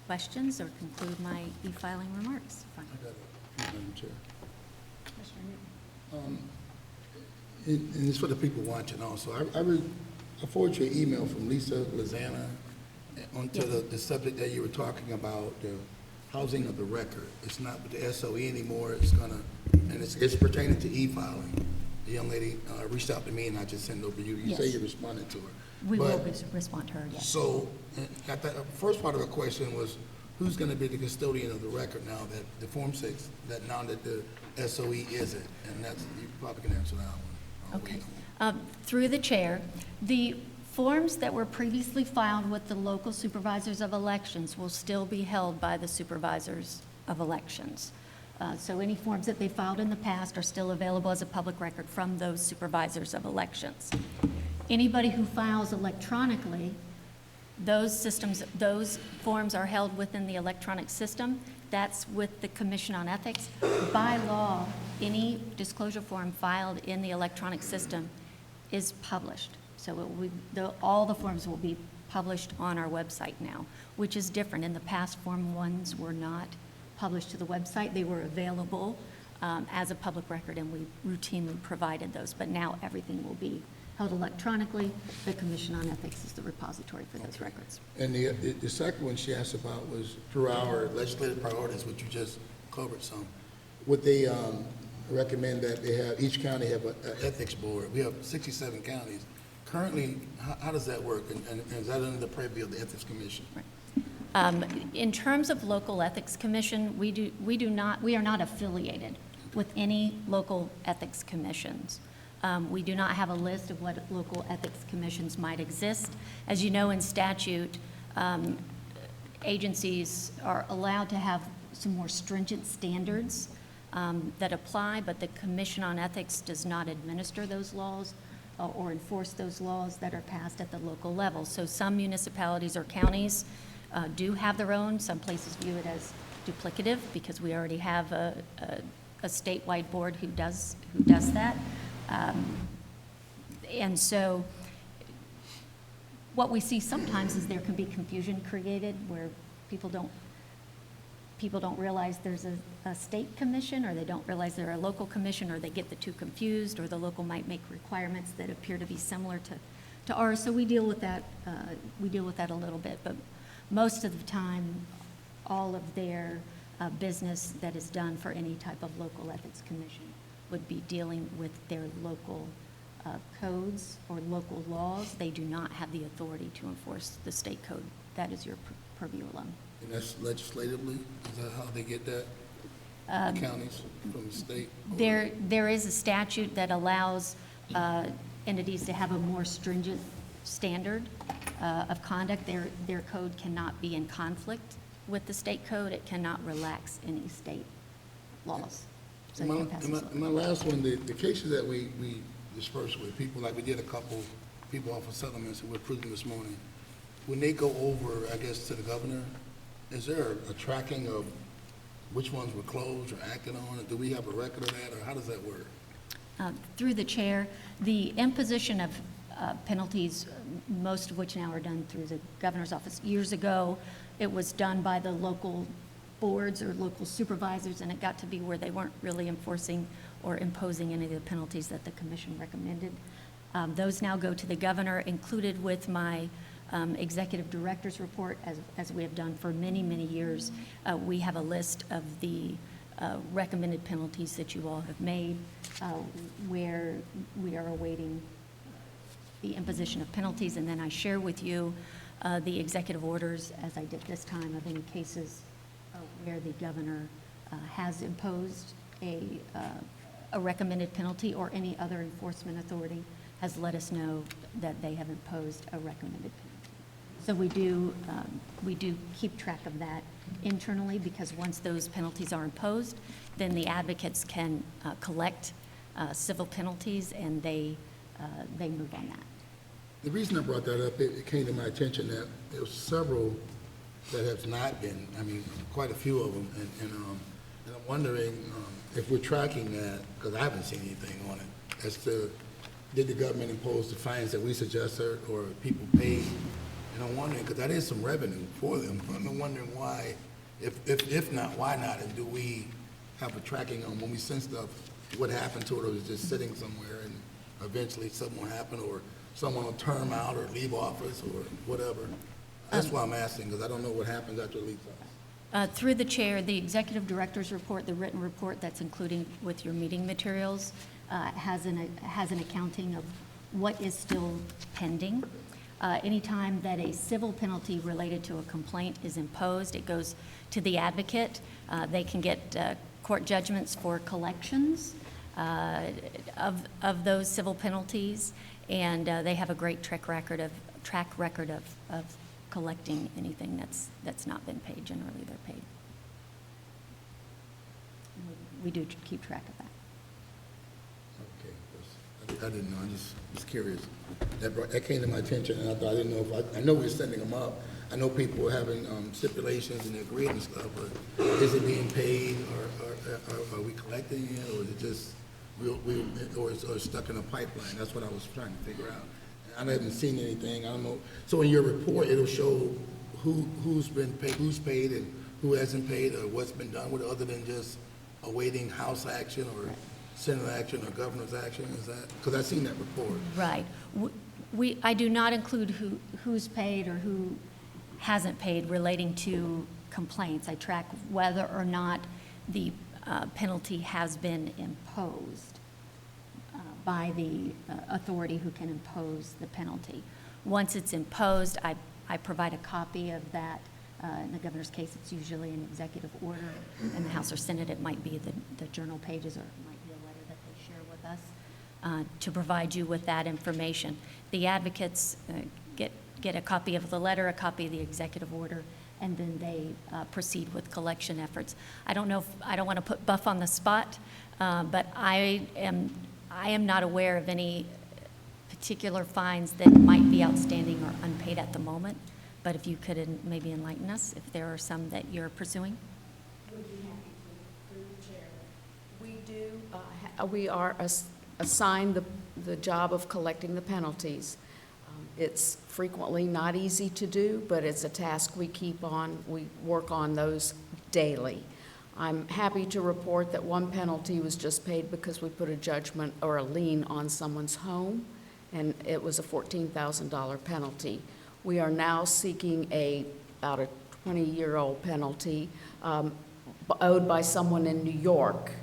questions or conclude my e-filing remarks. Fine. I got a few, Madam Chair. Commissioner Newton. And it's for the people watching also. I forwarded you an email from Lisa Lozana onto the subject that you were talking about, the housing of the record. It's not with the SOE anymore. It's pertaining to e-filing. The young lady reached out to me and I just sent it over to you. You say Yes. you responded to her. We will But- respond to her, yes. So, at the first part of the question was, who's going to be the custodian of the record now that the Form 6, that now that the SOE isn't? And that's, you probably can answer that one. Okay. Through the chair, the forms that were previously filed with the local supervisors of elections will still be held by the supervisors of elections. So any forms that they filed in the past are still available as a public record from those supervisors of elections. Anybody who files electronically, those forms are held within the electronic system. That's with the Commission on Ethics. By law, any disclosure form filed in the electronic system is published. So all the forms will be published on our website now, which is different. In the past, Form 1s were not published to the website. They were available as a public record, and we routinely provided those. But now everything will be held electronically. The Commission on Ethics is the repository for those records. And the second one she asked about was through our legislative priorities, which you just covered some. Would they recommend that they have, each county have an ethics board? We have 67 counties. Currently, how does that work? And is that under the purview of the Ethics Commission? In terms of local ethics commission, we are not affiliated with any local ethics commissions. We do not have a list of what local ethics commissions might exist. As you know, in statute, agencies are allowed to have some more stringent standards that apply, but the Commission on Ethics does not administer those laws or enforce those laws that are passed at the local level. So some municipalities or counties do have their own. Some places view it as duplicative because we already have a statewide board who does that. And so what we see sometimes is there can be confusion created where people don't realize there's a state commission, or they don't realize they're a local commission, or they get the two confused, or the local might make requirements that appear to be similar to ours. So we deal with that a little bit, but most of the time, all of their business that is done for any type of local ethics commission would be dealing with their local codes or local laws. They do not have the authority to enforce the state code. That is your purview alone. And that's legislatively? Is that how they get that? The counties from the state? There is a statute that allows entities to have a more stringent standard of conduct. Their code cannot be in conflict with the state code. It cannot relax any state laws. So Kim passes along. And my last one, the cases that we disperse with, people, like we did a couple, people off of settlements that we're approving this morning, when they go over, I guess, to the governor, is there a tracking of which ones were closed or acted on? Or do we have a record of that, or how does that work? Through the chair, the imposition of penalties, most of which now are done through the governor's office. Years ago, it was done by the local boards or local supervisors, and it got to be where they weren't really enforcing or imposing any of the penalties that the commission recommended. Those now go to the governor, included with my executive director's report, as we have done for many, many years. We have a list of the recommended penalties that you all have made, where we are awaiting the imposition of penalties, and then I share with you the executive orders, as I did this time, of any cases where the governor has imposed a recommended penalty, or any other enforcement authority has let us know that they have imposed a recommended penalty. So we do keep track of that internally, because once those penalties are imposed, then the advocates can collect civil penalties, and they move on that. The reason I brought that up, it came to my attention that there were several that have not been, I mean, quite a few of them, and I'm wondering if we're tracking that, because I haven't seen anything on it, as to did the government impose the fines that we suggested, or people paid? And I'm wondering, because that is some revenue for them, I'm wondering why, if not, why not, and do we have a tracking on when we send stuff, what happened to it, or is it just sitting somewhere and eventually something will happen, or someone will term out or leave office or whatever? That's why I'm asking, because I don't know what happens after it leaves office. Through the chair, the executive director's report, the written report that's included with your meeting materials, has an accounting of what is still pending. Anytime that a civil penalty related to a complaint is imposed, it goes to the advocate. They can get court judgments for collections of those civil penalties, and they have a great track record of collecting anything that's not been paid. Generally, they're paid. We do keep track of that. Okay, I didn't know, I just was curious. That came to my attention, and I didn't know if I know we're sending them up. I know people are having stipulations and agreeing and stuff, but is it being paid, or are we collecting it, or is it just or stuck in a pipeline? That's what I was trying to figure out. I haven't seen anything. I don't know. So in your report, it'll show who's been paid, who's paid, and who hasn't paid, or what's been done with it, other than just awaiting House action or Senate action or governor's action. Is that, because I've seen that report? Right. I do not include who's paid or who hasn't paid relating to complaints. I track whether or not the penalty has been imposed by the authority who can impose the penalty. Once it's imposed, I provide a copy of that. In the governor's case, it's usually an executive order. In the House or Senate, it might be the journal pages, or it might be a letter that they share with us to provide you with that information. The advocates get a copy of the letter, a copy of the executive order, and then they proceed with collection efforts. I don't want to put Buff on the spot, but I am not aware of any particular fines that might be outstanding or unpaid at the moment. But if you could maybe enlighten us, if there are some that you're pursuing? Would be happy to, through the chair. We do, we are assigned the job of collecting the penalties. It's frequently not easy to do, but it's a task we work on those daily. I'm happy to report that one penalty was just paid because we put a judgment or a lien on someone's home, and it was a $14,000 penalty. We are now seeking about a 20-year-old penalty owed by someone in New York,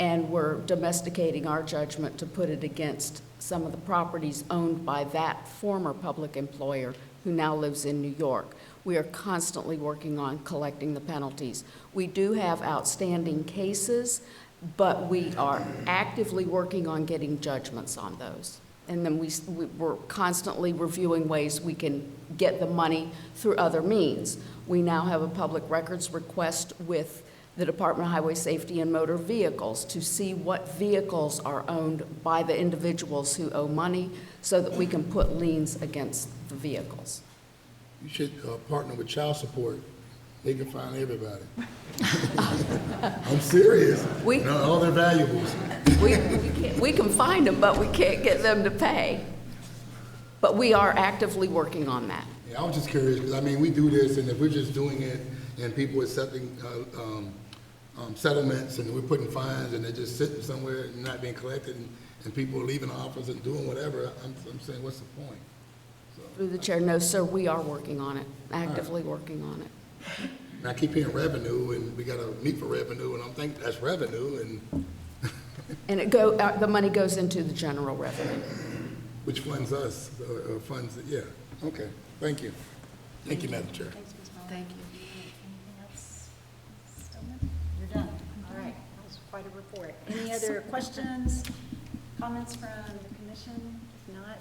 and we're domesticating our judgment to put it against some of the properties owned by that former public employer who now lives in New York. We are constantly working on collecting the penalties. We do have outstanding cases, but we are actively working on getting judgments on those. And then we're constantly reviewing ways we can get the money through other means. We now have a public records request with the Department of Highway Safety and Motor Vehicles to see what vehicles are owned by the individuals who owe money so that we can put liens against the vehicles. You should partner with child support. They can find everybody. I'm serious. All their valuables. We can find them, but we can't get them to pay. But we are actively working on that. Yeah, I was just curious, because I mean, we do this, and if we're just doing it, and people are accepting settlements, and we're putting fines, and they're just sitting somewhere and not being collected, and people are leaving the office and doing whatever, I'm saying, what's the point? Through the chair, no, sir, we are working on it, actively working on it. And I keep hearing revenue, and we got to meet for revenue, and I'm thinking that's revenue, and And the money goes into the general revenue. which funds us, or funds, yeah, okay, thank you. Thank you, Madam Chair. Thank you. Anything else? Stillman? You're done. All right, that was quite a report. Any other questions, comments from the commission? If not,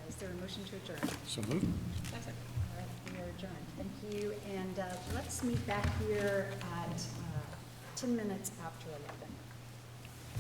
is there a motion to adjourn? So moved. All right, we are adjourned. Thank you, and let's meet back here at 10 minutes after 11.